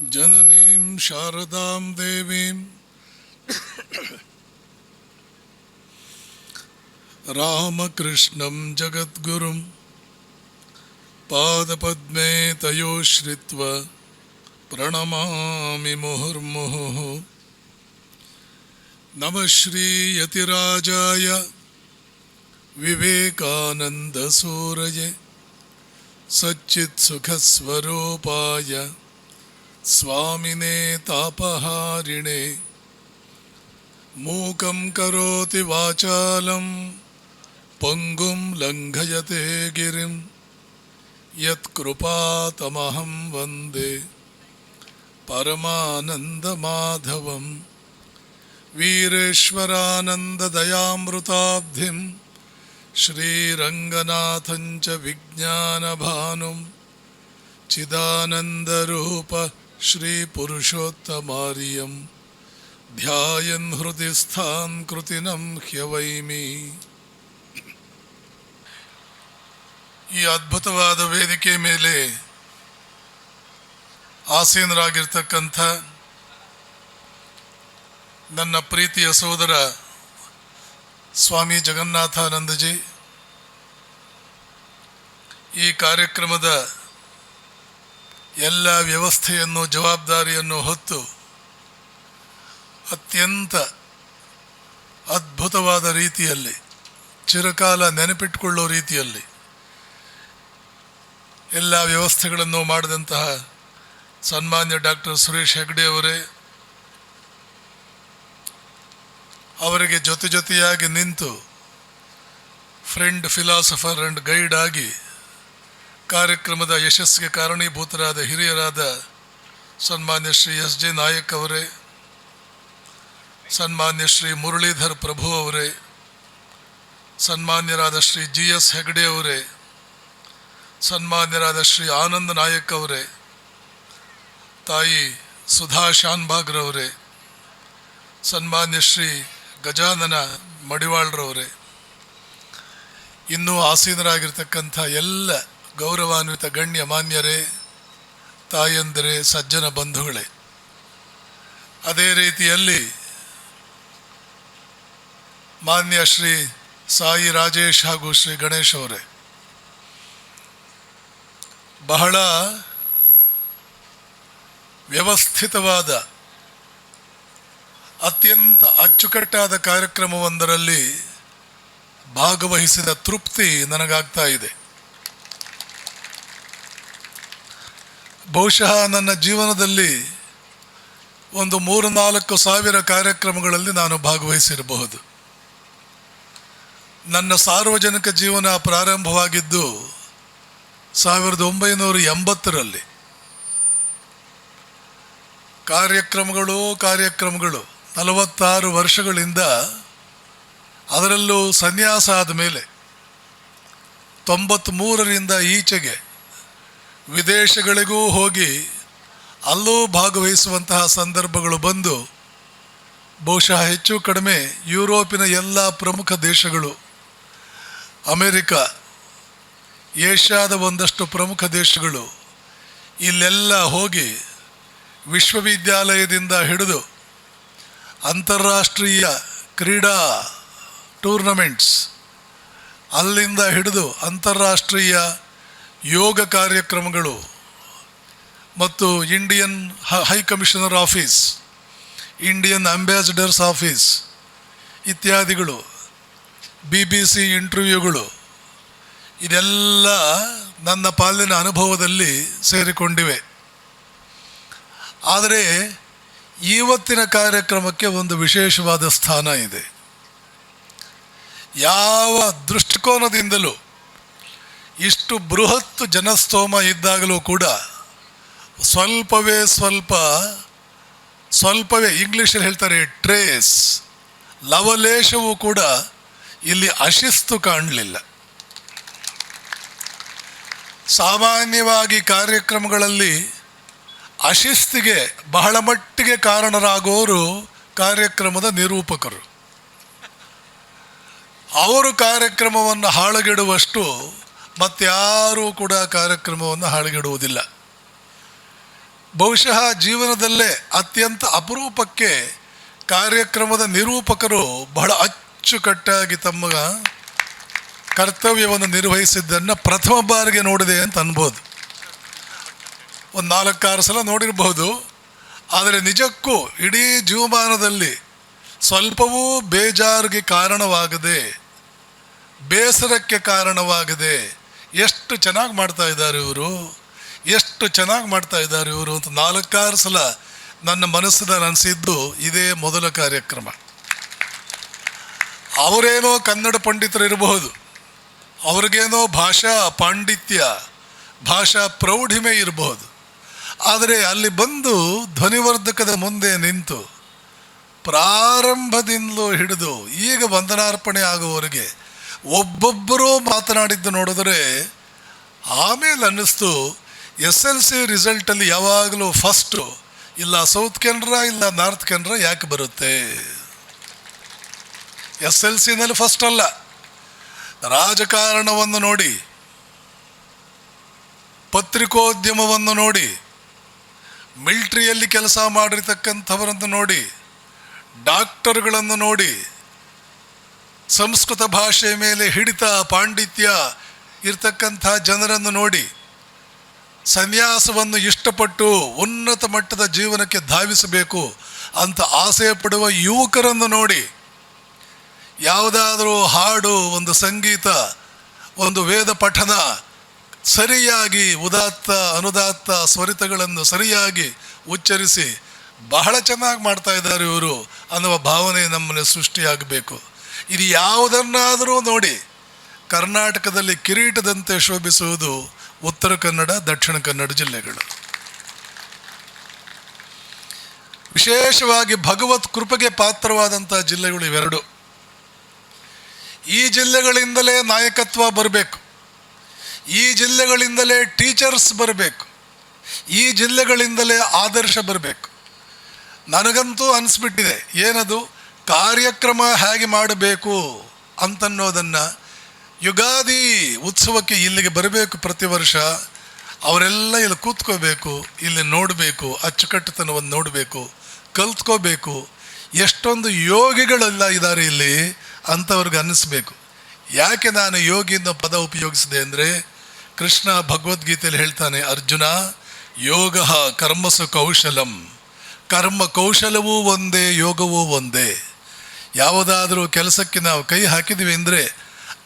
ಜನನೀಂ ಶಾರದಾಂ ದೇವೀಂ ರಾಮಕೃಷ್ಣಂ ಜಗದ್ಗುರುಂ ಪಾದಪದ್ಮೇ ತಯೋಶ್ರಿತ್ವ ಪ್ರಣಮಾಮಿ ಮುಹುರ್ಮುಹುಃ. ನಮಃ ಶ್ರೀ ಯತಿರಾಜಾಯ ವಿವೇಕಾನಂದಸೂರಯೇ ಸಚ್ಚಿತ್ಸುಖಸ್ವರೂಪಾಯ ಸ್ವಾಮಿನೇ ತಾಪಹಾರಿಣೇ. ಮೂಕಂ ಕರೋತಿ ವಾಚಾಲಂ ಪಂಗುಂ ಲಂಘಯತೆ ಗಿರಿಂ ಯತ್ಕೃಪಾತಮಹಂ ವಂದೇ ಪರಮಾನಂದಮಾಧವಂ. ವೀರೇಶ್ವರಾನಂದದಯಾಮೃತಾಬ್ಧಿಂ ಶ್ರೀರಂಗನಾಥಂ ಚ ವಿಜ್ಞಾನಭಾನುಂ ಚಿದಾನಂದರೂಪ ಶ್ರೀಪುರುಷೋತ್ತಮಾರ್ಯಂ ಧ್ಯಾಯನ್ ಹೃದಯ ಸ್ಥಾನ್ ಕೃತಿನಂ ಹ್ಯವೈಮಿ. ಈ ಅದ್ಭುತವಾದ ವೇದಿಕೆ ಮೇಲೆ ಆಸೀನರಾಗಿರ್ತಕ್ಕಂಥ ನನ್ನ ಪ್ರೀತಿಯ ಸೋದರ ಸ್ವಾಮಿ ಜಗನ್ನಾಥಾನಂದಜಿ, ಈ ಕಾರ್ಯಕ್ರಮದ ಎಲ್ಲ ವ್ಯವಸ್ಥೆಯನ್ನು ಜವಾಬ್ದಾರಿಯನ್ನು ಹೊತ್ತು ಅತ್ಯಂತ ಅದ್ಭುತವಾದ ರೀತಿಯಲ್ಲಿ, ಚಿರಕಾಲ ನೆನಪಿಟ್ಟುಕೊಳ್ಳೋ ರೀತಿಯಲ್ಲಿ ಎಲ್ಲ ವ್ಯವಸ್ಥೆಗಳನ್ನು ಮಾಡಿದಂತಹ ಸನ್ಮಾನ್ಯ ಡಾಕ್ಟರ್ ಸುರೇಶ್ ಹೆಗ್ಡೆ ಅವರೇ, ಅವರಿಗೆ ಜೊತೆಯಾಗಿ ನಿಂತು ಫ್ರೆಂಡ್, ಫಿಲಾಸಫರ್ ಆ್ಯಂಡ್ ಗೈಡ್ ಆಗಿ ಕಾರ್ಯಕ್ರಮದ ಯಶಸ್ಸಿಗೆ ಕಾರಣೀಭೂತರಾದ ಹಿರಿಯರಾದ ಸನ್ಮಾನ್ಯ ಶ್ರೀ ಎಸ್ ಜೆ ನಾಯಕ್ ಅವರೇ, ಸನ್ಮಾನ್ಯ ಶ್ರೀ ಮುರಳೀಧರ್ ಪ್ರಭು ಅವರೇ, ಸನ್ಮಾನ್ಯರಾದ ಶ್ರೀ ಜಿ ಎಸ್ ಹೆಗ್ಡೆ ಅವರೇ, ಸನ್ಮಾನ್ಯರಾದ ಶ್ರೀ ಆನಂದ್ ನಾಯಕ್ ಅವರೇ, ತಾಯಿ ಸುಧಾ ಶಾನ್ಭಾಗ್ರವರೇ, ಸನ್ಮಾನ್ಯ ಶ್ರೀ ಗಜಾನನ ಮಡಿವಾಳ್ರವರೇ, ಇನ್ನೂ ಆಸೀನರಾಗಿರ್ತಕ್ಕಂಥ ಎಲ್ಲ ಗೌರವಾನ್ವಿತ ಗಣ್ಯ ಮಾನ್ಯರೇ, ತಾಯಂದಿರೇ, ಸಜ್ಜನ ಬಂಧುಗಳೇ, ಅದೇ ರೀತಿಯಲ್ಲಿ ಮಾನ್ಯ ಶ್ರೀ ಸಾಯಿ ರಾಜೇಶ್ ಹಾಗೂ ಶ್ರೀ ಗಣೇಶ್ ಅವರೇ, ಬಹಳ ವ್ಯವಸ್ಥಿತವಾದ ಅತ್ಯಂತ ಅಚ್ಚುಕಟ್ಟಾದ ಕಾರ್ಯಕ್ರಮವೊಂದರಲ್ಲಿ ಭಾಗವಹಿಸಿದ ತೃಪ್ತಿ ನನಗಾಗ್ತಾ ಇದೆ. ಬಹುಶಃ ನನ್ನ ಜೀವನದಲ್ಲಿ ಒಂದು 3-4 ಕಾರ್ಯಕ್ರಮಗಳಲ್ಲಿ ನಾನು ಭಾಗವಹಿಸಿರಬಹುದು. ನನ್ನ ಸಾರ್ವಜನಿಕ ಜೀವನ ಪ್ರಾರಂಭವಾಗಿದ್ದು 1980ರಲ್ಲಿ. ಕಾರ್ಯಕ್ರಮಗಳು 46 ವರ್ಷಗಳಿಂದ, ಅದರಲ್ಲೂ ಸನ್ಯಾಸ ಆದ ಮೇಲೆ 93ರಿಂದ ಈಚೆಗೆ ವಿದೇಶಗಳಿಗೂ ಹೋಗಿ ಅಲ್ಲೂ ಭಾಗವಹಿಸುವಂತಹ ಸಂದರ್ಭಗಳು ಬಂದು, ಬಹುಶಃ ಹೆಚ್ಚು ಕಡಿಮೆ ಯುರೋಪಿನ ಎಲ್ಲ ಪ್ರಮುಖ ದೇಶಗಳು, ಅಮೆರಿಕ, ಏಷ್ಯಾದ ಒಂದಷ್ಟು ಪ್ರಮುಖ ದೇಶಗಳು, ಇಲ್ಲೆಲ್ಲ ಹೋಗಿ ವಿಶ್ವವಿದ್ಯಾಲಯದಿಂದ ಹಿಡಿದು ಅಂತಾರಾಷ್ಟ್ರೀಯ ಕ್ರೀಡಾ ಟೂರ್ನಮೆಂಟ್ಸ್, ಅಲ್ಲಿಂದ ಹಿಡಿದು ಅಂತಾರಾಷ್ಟ್ರೀಯ ಯೋಗ ಕಾರ್ಯಕ್ರಮಗಳು ಮತ್ತು Indian high commissioner office, Indian ambassadors office ಇತ್ಯಾದಿಗಳು, BBC ಇಂಟರ್ವ್ಯೂಗಳು, ಇದೆಲ್ಲ ನನ್ನ ಪಾಲಿನ ಅನುಭವದಲ್ಲಿ ಸೇರಿಕೊಂಡಿವೆ. ಆದರೆ ಇವತ್ತಿನ ಕಾರ್ಯಕ್ರಮಕ್ಕೆ ಒಂದು ವಿಶೇಷವಾದ ಸ್ಥಾನ ಇದೆ. ಯಾವ ದೃಷ್ಟಿಕೋನದಿಂದಲೂ ಇಷ್ಟು ಬೃಹತ್ ಜನಸ್ತೋಮ ಇದ್ದಾಗಲೂ ಕೂಡ ಸ್ವಲ್ಪವೇ ಇಂಗ್ಲೀಷಲ್ಲಿ ಹೇಳ್ತಾರೆ ಟ್ರೇಸ್, ಲವಲೇಶವೂ ಕೂಡ ಇಲ್ಲಿ ಅಶಿಸ್ತು ಕಾಣಲಿಲ್ಲ. ಸಾಮಾನ್ಯವಾಗಿ ಕಾರ್ಯಕ್ರಮಗಳಲ್ಲಿ ಅಶಿಸ್ತಿಗೆ ಬಹಳ ಮಟ್ಟಿಗೆ ಕಾರಣರಾಗೋರು ಕಾರ್ಯಕ್ರಮದ ನಿರೂಪಕರು. ಅವರು ಕಾರ್ಯಕ್ರಮವನ್ನು ಹಾಳುಗೆಡುವಷ್ಟು ಮತ್ತಾರೂ ಕೂಡ ಕಾರ್ಯಕ್ರಮವನ್ನು ಹಾಳುಗೆಡುವುದಿಲ್ಲ. ಬಹುಶಃ ಜೀವನದಲ್ಲೇ ಅತ್ಯಂತ ಅಪರೂಪಕ್ಕೆ ಕಾರ್ಯಕ್ರಮದ ನಿರೂಪಕರು ಬಹಳ ಅಚ್ಚುಕಟ್ಟಾಗಿ ತಮ್ಮ ಕರ್ತವ್ಯವನ್ನು ನಿರ್ವಹಿಸಿದ್ದನ್ನು ಪ್ರಥಮ ಬಾರಿಗೆ ನೋಡಿದೆ ಅಂತ ಅನ್ಬೋದು. ಒಂದು 4-6 ಸಲ ನೋಡಿರಬಹುದು. ಆದರೆ ನಿಜಕ್ಕೂ ಇಡೀ ಜೀವಮಾನದಲ್ಲಿ ಸ್ವಲ್ಪವೂ ಬೇಜಾರಿಗೆ ಕಾರಣವಾಗದೆ, ಬೇಸರಕ್ಕೆ ಕಾರಣವಾಗದೆ ಎಷ್ಟು ಚೆನ್ನಾಗಿ ಮಾಡ್ತಾ ಇದ್ದಾರೆ ಇವರು, ಎಷ್ಟು ಚೆನ್ನಾಗಿ ಮಾಡ್ತಾ ಇದ್ದಾರೆ ಇವರು ಅಂತ 4-6 ಸಲ ನನ್ನ ಮನಸ್ಸಿನಲ್ಲಿ ಅನಿಸಿದ್ದು ಇದೇ ಮೊದಲ ಕಾರ್ಯಕ್ರಮ. ಅವರೇನೋ ಕನ್ನಡ ಪಂಡಿತರು ಇರಬಹುದು, ಅವ್ರಿಗೇನೋ ಭಾಷಾ ಪಾಂಡಿತ್ಯ, ಭಾಷಾ ಪ್ರೌಢಿಮೆ ಇರಬಹುದು. ಆದರೆ ಅಲ್ಲಿ ಬಂದು ಧ್ವನಿವರ್ಧಕದ ಮುಂದೆ ನಿಂತು ಪ್ರಾರಂಭದಿಂದಲೂ ಹಿಡಿದು ಈಗ ವಂದನಾರ್ಪಣೆ ಆಗುವವರೆಗೆ ಒಬ್ಬೊಬ್ಬರೂ ಮಾತನಾಡಿದ್ದು ನೋಡಿದ್ರೆ ಆಮೇಲೆ ಅನ್ನಿಸ್ತು, SLC ರಿಸಲ್ಟಲ್ಲಿ ಯಾವಾಗಲೂ ಫಸ್ಟು ಇಲ್ಲ ಸೌತ್ ಕೆನರಾ ಇಲ್ಲ ನಾರ್ತ್ ಕೆನರಾ ಯಾಕೆ ಬರುತ್ತೆ? SLCನಲ್ಲಿ ಫಸ್ಟ್ ಅಲ್ಲ. ರಾಜಕಾರಣವನ್ನು ನೋಡಿ, ಪತ್ರಿಕೋದ್ಯಮವನ್ನು ನೋಡಿ, ಮಿಲ್ಟ್ರಿಯಲ್ಲಿ ಕೆಲಸ ಮಾಡಿರ್ತಕ್ಕಂಥವರನ್ನು ನೋಡಿ, ಡಾಕ್ಟರ್ಗಳನ್ನು ನೋಡಿ, ಸಂಸ್ಕೃತ ಭಾಷೆ ಮೇಲೆ ಹಿಡಿತ ಪಾಂಡಿತ್ಯ ಇರ್ತಕ್ಕಂಥ ಜನರನ್ನು ನೋಡಿ, ಸನ್ಯಾಸವನ್ನು ಇಷ್ಟಪಟ್ಟು ಉನ್ನತ ಮಟ್ಟದ ಜೀವನಕ್ಕೆ ಧಾವಿಸಬೇಕು ಅಂತ ಆಸೆ ಪಡುವ ಯುವಕರನ್ನು ನೋಡಿ, ಯಾವುದಾದರೂ ಹಾಡು, ಒಂದು ಸಂಗೀತ, ಒಂದು ವೇದ ಪಠನ ಸರಿಯಾಗಿ ಉದಾತ್ತ ಅನುದಾತ್ತ ಸ್ವರಿತಗಳನ್ನು ಸರಿಯಾಗಿ ಉಚ್ಚರಿಸಿ ಬಹಳ ಚೆನ್ನಾಗಿ ಮಾಡ್ತಾ ಇದ್ದಾರೆ ಇವರು ಅನ್ನುವ ಭಾವನೆ ನಮ್ಮಲ್ಲಿ ಸೃಷ್ಟಿಯಾಗಬೇಕು. ಇದು ಯಾವುದನ್ನಾದರೂ ನೋಡಿ ಕರ್ನಾಟಕದಲ್ಲಿ ಕಿರೀಟದಂತೆ ಶೋಭಿಸುವುದು ಉತ್ತರ ಕನ್ನಡ, ದಕ್ಷಿಣ ಕನ್ನಡ ಜಿಲ್ಲೆಗಳು. ವಿಶೇಷವಾಗಿ ಭಗವತ್ ಕೃಪೆಗೆ ಪಾತ್ರವಾದಂಥ ಜಿಲ್ಲೆಗಳು ಇವೆರಡು. ಈ ಜಿಲ್ಲೆಗಳಿಂದಲೇ ನಾಯಕತ್ವ ಬರಬೇಕು, ಈ ಜಿಲ್ಲೆಗಳಿಂದಲೇ ಟೀಚರ್ಸ್ ಬರಬೇಕು, ಈ ಜಿಲ್ಲೆಗಳಿಂದಲೇ ಆದರ್ಶ ಬರಬೇಕು. ನನಗಂತೂ ಅನಿಸ್ಬಿಟ್ಟಿದೆ, ಏನದು ಕಾರ್ಯಕ್ರಮ ಹೇಗೆ ಮಾಡಬೇಕು ಅಂತನ್ನೋದನ್ನು. ಯುಗಾದಿ ಉತ್ಸವಕ್ಕೆ ಇಲ್ಲಿಗೆ ಬರಬೇಕು ಪ್ರತಿ ವರ್ಷ, ಅವರೆಲ್ಲ ಇಲ್ಲಿ ಕೂತ್ಕೋಬೇಕು, ಇಲ್ಲಿ ನೋಡಬೇಕು, ಅಚ್ಚುಕಟ್ಟುತನವನ್ನು ನೋಡಬೇಕು, ಕಲ್ತ್ಕೋಬೇಕು. ಎಷ್ಟೊಂದು ಯೋಗಿಗಳೆಲ್ಲ ಇದ್ದಾರೆ ಇಲ್ಲಿ ಅಂಥವ್ರಿಗೆ ಅನ್ನಿಸ್ಬೇಕು. ಯಾಕೆ ನಾನು ಯೋಗಿ ಅನ್ನೋ ಪದ ಉಪಯೋಗಿಸಿದೆ ಅಂದರೆ, ಕೃಷ್ಣ ಭಗವದ್ಗೀತೆಯಲ್ಲಿ ಹೇಳ್ತಾನೆ, ಅರ್ಜುನ ಯೋಗ ಕರ್ಮಸು ಕೌಶಲಂ, ಕರ್ಮ ಕೌಶಲವೂ ಒಂದೇ, ಯೋಗವೂ ಒಂದೇ. ಯಾವುದಾದರೂ ಕೆಲಸಕ್ಕೆ ನಾವು ಕೈ ಹಾಕಿದ್ವಿ ಅಂದರೆ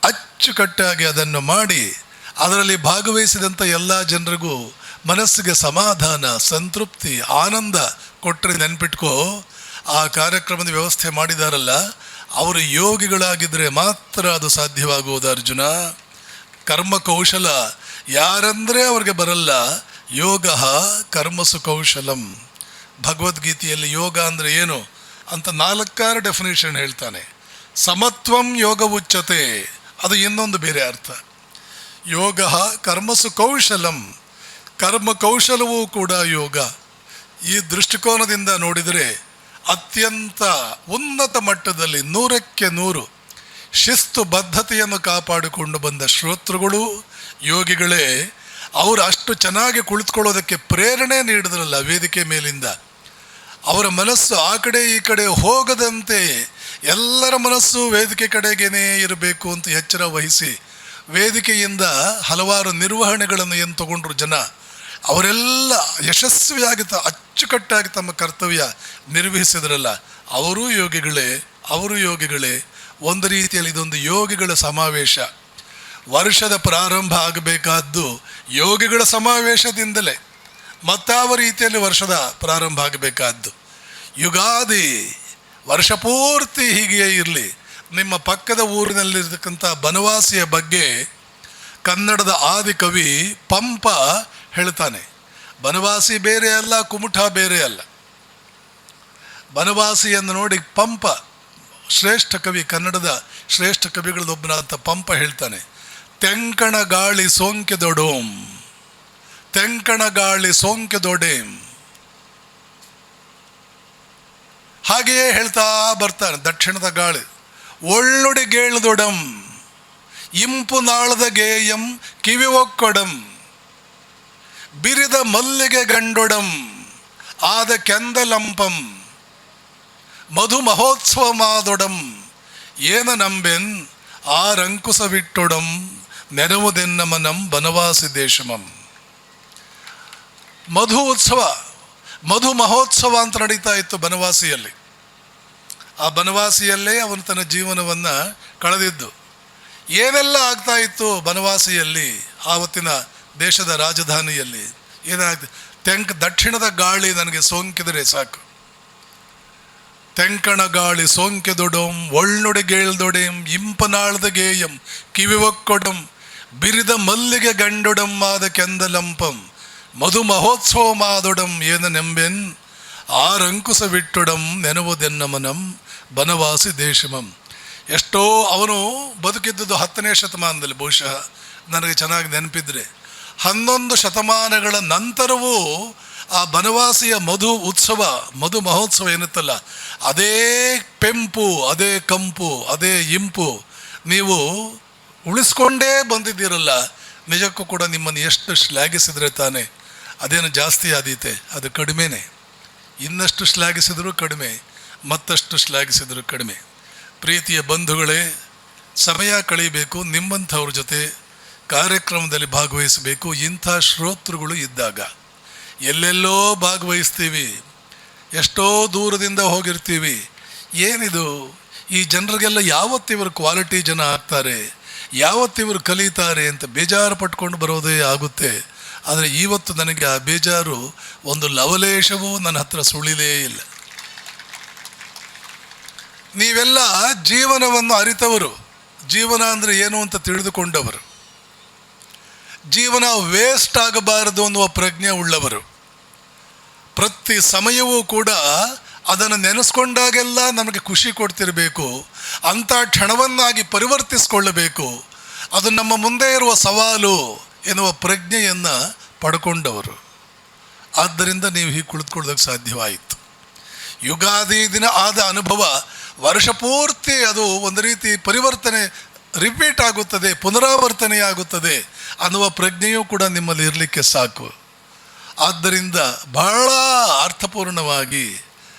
ಅಚ್ಚುಕಟ್ಟಾಗಿ ಅದನ್ನು ಮಾಡಿ ಅದರಲ್ಲಿ ಭಾಗವಹಿಸಿದಂಥ ಎಲ್ಲ ಜನರಿಗೂ ಮನಸ್ಸಿಗೆ ಸಮಾಧಾನ, ಸಂತೃಪ್ತಿ, ಆನಂದ ಕೊಟ್ಟರೆ ನೆನ್ಪಿಟ್ಕೋ, ಆ ಕಾರ್ಯಕ್ರಮದ ವ್ಯವಸ್ಥೆ ಮಾಡಿದಾರಲ್ಲ ಅವರು ಯೋಗಿಗಳಾಗಿದ್ದರೆ ಮಾತ್ರ ಅದು ಸಾಧ್ಯವಾಗುವುದು ಅರ್ಜುನ. ಕರ್ಮ ಕೌಶಲ ಯಾರಂದರೆ ಅವ್ರಿಗೆ ಬರಲ್ಲ. ಯೋಗ ಕರ್ಮಸು ಕೌಶಲಂ. ಭಗವದ್ಗೀತೆಯಲ್ಲಿ ಯೋಗ ಅಂದರೆ ಏನು ಅಂತ 4-6 ಡೆಫಿನೇಷನ್ ಹೇಳ್ತಾನೆ. ಸಮತ್ವಂ ಯೋಗ ಉಚ್ಯತೆ, ಅದು ಇನ್ನೊಂದು ಬೇರೆ ಅರ್ಥ. ಯೋಗ ಕರ್ಮಸು ಕೌಶಲಂ, ಕರ್ಮ ಕೌಶಲವೂ ಕೂಡ ಯೋಗ. ಈ ದೃಷ್ಟಿಕೋನದಿಂದ ನೋಡಿದರೆ ಅತ್ಯಂತ ಉನ್ನತ ಮಟ್ಟದಲ್ಲಿ 100ಕ್ಕೆ 100 ಶಿಸ್ತು ಬದ್ಧತೆಯನ್ನು ಕಾಪಾಡಿಕೊಂಡು ಬಂದ ಶ್ರೋತೃಗಳು ಯೋಗಿಗಳೇ. ಅವರು ಅಷ್ಟು ಚೆನ್ನಾಗಿ ಕುಳಿತುಕೊಳ್ಳೋದಕ್ಕೆ ಪ್ರೇರಣೆ ನೀಡಿದ್ರಲ್ಲ ವೇದಿಕೆ ಮೇಲಿಂದ. ಅವರ ಮನಸ್ಸು ಆ ಕಡೆ ಈ ಕಡೆ ಹೋಗದಂತೆ ಎಲ್ಲರ ಮನಸ್ಸು ವೇದಿಕೆ ಕಡೆಗೇನೇ ಇರಬೇಕು ಅಂತ ಎಚ್ಚರ ವಹಿಸಿ ವೇದಿಕೆಯಿಂದ ಹಲವಾರು ನಿರ್ವಹಣೆಗಳನ್ನು ಏನು ತಗೊಂಡ್ರು ಜನ, ಅವರೆಲ್ಲ ಯಶಸ್ವಿಯಾಗಿ ಅಚ್ಚುಕಟ್ಟಾಗಿ ತಮ್ಮ ಕರ್ತವ್ಯ ನಿರ್ವಹಿಸಿದ್ರಲ್ಲ, ಅವರೂ ಯೋಗಿಗಳೇ, ಅವರು ಯೋಗಿಗಳೇ. ಒಂದು ರೀತಿಯಲ್ಲಿ ಇದೊಂದು ಯೋಗಿಗಳ ಸಮಾವೇಶ. ವರ್ಷದ ಪ್ರಾರಂಭ ಆಗಬೇಕಾದ್ದು ಯೋಗಿಗಳ ಸಮಾವೇಶದಿಂದಲೇ, ಮತ್ತಾವ ರೀತಿಯಲ್ಲಿ ವರ್ಷದ ಪ್ರಾರಂಭ ಆಗಬೇಕಾದ್ದು. ಯುಗಾದಿ ವರ್ಷ ಪೂರ್ತಿ ಹೀಗೆಯೇ ಇರಲಿ. ನಿಮ್ಮ ಪಕ್ಕದ ಊರಿನಲ್ಲಿರ್ತಕ್ಕಂಥ ಬನವಾಸಿಯ ಬಗ್ಗೆ ಕನ್ನಡದ ಆದಿಕವಿ ಪಂಪ ಹೇಳ್ತಾನೆ. ಬನವಾಸಿ ಬೇರೆ ಅಲ್ಲ, ಕುಮುಠ ಬೇರೆ ಅಲ್ಲ. ಬನವಾಸಿಯನ್ನು ನೋಡಿ ಪಂಪ ಶ್ರೇಷ್ಠ ಕವಿ, ಕನ್ನಡದ ಶ್ರೇಷ್ಠ ಕವಿಗಳದೊಬ್ಬನಾದ ಪಂಪ ಹೇಳ್ತಾನೆ, ತೆಂಕಣ ಗಾಳಿ ಸೋಂಕೆದೊಡೋಂ, ತೆಂಕಣ ಗಾಳಿ ಸೋಂಕೆದೊಡೇಂ. ಹಾಗೆಯೇ ಹೇಳ್ತಾ ಬರ್ತಾನೆ. ದಕ್ಷಿಣದ ಗಾಳಿ ಒಳ್ಳುಡಿ ಗೇಳುದೊಡಂ, ಇಂಪು ನಾಳದ ಗೇಯಂ ಕಿವಿ ಒಕ್ಕೊಡಂ, ಬಿರಿದ ಮಲ್ಲಿಗೆ ಗಂಡೊಡಂ, ಆದ ಕೆಂದಲಂಪಂ ಮಧು ಮಹೋತ್ಸವ ಮಾದೊಡಂ ಏನ ನಂಬೆನ್ ಆರಂಕುಸವಿಟ್ಟೊಡಂ ನೆನವುದೆನ್ನಮನಂ ಬನವಾಸಿ ದೇಶಮಂ. ಮಧು ಉತ್ಸವ, ಮಧು ಮಹೋತ್ಸವ ಅಂತ ನಡೀತಾ ಇತ್ತು ಬನವಾಸಿಯಲ್ಲಿ. ಆ ಬನವಾಸಿಯಲ್ಲೇ ಅವನು ತನ್ನ ಜೀವನವನ್ನು ಕಳೆದಿದ್ದು. ಏನೆಲ್ಲ ಆಗ್ತಾ ಇತ್ತು ಬನವಾಸಿಯಲ್ಲಿ, ಆವತ್ತಿನ ದೇಶದ ರಾಜಧಾನಿಯಲ್ಲಿ ಏನಾಗ್ತದೆ? ದಕ್ಷಿಣದ ಗಾಳಿ ನನಗೆ ಸೋಂಕಿದರೆ ಸಾಕು, ತೆಂಕಣ ಗಾಳಿ ಸೋಂಕೆದೊಡಂ ಒಳ್ಳುಡೆಗೇಳ್ದೊಡೆಂ ಇಂಪನಾಳದ ಗೇಯಂ ಕಿವಿವಕ್ಕೊಡಂ ಬಿರಿದ ಮಲ್ಲಿಗೆ ಗಂಡೊಡಂ ಆದ ಕೆಂದಲಂಪಂ ಮಧು ಮಹೋತ್ಸವ ಮಾದೊಡಂ ಏನ ನೆಂಬೆನ್ ಆರಂಕುಸವಿಟ್ಟೊಡಂ ನೆನವುದೆನ್ನಮನಂ ಬನವಾಸಿ ದೇಶಮಂ. ಎಷ್ಟೋ ಅವನು ಬದುಕಿದ್ದುದು 10ನೇ ಶತಮಾನದಲ್ಲಿ, ಬಹುಶಃ ನನಗೆ ಚೆನ್ನಾಗಿ ನೆನಪಿದ್ರೆ 11 ಶತಮಾನಗಳ ನಂತರವೂ ಆ ಬನವಾಸಿಯ ಮಧು ಉತ್ಸವ, ಮಧು ಮಹೋತ್ಸವ ಏನಿತ್ತಲ್ಲ, ಅದೇ ಪೆಂಪು, ಅದೇ ಕಂಪು, ಅದೇ ಇಂಪು ನೀವು ಉಳಿಸ್ಕೊಂಡೇ ಬಂದಿದ್ದೀರಲ್ಲ. ನಿಜಕ್ಕೂ ಕೂಡ ನಿಮ್ಮನ್ನು ಎಷ್ಟು ಶ್ಲಾಘಿಸಿದರೆ ತಾನೇ, ಅದೇನು ಜಾಸ್ತಿ ಆದೀತೆ? ಅದು ಕಡಿಮೆನೇ. ಇನ್ನಷ್ಟು ಶ್ಲಾಘಿಸಿದರೂ ಕಡಿಮೆ, ಮತ್ತಷ್ಟು ಶ್ಲಾಘಿಸಿದರೂ ಕಡಿಮೆ. ಪ್ರೀತಿಯ ಬಂಧುಗಳೇ, ಸಮಯ ಕಳೀಬೇಕು, ನಿಮ್ಮಂಥವ್ರ ಜೊತೆ ಕಾರ್ಯಕ್ರಮದಲ್ಲಿ ಭಾಗವಹಿಸಬೇಕು. ಇಂಥ ಶ್ರೋತೃಗಳು ಇದ್ದಾಗ ಎಲ್ಲೆಲ್ಲೋ ಭಾಗವಹಿಸ್ತೀವಿ, ಎಷ್ಟೋ ದೂರದಿಂದ ಹೋಗಿರ್ತೀವಿ. ಏನಿದು ಈ ಜನರಿಗೆಲ್ಲ ಯಾವತ್ತಿವರು ಕ್ವಾಲಿಟಿ ಜನ ಆಗ್ತಾರೆ, ಯಾವತ್ತಿವರು ಕಲಿತಾರೆ ಅಂತ ಬೇಜಾರು ಪಟ್ಕೊಂಡು ಬರೋದೇ ಆಗುತ್ತೆ. ಆದರೆ ಇವತ್ತು ನನಗೆ ಆ ಬೇಜಾರು ಒಂದು ಲವಲೇಶವೂ ನನ್ನ ಹತ್ರ ಸುಳಿಲೇ ಇಲ್ಲ. ನೀವೆಲ್ಲ ಜೀವನವನ್ನು ಅರಿತವರು, ಜೀವನ ಅಂದರೆ ಏನು ಅಂತ ತಿಳಿದುಕೊಂಡವರು, ಜೀವನ ವೇಸ್ಟ್ ಆಗಬಾರದು ಅನ್ನುವ ಪ್ರಜ್ಞೆ ಉಳ್ಳವರು. ಪ್ರತಿ ಸಮಯವೂ ಕೂಡ ಅದನ್ನು ನೆನೆಸ್ಕೊಂಡಾಗೆಲ್ಲ ನಮಗೆ ಖುಷಿ ಕೊಡ್ತಿರಬೇಕು, ಅಂಥ ಕ್ಷಣವನ್ನಾಗಿ ಪರಿವರ್ತಿಸಿಕೊಳ್ಳಬೇಕು. ಅದು ನಮ್ಮ ಮುಂದೆ ಇರುವ ಸವಾಲು ಎನ್ನುವ ಪ್ರಜ್ಞೆಯನ್ನು ಪಡ್ಕೊಂಡವರು. ಆದ್ದರಿಂದ ನೀವು ಹೀಗೆ ಕುಳಿತುಕೊಳ್ಳೋದಕ್ಕೆ ಸಾಧ್ಯವಾಯಿತು. ಯುಗಾದಿ ದಿನ ಆದ ಅನುಭವ ವರ್ಷ ಪೂರ್ತಿ ಅದು ಒಂದು ರೀತಿ ಪರಿವರ್ತನೆ, ರಿಪೀಟ್ ಆಗುತ್ತದೆ, ಪುನರಾವರ್ತನೆಯಾಗುತ್ತದೆ ಅನ್ನುವ ಪ್ರಜ್ಞೆಯೂ ಕೂಡ ನಿಮ್ಮಲ್ಲಿ ಇರಲಿಕ್ಕೆ ಸಾಕು. ಆದ್ದರಿಂದ ಬಹಳ ಅರ್ಥಪೂರ್ಣವಾಗಿ,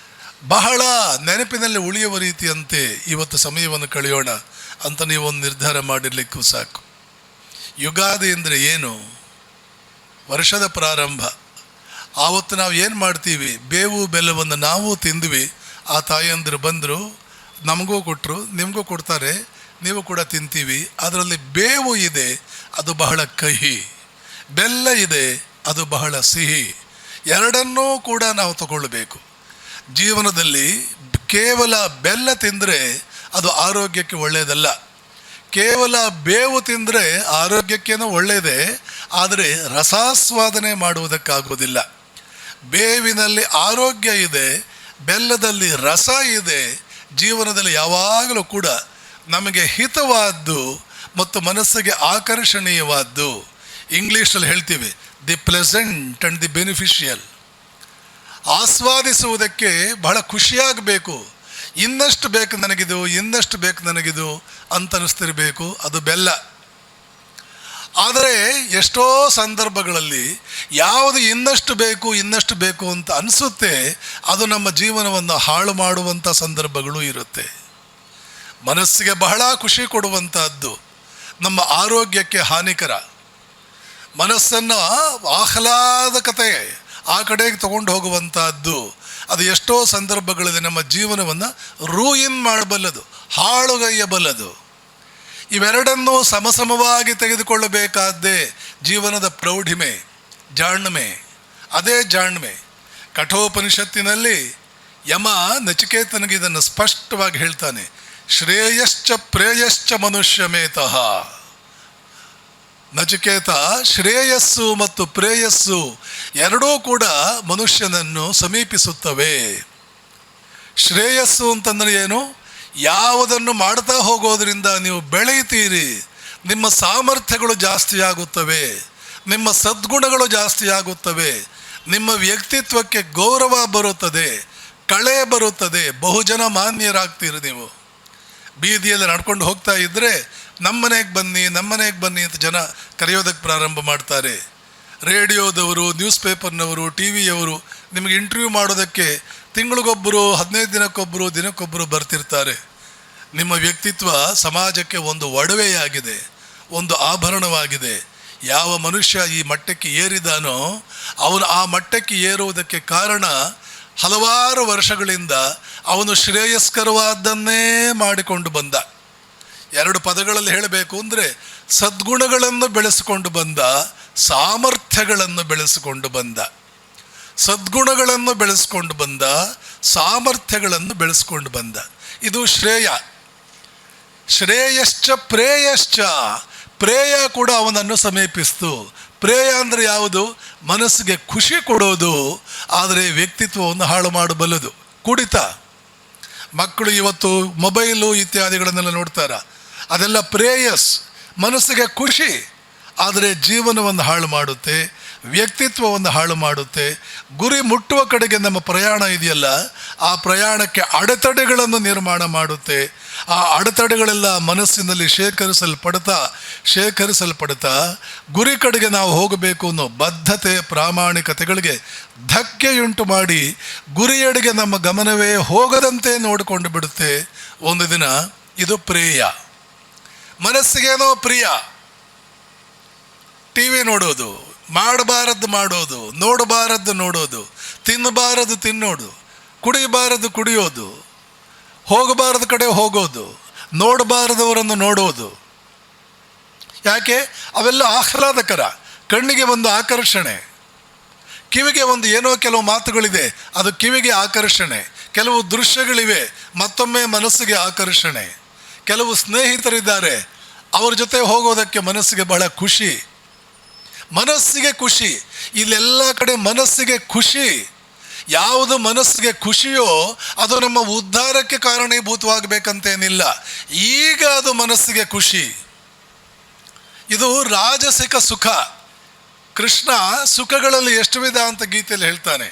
ಬಹಳ ನೆನಪಿನಲ್ಲಿ ಉಳಿಯುವ ರೀತಿಯಂತೆ ಇವತ್ತು ಸಮಯವನ್ನು ಕಳೆಯೋಣ ಅಂತ ನೀವೊಂದು ನಿರ್ಧಾರ ಮಾಡಿರಲಿಕ್ಕೂ ಸಾಕು. ಯುಗಾದಿ ಅಂದರೆ ಏನು? ವರ್ಷದ ಪ್ರಾರಂಭ. ಆವತ್ತು ನಾವು ಏನು ಮಾಡ್ತೀವಿ? ಬೇವು ಬೆಲ್ಲವನ್ನು ನಾವು ತಿಂದ್ವಿ, ಆ ತಾಯಂದಿರು ಬಂದರು, ನಮಗೂ ಕೊಟ್ಟರು, ನಿಮಗೂ ಕೊಡ್ತಾರೆ, ನೀವು ಕೂಡ ತಿಂತೀವಿ. ಅದರಲ್ಲಿ ಬೇವು ಇದೆ, ಅದು ಬಹಳ ಕಹಿ. ಬೆಲ್ಲ ಇದೆ, ಅದು ಬಹಳ ಸಿಹಿ. ಎರಡನ್ನೂ ಕೂಡ ನಾವು ತಗೊಳ್ಬೇಕು. ಜೀವನದಲ್ಲಿ ಕೇವಲ ಬೆಲ್ಲ ತಿಂದರೆ ಅದು ಆರೋಗ್ಯಕ್ಕೆ ಒಳ್ಳೆಯದಲ್ಲ. ಕೇವಲ ಬೇವು ತಿಂದರೆ ಆರೋಗ್ಯಕ್ಕೇನೋ ಒಳ್ಳೆಯದೇ, ಆದರೆ ರಸಾಸ್ವಾದನೆ ಮಾಡುವುದಕ್ಕಾಗೋದಿಲ್ಲ. ಬೇವಿನಲ್ಲಿ ಆರೋಗ್ಯ ಇದೆ, ಬೆಲ್ಲದಲ್ಲಿ ರಸ ಇದೆ. ಜೀವನದಲ್ಲಿ ಯಾವಾಗಲೂ ಕೂಡ ನಮಗೆ ಹಿತವಾದ್ದು ಮತ್ತು ಮನಸ್ಸಿಗೆ ಆಕರ್ಷಣೀಯವಾದ್ದು, ಇಂಗ್ಲೀಷಲ್ಲಿ ಹೇಳ್ತೀವಿ the pleasant and the beneficial. ಆಸ್ವಾದಿಸುವುದಕ್ಕೆ ಬಹಳ ಖುಷಿಯಾಗಬೇಕು. ಇನ್ನಷ್ಟು ಬೇಕು ನನಗಿದು, ಇನ್ನಷ್ಟು ಬೇಕು ನನಗಿದು ಅಂತ ಅನ್ನಿಸ್ತಿರಬೇಕು, ಅದು ಬೆಲ್ಲ. ಆದರೆ ಎಷ್ಟೋ ಸಂದರ್ಭಗಳಲ್ಲಿ ಯಾವುದು ಇನ್ನಷ್ಟು ಬೇಕು ಇನ್ನಷ್ಟು ಬೇಕು ಅಂತ ಅನಿಸುತ್ತೆ, ಅದು ನಮ್ಮ ಜೀವನವನ್ನು ಹಾಳು ಮಾಡುವಂಥ ಸಂದರ್ಭಗಳು ಇರುತ್ತೆ. ಮನಸ್ಸಿಗೆ ಬಹಳ ಖುಷಿ ಕೊಡುವಂಥದ್ದು ನಮ್ಮ ಆರೋಗ್ಯಕ್ಕೆ ಹಾನಿಕರ. ಮನಸ್ಸನ್ನು ಆಹ್ಲಾದಕತೆ ಆ ಕಡೆಗೆ ತಗೊಂಡು ಹೋಗುವಂಥದ್ದು ಅದು ಎಷ್ಟೋ ಸಂದರ್ಭಗಳಲ್ಲಿ ನಮ್ಮ ಜೀವನವನ್ನು ರೂಯಿನ್ ಮಾಡಬಲ್ಲದು, ಹಾಳುಗೈಯಬಲ್ಲದು. ಇವೆರಡನ್ನೂ ಸಮಸಮವಾಗಿ ತೆಗೆದುಕೊಳ್ಳಬೇಕಾದ್ದೇ ಜೀವನದ ಪ್ರೌಢಿಮೆ, ಜಾಣ್ಮೆ. ಅದೇ ಜಾಣ್ಮೆ. ಕಠೋಪನಿಷತ್ತಿನಲ್ಲಿ ಯಮ ನಚಿಕೇತನಿಗೆ ಇದನ್ನು ಸ್ಪಷ್ಟವಾಗಿ ಹೇಳ್ತಾನೆ. ಶ್ರೇಯಶ್ಚ ಪ್ರೇಯಶ್ಚ ಮನುಷ್ಯಮೇತಃ. ನಚಿಕೇತ, ಶ್ರೇಯಸ್ಸು ಮತ್ತು ಪ್ರೇಯಸ್ಸು ಎರಡೂ ಕೂಡ ಮನುಷ್ಯನನ್ನು ಸಮೀಪಿಸುತ್ತವೆ. ಶ್ರೇಯಸ್ಸು ಅಂತಂದರೆ ಏನು? ಯಾವುದನ್ನು ಮಾಡ್ತಾ ಹೋಗೋದ್ರಿಂದ ನೀವು ಬೆಳೆಯುತ್ತೀರಿ, ನಿಮ್ಮ ಸಾಮರ್ಥ್ಯಗಳು ಜಾಸ್ತಿ ಆಗುತ್ತವೆ, ನಿಮ್ಮ ಸದ್ಗುಣಗಳು ಜಾಸ್ತಿ ಆಗುತ್ತವೆ, ನಿಮ್ಮ ವ್ಯಕ್ತಿತ್ವಕ್ಕೆ ಗೌರವ ಬರುತ್ತದೆ, ಕಳೆ ಬರುತ್ತದೆ, ಬಹುಜನ ಮಾನ್ಯರಾಗ್ತೀರಿ. ನೀವು ಬೀದಿಯಲ್ಲಿ ನಡ್ಕೊಂಡು ಹೋಗ್ತಾ ಇದ್ದರೆ ನಮ್ಮನೆಗೆ ಬನ್ನಿ, ನಮ್ಮನೆಗೆ ಬನ್ನಿ ಅಂತ ಜನ ಕರೆಯೋದಕ್ಕೆ ಪ್ರಾರಂಭ ಮಾಡ್ತಾರೆ. ರೇಡಿಯೋದವರು, ನ್ಯೂಸ್ ಪೇಪರ್ನವರು, ಟಿ ವಿಯವರು ನಿಮಗೆ ಇಂಟರ್ವ್ಯೂ ಮಾಡೋದಕ್ಕೆ ತಿಂಗಳಿಗೊಬ್ಬರು, 15 ದಿನಕ್ಕೊಬ್ಬರು, ದಿನಕ್ಕೊಬ್ಬರು ಬರ್ತಿರ್ತಾರೆ. ನಿಮ್ಮ ವ್ಯಕ್ತಿತ್ವ ಸಮಾಜಕ್ಕೆ ಒಂದು ಒಡವೆಯಾಗಿದೆ, ಒಂದು ಆಭರಣವಾಗಿದೆ. ಯಾವ ಮನುಷ್ಯ ಈ ಮಟ್ಟಕ್ಕೆ ಏರಿದಾನೋ ಅವನು ಆ ಮಟ್ಟಕ್ಕೆ ಏರುವುದಕ್ಕೆ ಕಾರಣ ಹಲವಾರು ವರ್ಷಗಳಿಂದ ಅವನು ಶ್ರೇಯಸ್ಕರವಾದ್ದನ್ನೇ ಮಾಡಿಕೊಂಡು ಬಂದ. 2 ಪದಗಳಲ್ಲಿ ಹೇಳಬೇಕು ಅಂದರೆ ಸದ್ಗುಣಗಳನ್ನು ಬೆಳೆಸಿಕೊಂಡು ಬಂದ, ಸಾಮರ್ಥ್ಯಗಳನ್ನು ಬೆಳೆಸಿಕೊಂಡು ಬಂದ. ಸದ್ಗುಣಗಳನ್ನು ಬೆಳೆಸ್ಕೊಂಡು ಬಂದ, ಸಾಮರ್ಥ್ಯಗಳನ್ನು ಬೆಳೆಸ್ಕೊಂಡು ಬಂದ. ಇದು ಶ್ರೇಯ. ಶ್ರೇಯಶ್ಚ ಪ್ರೇಯಶ್ಚ, ಪ್ರೇಯ ಕೂಡ ಅವನನ್ನು ಸಮೀಪಿಸ್ತು. ಪ್ರೇಯ ಅಂದರೆ ಯಾವುದು? ಮನಸ್ಸಿಗೆ ಖುಷಿ ಕೊಡೋದು, ಆದರೆ ವ್ಯಕ್ತಿತ್ವವನ್ನು ಹಾಳು ಮಾಡಬಲ್ಲದು. ಕುಡಿತ, ಮಕ್ಕಳು ಇವತ್ತು ಮೊಬೈಲು ಇತ್ಯಾದಿಗಳನ್ನೆಲ್ಲ ನೋಡ್ತಾರ, ಅದೆಲ್ಲ ಪ್ರೇಯಸ್, ಮನಸ್ಸಿಗೆ ಖುಷಿ, ಆದರೆ ಜೀವನವನ್ನು ಹಾಳು ಮಾಡುತ್ತೆ, ವ್ಯಕ್ತಿತ್ವವನ್ನು ಹಾಳು ಮಾಡುತ್ತೆ. ಗುರಿ ಮುಟ್ಟುವ ಕಡೆಗೆ ನಮ್ಮ ಪ್ರಯಾಣ ಇದೆಯಲ್ಲ, ಆ ಪ್ರಯಾಣಕ್ಕೆ ಅಡೆತಡೆಗಳನ್ನು ನಿರ್ಮಾಣ ಮಾಡುತ್ತೆ. ಆ ಅಡೆತಡೆಗಳೆಲ್ಲ ಮನಸ್ಸಿನಲ್ಲಿ ಶೇಖರಿಸಲ್ಪಡ್ತಾ ಗುರಿ ಕಡೆಗೆ ನಾವು ಹೋಗಬೇಕು ಅನ್ನೋ ಬದ್ಧತೆ, ಪ್ರಾಮಾಣಿಕತೆಗಳಿಗೆ ಧಕ್ಕೆಯುಂಟು ಮಾಡಿ ಗುರಿಯೆಡೆಗೆ ನಮ್ಮ ಗಮನವೇ ಹೋಗದಂತೆ ನೋಡಿಕೊಂಡು ಬಿಡುತ್ತೆ ಒಂದು ದಿನ. ಇದು ಪ್ರೇಯ. ಮನಸ್ಸಿಗೇನೋ ಪ್ರಿಯ, ಟಿ ವಿ ನೋಡೋದು, ಮಾಡಬಾರದ್ದು ಮಾಡೋದು, ನೋಡಬಾರದ್ದು ನೋಡೋದು, ತಿನ್ನಬಾರದು ತಿನ್ನೋದು, ಕುಡಿಯಬಾರದು ಕುಡಿಯೋದು, ಹೋಗಬಾರದು ಕಡೆ ಹೋಗೋದು, ನೋಡಬಾರದವರನ್ನು ನೋಡೋದು. ಯಾಕೆ? ಅವೆಲ್ಲ ಆಹ್ಲಾದಕರ, ಕಣ್ಣಿಗೆ ಒಂದು ಆಕರ್ಷಣೆ, ಕಿವಿಗೆ ಒಂದು ಏನೋ ಕೆಲವು ಮಾತುಗಳಿದೆ, ಅದು ಕಿವಿಗೆ ಆಕರ್ಷಣೆ. ಕೆಲವು ದೃಶ್ಯಗಳಿವೆ, ಮತ್ತೊಮ್ಮೆ ಮನಸ್ಸಿಗೆ ಆಕರ್ಷಣೆ. ಕೆಲವು ಸ್ನೇಹಿತರಿದ್ದಾರೆ, ಅವ್ರ ಜೊತೆ ಹೋಗೋದಕ್ಕೆ ಮನಸ್ಸಿಗೆ ಬಹಳ ಖುಷಿ. ಮನಸ್ಸಿಗೆ ಖುಷಿ, ಇಲ್ಲೆಲ್ಲ ಕಡೆ ಮನಸ್ಸಿಗೆ ಖುಷಿ. ಯಾವುದು ಮನಸ್ಸಿಗೆ ಖುಷಿಯೋ ಅದು ನಮ್ಮ ಉದ್ಧಾರಕ್ಕೆ ಕಾರಣೀಭೂತವಾಗಬೇಕಂತೇನಿಲ್ಲ. ಈಗ ಅದು ಮನಸ್ಸಿಗೆ ಖುಷಿ. ಇದು ರಾಜಸಿಕ ಸುಖ. ಕೃಷ್ಣ ಸುಖಗಳಲ್ಲಿ ಎಷ್ಟು ವಿಧ ಅಂತ ಗೀತೆಯಲ್ಲಿ ಹೇಳ್ತಾನೆ.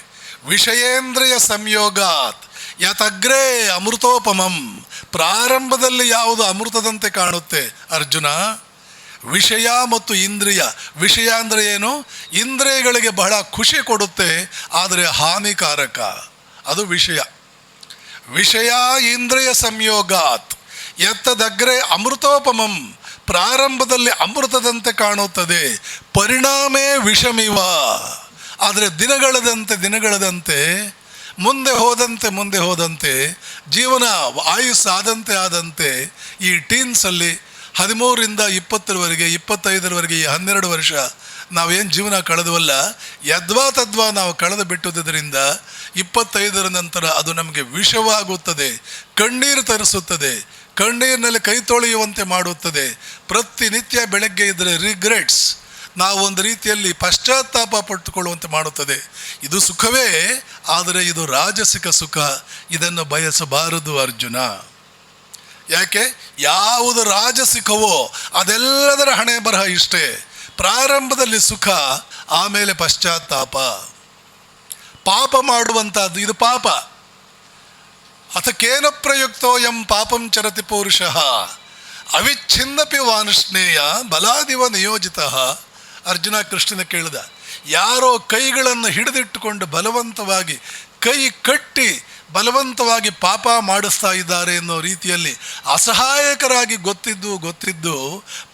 ವಿಷಯೇಂದ್ರಿಯ ಸಂಯೋಗಾತ್ ಯತಗ್ರೇ ಅಮೃತೋಪಮಂ. ಪ್ರಾರಂಭದಲ್ಲಿ ಯಾವುದು ಅಮೃತದಂತೆ ಕಾಣುತ್ತೆ ಅರ್ಜುನ? ವಿಷಯ ಮತ್ತು ಇಂದ್ರಿಯ. ವಿಷಯ ಅಂದರೆ ಏನು? ಇಂದ್ರಿಯಗಳಿಗೆ ಬಹಳ ಖುಷಿ ಕೊಡುತ್ತೆ, ಆದರೆ ಹಾನಿಕಾರಕ. ಅದು ವಿಷಯ. ವಿಷಯ ಇಂದ್ರಿಯ ಸಂಯೋಗಾತ್ ಎತ್ತದಗ್ರೆ ಅಮೃತೋಪಮಂ. ಪ್ರಾರಂಭದಲ್ಲಿ ಅಮೃತದಂತೆ ಕಾಣುತ್ತದೆ, ಪರಿಣಾಮೇ ವಿಷಮಿವ. ಆದರೆ ದಿನಗಳದಂತೆ ಮುಂದೆ ಹೋದಂತೆ ಜೀವನ ಆಯುಸ್ಸಾದಂತೆ ಆದಂತೆ ಈ ಟೀನ್ಸಲ್ಲಿ 13ರಿಂದ 20ರವರೆಗೆ, 25ರವರೆಗೆ, ಈ 12 ವರ್ಷ ನಾವೇನು ಜೀವನ ಕಳೆದವಲ್ಲ, ಯದ್ವಾ ತದ್ವಾ ನಾವು ಕಳೆದು ಬಿಟ್ಟುದರಿಂದ 25ರ ನಂತರ ಅದು ನಮಗೆ ವಿಷವಾಗುತ್ತದೆ, ಕಣ್ಣೀರು ತರಿಸುತ್ತದೆ, ಕಣ್ಣೀರಿನಲ್ಲಿ ಕೈ ತೊಳೆಯುವಂತೆ ಮಾಡುತ್ತದೆ. ಪ್ರತಿನಿತ್ಯ ಬೆಳಗ್ಗೆ ಇದ್ದರೆ ರಿಗ್ರೆಟ್ಸ್, ನಾವು ಒಂದು ರೀತಿಯಲ್ಲಿ ಪಶ್ಚಾತ್ತಾಪ ಪಟ್ಟುಕೊಳ್ಳುವಂತೆ ಮಾಡುತ್ತದೆ. ಇದು ಸುಖವೇ, ಆದರೆ ಇದು ರಾಜಸಿಕ ಸುಖ. ಇದನ್ನು ಬಯಸಬಾರದು ಅರ್ಜುನ. ಯಾಕೆ? ಯಾವುದು ರಾಜಸಿಕವೋ ಅದೆಲ್ಲದರ ಹಣೆ ಬರಹ ಇಷ್ಟೇ. ಪ್ರಾರಂಭದಲ್ಲಿ ಸುಖ, ಆಮೇಲೆ ಪಶ್ಚಾತ್ತಾಪ. ಪಾಪ ಮಾಡುವಂಥದ್ದು ಇದು ಪಾಪ. ಅಥಕೇನ ಪ್ರಯುಕ್ತೋ ಯಂ ಪಾಪಂ ಚರತಿ ಪೌರುಷಃ ಅವಿಚ್ಛಿನ್ನಪಿ ವಾನುಷ್ಣೇಯ ಬಲಾದಿವ ನಿಯೋಜಿತ. ಅರ್ಜುನ ಕೃಷ್ಣನ ಕೇಳಿದ, ಯಾರೋ ಕೈಗಳನ್ನು ಹಿಡಿದಿಟ್ಟುಕೊಂಡು ಬಲವಂತವಾಗಿ ಕೈ ಕಟ್ಟಿ ಬಲವಂತವಾಗಿ ಪಾಪ ಮಾಡಿಸ್ತಾ ಇದ್ದಾರೆ ಅನ್ನೋ ರೀತಿಯಲ್ಲಿ ಅಸಹಾಯಕರಾಗಿ ಗೊತ್ತಿದ್ದು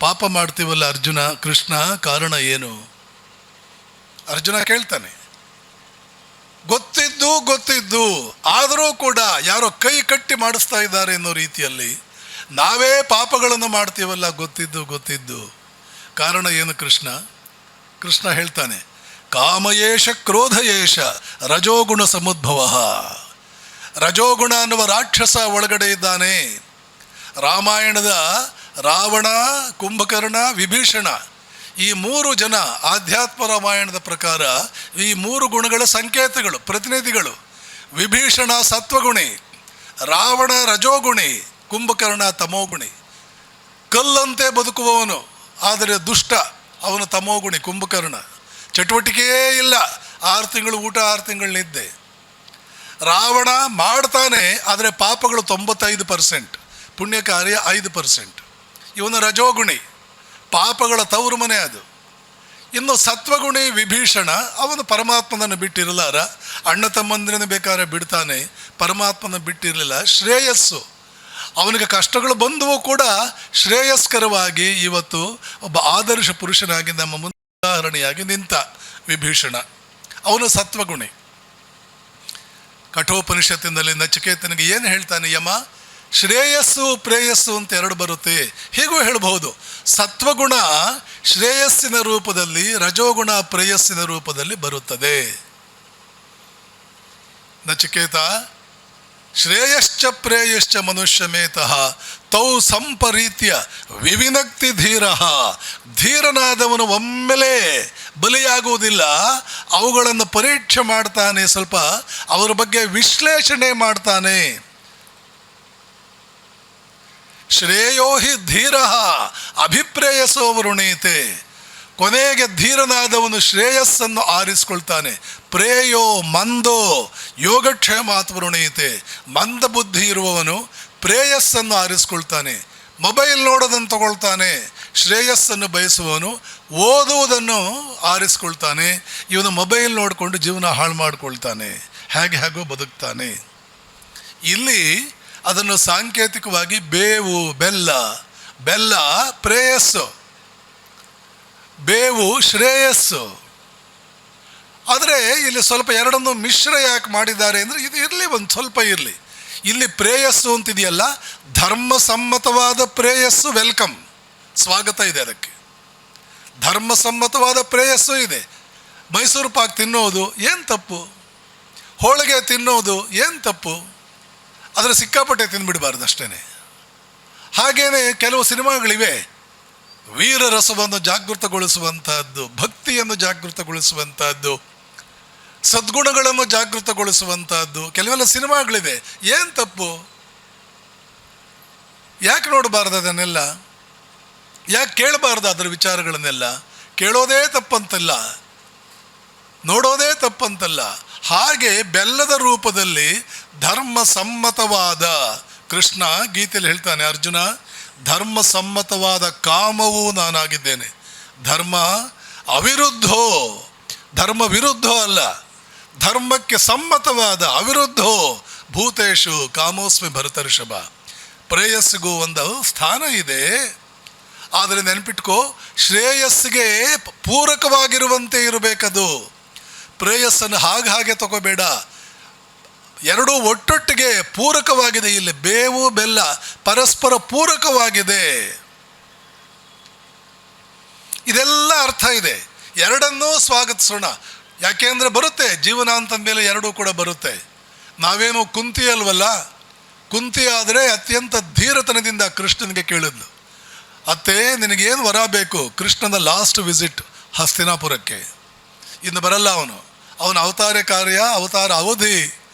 ಪಾಪ ಮಾಡ್ತೀವಲ್ಲ ಅರ್ಜುನ, ಕೃಷ್ಣ, ಕಾರಣ ಏನು? ಅರ್ಜುನ ಕೇಳ್ತಾನೆ. ಗೊತ್ತಿದ್ದು ಆದರೂ ಕೂಡ ಯಾರೋ ಕೈ ಕಟ್ಟಿ ಮಾಡಿಸ್ತಾ ಇದ್ದಾರೆ ಅನ್ನೋ ರೀತಿಯಲ್ಲಿ ನಾವೇ ಪಾಪಗಳನ್ನು ಮಾಡ್ತೀವಲ್ಲ ಗೊತ್ತಿದ್ದು ಕಾರಣ ಏನು ಕೃಷ್ಣ? ಕೃಷ್ಣ ಹೇಳ್ತಾನೆ, ಕಾಮಯೇಷ ಕ್ರೋಧಯೇಷ ರಜೋಗುಣ ಸಮುದ್ಭವ. ರಜೋಗುಣ ಅನ್ನುವ ರಾಕ್ಷಸ ಒಳಗಡೆ ಇದ್ದಾನೆ. ರಾಮಾಯಣದ ರಾವಣ, ಕುಂಭಕರ್ಣ, ವಿಭೀಷಣ, ಈ 3 ಜನ ಆಧ್ಯಾತ್ಮ ರಾಮಾಯಣದ ಪ್ರಕಾರ ಈ 3 ಗುಣಗಳ ಸಂಕೇತಗಳು, ಪ್ರತಿನಿಧಿಗಳು. ವಿಭೀಷಣ ಸತ್ವಗುಣಿ, ರಾವಣ ರಜೋಗುಣಿ, ಕುಂಭಕರ್ಣ ತಮೋಗುಣಿ. ಕಲ್ಲಂತೆ ಬದುಕುವವನು ಆದರೆ ದುಷ್ಟ, ಅವನು ತಮೋಗುಣಿ ಕುಂಭಕರ್ಣ. ಚಟುವಟಿಕೆಯೇ ಇಲ್ಲ, 6 ತಿಂಗಳು ಊಟ, 6 ತಿಂಗಳು ನಿದ್ದೆ. ರಾವಣ ಮಾಡ್ತಾನೆ, ಆದರೆ ಪಾಪಗಳು 95%, ಪುಣ್ಯ ಕಾರ್ಯ 5%. ಇವನು ರಜೋಗುಣಿ, ಪಾಪಗಳ ತವರು ಮನೆ ಅದು. ಇನ್ನು ಸತ್ವಗುಣಿ ವಿಭೀಷಣ, ಅವನು ಪರಮಾತ್ಮನನ್ನು ಬಿಟ್ಟಿರಲಾರ, ಅಣ್ಣ ತಮ್ಮಂದಿರನ್ನು ಬೇಕಾದ್ರೆ ಬಿಡ್ತಾನೆ, ಪರಮಾತ್ಮನ ಬಿಟ್ಟಿರಲಿಲ್ಲ. ಶ್ರೇಯಸ್ಸು, ಅವನಿಗೆ ಕಷ್ಟಗಳು ಬಂದವು ಕೂಡ ಶ್ರೇಯಸ್ಕರವಾಗಿ ಇವತ್ತು ಒಬ್ಬ ಆದರ್ಶ ಪುರುಷನಾಗಿ ನಮ್ಮ ಮುಂದೆ ಉದಾಹರಣೆಯಾಗಿ ನಿಂತ ವಿಭೀಷಣ, ಅವನು ಸತ್ವಗುಣಿ. ಕಠೋಪನಿಷತ್ತಿನಲ್ಲಿ ನಚಿಕೇತನಿಗೆ ಏನು ಹೇಳ್ತಾನೆ ಯಮ? ಶ್ರೇಯಸ್ಸು ಪ್ರೇಯಸ್ಸು ಅಂತ ಎರಡು ಬರುತ್ತೆ. ಹೀಗೂ ಹೇಳಬಹುದು, ಸತ್ವಗುಣ ಶ್ರೇಯಸ್ಸಿನ ರೂಪದಲ್ಲಿ, ರಜೋಗುಣ ಪ್ರೇಯಸ್ಸಿನ ರೂಪದಲ್ಲಿ ಬರುತ್ತದೆ. ನಚಿಕೇತ, ಶ್ರೇಯಶ್ಚ ಪ್ರೇಯಶ್ಚ ಮನುಷ್ಯಮೇತಃ ತೌ ಸಂಪರೀತ್ಯ ವಿವಿನಕ್ತಿ ಧೀರ. ಧೀರನಾದವನು ಒಮ್ಮೆಲೇ ಬಲಿಯಾಗುವುದಿಲ್ಲ, ಅವುಗಳನ್ನು ಪರೀಕ್ಷೆ ಮಾಡ್ತಾನೆ, ಸ್ವಲ್ಪ ಅವರ ಬಗ್ಗೆ ವಿಶ್ಲೇಷಣೆ ಮಾಡ್ತಾನೆ. ಶ್ರೇಯೋ ಹಿ ಧೀರ ಅಭಿಪ್ರೇಯಸೋ ವೃಣೀತೆ. ಕೊನೆಗೆ ಧೀರನಾದವನು ಶ್ರೇಯಸ್ಸನ್ನು ಆರಿಸ್ಕೊಳ್ತಾನೆ. ಪ್ರೇಯೋ ಮಂದೋ ಯೋಗಕ್ಷೇಮಾತ್ ವೃಣೀತೆ. ಮಂದ ಬುದ್ಧಿ ಇರುವವನು ಪ್ರೇಯಸ್ಸನ್ನು ಆರಿಸ್ಕೊಳ್ತಾನೆ. ಮೊಬೈಲ್ ನೋಡೋದನ್ನು ತಗೊಳ್ತಾನೆ. ಶ್ರೇಯಸ್ಸನ್ನು ಬಯಸುವವನು ಓದುವುದನ್ನು ಆರಿಸ್ಕೊಳ್ತಾನೆ. ಇವನು ಮೊಬೈಲ್ ನೋಡಿಕೊಂಡು ಜೀವನ ಹಾಳು ಮಾಡಿಕೊಳ್ತಾನೆ, ಹೇಗೋ ಬದುಕ್ತಾನೆ. ಇಲ್ಲಿ ಅದನ್ನು ಸಾಂಕೇತಿಕವಾಗಿ ಬೇವು ಬೆಲ್ಲ, ಬೆಲ್ಲ ಪ್ರೇಯಸ್ಸು, ಬೇವು ಶ್ರೇಯಸ್ಸು. ಆದರೆ ಇಲ್ಲಿ ಸ್ವಲ್ಪ ಎರಡನ್ನು ಮಿಶ್ರ ಯಾಕೆ ಮಾಡಿದ್ದಾರೆ ಅಂದರೆ, ಇದು ಇರಲಿ, ಒಂದು ಸ್ವಲ್ಪ ಇರಲಿ. ಇಲ್ಲಿ ಪ್ರೇಯಸ್ಸು ಅಂತಿದೆಯಲ್ಲ, ಧರ್ಮಸಮ್ಮತವಾದ ಪ್ರೇಯಸ್ಸು ವೆಲ್ಕಮ್, ಸ್ವಾಗತ ಇದೆ ಅದಕ್ಕೆ. ಧರ್ಮಸಮ್ಮತವಾದ ಪ್ರೇಯಸ್ಸು ಇದೆ. ಮೈಸೂರು ಪಾಕ್ ತಿನ್ನೋದು ಏನು ತಪ್ಪು? ಹೋಳಿಗೆ ತಿನ್ನೋದು ಏನು ತಪ್ಪು? ಆದರೆ ಸಿಕ್ಕಾಪಟ್ಟೆ ತಿಂದುಬಿಡಬಾರ್ದು ಅಷ್ಟೇ. ಹಾಗೇನೆ ಕೆಲವು ಸಿನಿಮಾಗಳಿವೆ, ವೀರ ರಸವನ್ನು ಜಾಗೃತಗೊಳಿಸುವಂತಹದ್ದು, ಭಕ್ತಿಯನ್ನು ಜಾಗೃತಗೊಳಿಸುವಂತಹದ್ದು, ಸದ್ಗುಣಗಳನ್ನು ಜಾಗೃತಗೊಳಿಸುವಂತಹದ್ದು ಕೆಲವೆಲ್ಲ ಸಿನಿಮಾಗಳಿದೆ. ಏನು ತಪ್ಪು? ಯಾಕೆ ನೋಡಬಾರ್ದು ಅದನ್ನೆಲ್ಲ? ಯಾಕೆ ಕೇಳಬಾರ್ದು ಅದರ ವಿಚಾರಗಳನ್ನೆಲ್ಲ? ಕೇಳೋದೇ ತಪ್ಪಂತಲ್ಲ, ನೋಡೋದೇ ತಪ್ಪಂತಲ್ಲ. ಹಾಗೆ ಬೆಲ್ಲದ ರೂಪದಲ್ಲಿ ಧರ್ಮಸಮ್ಮತವಾದ, ಕೃಷ್ಣ ಗೀತೆಯಲ್ಲಿ ಹೇಳ್ತಾನೆ, ಅರ್ಜುನ ಧರ್ಮಸಮ್ಮತವಾದ ಕಾಮವೂ ನಾನಾಗಿದ್ದೇನೆ. ಧರ್ಮ ಅವಿರುದ್ಧೋ, ಧರ್ಮ ವಿರುದ್ಧೋ ಅಲ್ಲ, ಧರ್ಮಕ್ಕೆ ಸಮ್ಮತವಾದ ಅವಿರುದ್ಧೋ ಭೂತೇಶು ಕಾಮೋಸ್ಮಿ ಭರತರ್ಷಭ. ಪ್ರೇಯಸ್ಸಿಗೂ ಒಂದು ಸ್ಥಾನ ಇದೆ. ಆದರೆ ನೆನಪಿಟ್ಕೋ, ಶ್ರೇಯಸ್ಸಿಗೆ ಪೂರಕವಾಗಿರುವಂತೆ ಇರಬೇಕದು. ಪ್ರೇಯಸ್ಸನ್ನು ಹಾಗೆ ತಗೋಬೇಡ, ಎರಡೂ ಒಟ್ಟೊಟ್ಟಿಗೆ ಪೂರಕವಾಗಿದೆ. ಇಲ್ಲಿ ಬೇವು ಬೆಲ್ಲ ಪರಸ್ಪರ ಪೂರಕವಾಗಿದೆ. ಇದೆಲ್ಲ ಅರ್ಥ ಇದೆ. ಎರಡನ್ನೂ ಸ್ವಾಗತಿಸೋಣ. ಯಾಕೆಂದರೆ ಬರುತ್ತೆ, ಜೀವನ ಅಂತಂದಮೇಲೆ ಎರಡೂ ಕೂಡ ಬರುತ್ತೆ. ನಾವೇನು ಕುಂತಿ ಅಲ್ವಲ್ಲ. ಕುಂತಿ ಆದರೆ ಅತ್ಯಂತ ಧೀರತನದಿಂದ ಕೃಷ್ಣನಿಗೆ ಕೇಳಿದ್ಲು, ಅತ್ತೆ ನಿನಗೇನು ವರ ಬೇಕು? ಕೃಷ್ಣನ ಲಾಸ್ಟ್ ವಿಸಿಟ್ ಹಸ್ತಿನಾಪುರಕ್ಕೆ, ಇನ್ನು ಬರಲ್ಲ ಅವನ ಅವತಾರ ಕಾರ್ಯ, ಅವತಾರ ಅವಧಿ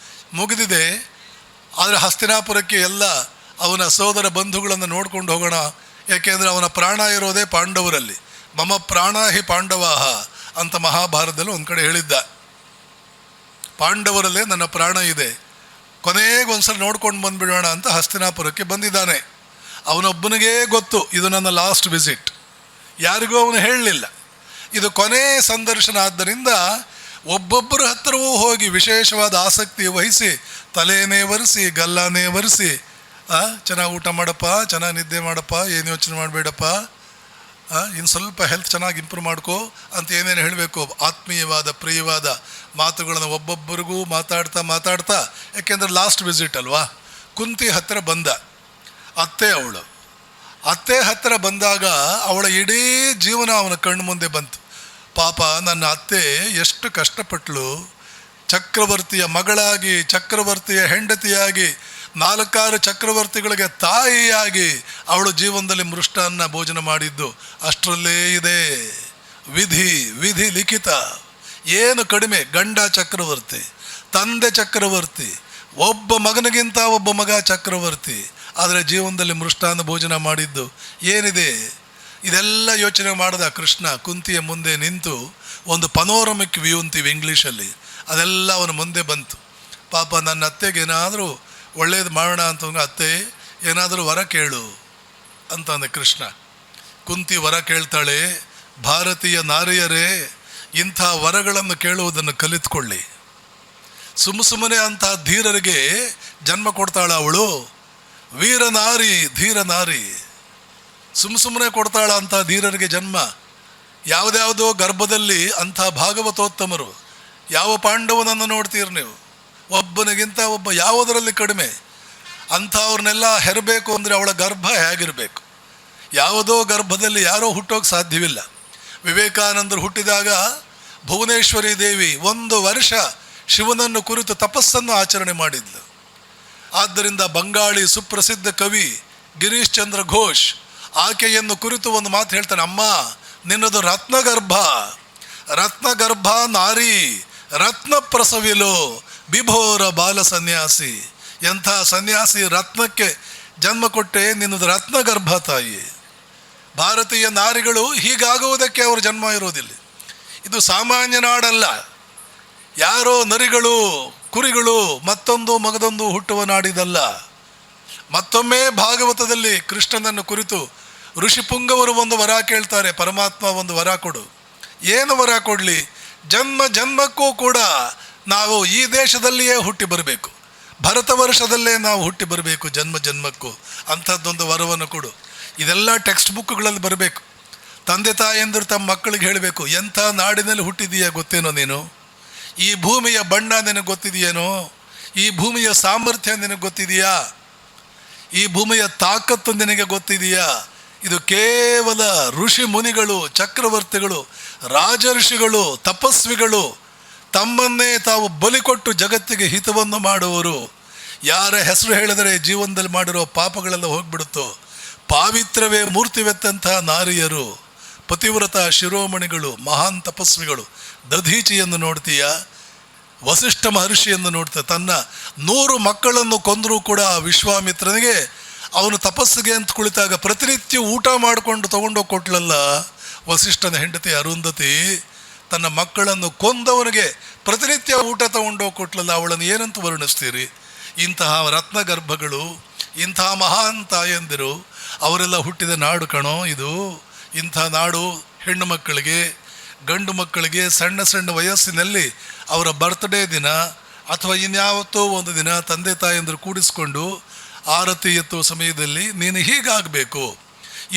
ಮುಗಿದಿದೆ. ಆದರೆ ಹಸ್ತಿನಾಪುರಕ್ಕೆ ಎಲ್ಲ ಅವನ ಸೋದರ ಬಂಧುಗಳನ್ನು ನೋಡ್ಕೊಂಡು ಹೋಗೋಣ. ಯಾಕೆಂದರೆ ಅವನ ಪ್ರಾಣ ಇರೋದೇ ಪಾಂಡವರಲ್ಲಿ. ಮಮ ಪ್ರಾಣ ಹಿ ಪಾಂಡವಾಹ ಅಂತ ಮಹಾಭಾರತದಲ್ಲಿ ಒಂದು ಕಡೆ ಹೇಳಿದ್ದ. ಪಾಂಡವರಲ್ಲೇ ನನ್ನ ಪ್ರಾಣ ಇದೆ, ಕೊನೆಗೆ ಒಂದ್ಸಲ ನೋಡ್ಕೊಂಡು ಬಂದುಬಿಡೋಣ ಅಂತ ಹಸ್ತಿನಾಪುರಕ್ಕೆ ಬಂದಿದ್ದಾನೆ. ಅವನೊಬ್ಬನಿಗೇ ಗೊತ್ತು ಇದು ನನ್ನ ಲಾಸ್ಟ್ ವಿಸಿಟ್, ಯಾರಿಗೂ ಅವನು ಹೇಳಲಿಲ್ಲ. ಇದು ಕೊನೆ ಸಂದರ್ಶನ ಆದ್ದರಿಂದ ಒಬ್ಬೊಬ್ಬರ ಹತ್ತಿರವೂ ಹೋಗಿ ವಿಶೇಷವಾದ ಆಸಕ್ತಿ ವಹಿಸಿ, ತಲೆನೇ ಒರೆಸಿ ಗಲ್ಲಾನೇ ಒರೆಸಿ, ಚೆನ್ನಾಗಿ ಊಟ ಮಾಡಪ್ಪ, ಚೆನ್ನಾಗಿ ನಿದ್ದೆ ಮಾಡಪ್ಪ, ಏನು ಯೋಚನೆ ಮಾಡಬೇಡಪ್ಪ, ಇನ್ನು ಸ್ವಲ್ಪ ಹೆಲ್ತ್ ಚೆನ್ನಾಗಿ ಇಂಪ್ರೂವ್ ಮಾಡ್ಕೋ ಅಂತ ಏನೇನು ಹೇಳಬೇಕು ಆತ್ಮೀಯವಾದ ಪ್ರಿಯವಾದ ಮಾತುಗಳನ್ನು ಒಬ್ಬೊಬ್ಬರಿಗೂ ಮಾತಾಡ್ತಾ, ಯಾಕೆಂದರೆ ಲಾಸ್ಟ್ ವಿಸಿಟ್ ಅಲ್ವಾ. ಕುಂತಿ ಹತ್ತಿರ ಬಂದ, ಅತ್ತೆ ಹತ್ತಿರ ಬಂದಾಗ ಅವಳ ಇಡೀ ಜೀವನ ಅವನ ಕಣ್ಣು ಮುಂದೆ ಬಂತು. ಪಾಪ ನನ್ನ ಅತ್ತೆ ಎಷ್ಟು ಕಷ್ಟಪಟ್ಟಳು, ಚಕ್ರವರ್ತಿಯ ಮಗಳಾಗಿ, ಚಕ್ರವರ್ತಿಯ ಹೆಂಡತಿಯಾಗಿ, 4 ಚಕ್ರವರ್ತಿಗಳಿಗೆ ತಾಯಿಯಾಗಿ ಅವಳು ಜೀವನದಲ್ಲಿ ಮೃಷ್ಟಾನ್ನ ಭೋಜನ ಮಾಡಿದ್ದು. ಅಷ್ಟರಲ್ಲೇ ಇದೆ ವಿಧಿ ಲಿಖಿತ. ಏನು ಕಡಿಮೆ, ಗಂಡ ಚಕ್ರವರ್ತಿ, ತಂದೆ ಚಕ್ರವರ್ತಿ, ಒಬ್ಬ ಮಗನಿಗಿಂತ ಒಬ್ಬ ಮಗ ಚಕ್ರವರ್ತಿ, ಆದರೆ ಜೀವನದಲ್ಲಿ ಮೃಷ್ಟಾನ್ನ ಭೋಜನ ಮಾಡಿದ್ದು ಏನಿದೆ? ಇದೆಲ್ಲ ಯೋಚನೆ ಮಾಡಿದ ಕೃಷ್ಣ ಕುಂತಿಯ ಮುಂದೆ ನಿಂತು ಒಂದು ಪನೋರಮಿಕ್ ವ್ಯೂ ಅಂತೀವಿ ಇಂಗ್ಲೀಷಲ್ಲಿ, ಅದೆಲ್ಲ ಅವನ ಮುಂದೆ ಬಂತು. ಪಾಪ ನನ್ನ ಅತ್ತೆಗೆ ಏನಾದರೂ ಒಳ್ಳೇದು ಮಾಡೋಣ ಅಂತಂದ್ರೆ, ಅತ್ತೆ ಏನಾದರೂ ವರ ಕೇಳು ಅಂತಂದೆ ಕೃಷ್ಣ. ಕುಂತಿ ವರ ಕೇಳ್ತಾಳೆ, ಭಾರತೀಯ ನಾರಿಯರೇ, ಇಂಥ ವರಗಳನ್ನು ಕೇಳುವುದನ್ನು ಕಲಿತುಕೊಳ್ಳಿ. ಸುಮ್ಮನೆ ಅಂಥ ಧೀರರಿಗೆ ಜನ್ಮ ಕೊಡ್ತಾಳ ಅವಳು? ವೀರನಾರಿ, ಧೀರನಾರಿ. ಸುಮ್ಮನೆ ಕೊಡ್ತಾಳ ಅಂಥ ಧೀರರಿಗೆ ಜನ್ಮ? ಯಾವುದ್ಯಾವುದೋ ಗರ್ಭದಲ್ಲಿ ಅಂಥ ಭಾಗವತೋತ್ತಮರು. ಯಾವ ಪಾಂಡವನನ್ನು ನೋಡ್ತೀರಿ ನೀವು? ಒಬ್ಬನಿಗಿಂತ ಒಬ್ಬ ಯಾವುದರಲ್ಲಿ ಕಡಿಮೆ? ಅಂಥವ್ರನ್ನೆಲ್ಲ ಹೆರಬೇಕು ಅಂದರೆ ಅವಳ ಗರ್ಭ ಹೇಗಿರಬೇಕು? ಯಾವುದೋ ಗರ್ಭದಲ್ಲಿ ಯಾರೋ ಹುಟ್ಟೋಕೆ ಸಾಧ್ಯವಿಲ್ಲ. ವಿವೇಕಾನಂದರು ಹುಟ್ಟಿದಾಗ ಭುವನೇಶ್ವರಿ ದೇವಿ 1 ವರ್ಷ ಶಿವನನ್ನು ಕುರಿತು ತಪಸ್ಸನ್ನು ಆಚರಣೆ ಮಾಡಿದ್ಲು. ಆದ್ದರಿಂದ ಬಂಗಾಳಿ ಸುಪ್ರಸಿದ್ಧ ಕವಿ ಗಿರೀಶ್ ಚಂದ್ರ ಘೋಷ್ ಆಕೆಯನ್ನು ಕುರಿತು ಒಂದು ಮಾತು ಹೇಳ್ತಾನೆ, ಅಮ್ಮ ನಿನ್ನದು ರತ್ನಗರ್ಭ, ರತ್ನಗರ್ಭ ನಾರಿ ರತ್ನ ಪ್ರಸವಿಲು ಬಿಭೋರ ಬಾಲ ಸನ್ಯಾಸಿ. ಎಂಥ ಸನ್ಯಾಸಿ ರತ್ನಕ್ಕೆ ಜನ್ಮ ಕೊಟ್ಟೆ, ನಿನ್ನದು ರತ್ನಗರ್ಭ ತಾಯಿ. ಭಾರತೀಯ ನಾರಿಗಳು ಹೀಗಾಗುವುದಕ್ಕೆ ಅವರು ಜನ್ಮ ಇರೋದಿಲ್ಲ. ಇದು ಸಾಮಾನ್ಯ ನಾಡಲ್ಲ. ಯಾರೋ ನರಿಗಳು, ಕುರಿಗಳು ಮತ್ತೊಂದು ಮಗದೊಂದು ಹುಟ್ಟುವ ನಾಡಿದಲ್ಲ. ಮತ್ತೊಮ್ಮೆ ಭಾಗವತದಲ್ಲಿ ಕೃಷ್ಣನನ್ನು ಕುರಿತು ಋಷಿಪುಂಗವರು ಒಂದು ವರ ಕೇಳ್ತಾರೆ, ಪರಮಾತ್ಮ ಒಂದು ವರ ಕೊಡು. ಏನು ವರ ಕೊಡಲಿ? ಜನ್ಮ ಜನ್ಮಕ್ಕೂ ಕೂಡ ನಾವು ಈ ದೇಶದಲ್ಲಿಯೇ ಹುಟ್ಟಿ ಬರಬೇಕು, ಭರತ ವರ್ಷದಲ್ಲೇ ನಾವು ಹುಟ್ಟಿ ಬರಬೇಕು, ಜನ್ಮ ಜನ್ಮಕ್ಕೂ ಅಂಥದ್ದೊಂದು ವರವನ್ನು ಕೊಡು. ಇದೆಲ್ಲ ಟೆಕ್ಸ್ಟ್ ಬುಕ್ಗಳಲ್ಲಿ ಬರಬೇಕು. ತಂದೆ ತಾಯಂದರು ತಮ್ಮ ಮಕ್ಕಳಿಗೆ ಹೇಳಬೇಕು, ಎಂಥ ನಾಡಿನಲ್ಲಿ ಹುಟ್ಟಿದೀಯಾ ಗೊತ್ತೇನೋ ನೀನು? ಈ ಭೂಮಿಯ ಬಣ್ಣ ನಿನಗೆ ಗೊತ್ತಿದೆಯೇನೋ? ಈ ಭೂಮಿಯ ಸಾಮರ್ಥ್ಯ ನಿನಗೆ ಗೊತ್ತಿದೆಯಾ? ಈ ಭೂಮಿಯ ತಾಕತ್ತು ನಿನಗೆ ಗೊತ್ತಿದೆಯಾ? ಇದು ಕೇವಲ ಋಷಿ ಮುನಿಗಳು, ಚಕ್ರವರ್ತಿಗಳು, ರಾಜಋಷಿಗಳು, ತಪಸ್ವಿಗಳು ತಮ್ಮನ್ನೇ ತಾವು ಬಲಿಕೊಟ್ಟು ಜಗತ್ತಿಗೆ ಹಿತವನ್ನು ಮಾಡುವವರು. ಯಾರ ಹೆಸರು ಹೇಳಿದರೆ ಜೀವನದಲ್ಲಿ ಮಾಡಿರೋ ಪಾಪಗಳೆಲ್ಲ ಹೋಗ್ಬಿಡುತ್ತೋ. ಪಾವಿತ್ರವೇ ಮೂರ್ತಿವೆತ್ತಂತಹ ನಾರಿಯರು, ಪತಿವ್ರತ ಶಿರೋಮಣಿಗಳು, ಮಹಾನ್ ತಪಸ್ವಿಗಳು. ದಧೀಚಿಯನ್ನು ನೋಡ್ತೀಯ, ವಸಿಷ್ಠ ಮಹರ್ಷಿಯನ್ನು ನೋಡ್ತೀಯ. ತನ್ನ 100 ಮಕ್ಕಳನ್ನು ಕೊಂದರೂ ಕೂಡ ವಿಶ್ವಾಮಿತ್ರನಿಗೆ ಅವನು ತಪಸ್ಸಿಗೆ ಅಂತ ಕುಳಿತಾಗ ಪ್ರತಿನಿತ್ಯ ಊಟ ಮಾಡಿಕೊಂಡು ತಗೊಂಡೋಗಿ ಕೊಟ್ಲಲ್ಲ ವಸಿಷ್ಠನ ಹೆಂಡತಿ ಅರುಂಧತಿ. ತನ್ನ ಮಕ್ಕಳನ್ನು ಕೊಂದವನಿಗೆ ಪ್ರತಿನಿತ್ಯ ಊಟ ತಗೊಂಡೋಗಿ ಕೊಟ್ಲಲ್ಲ, ಅವಳನ್ನು ಏನಂತ ವರ್ಣಿಸ್ತೀರಿ? ಇಂತಹ ರತ್ನಗರ್ಭಗಳು, ಇಂತಹ ಮಹಾನ್ ತಾಯಂದಿರು, ಅವರೆಲ್ಲ ಹುಟ್ಟಿದ ನಾಡು ಕಣೋ ಇದು. ಇಂಥ ನಾಡು ಹೆಣ್ಣು ಮಕ್ಕಳಿಗೆ, ಗಂಡು ಮಕ್ಕಳಿಗೆ ಸಣ್ಣ ಸಣ್ಣ ವಯಸ್ಸಿನಲ್ಲಿ ಅವರ ಬರ್ತ್ಡೇ ದಿನ ಅಥವಾ ಇನ್ಯಾವತ್ತೋ ಒಂದು ದಿನ ತಂದೆ ತಾಯಂದರು ಕೂಡಿಸ್ಕೊಂಡು ಆರತಿ ಎತ್ತುವ ಸಮಯದಲ್ಲಿ ನೀನು ಹೀಗಾಗಬೇಕು,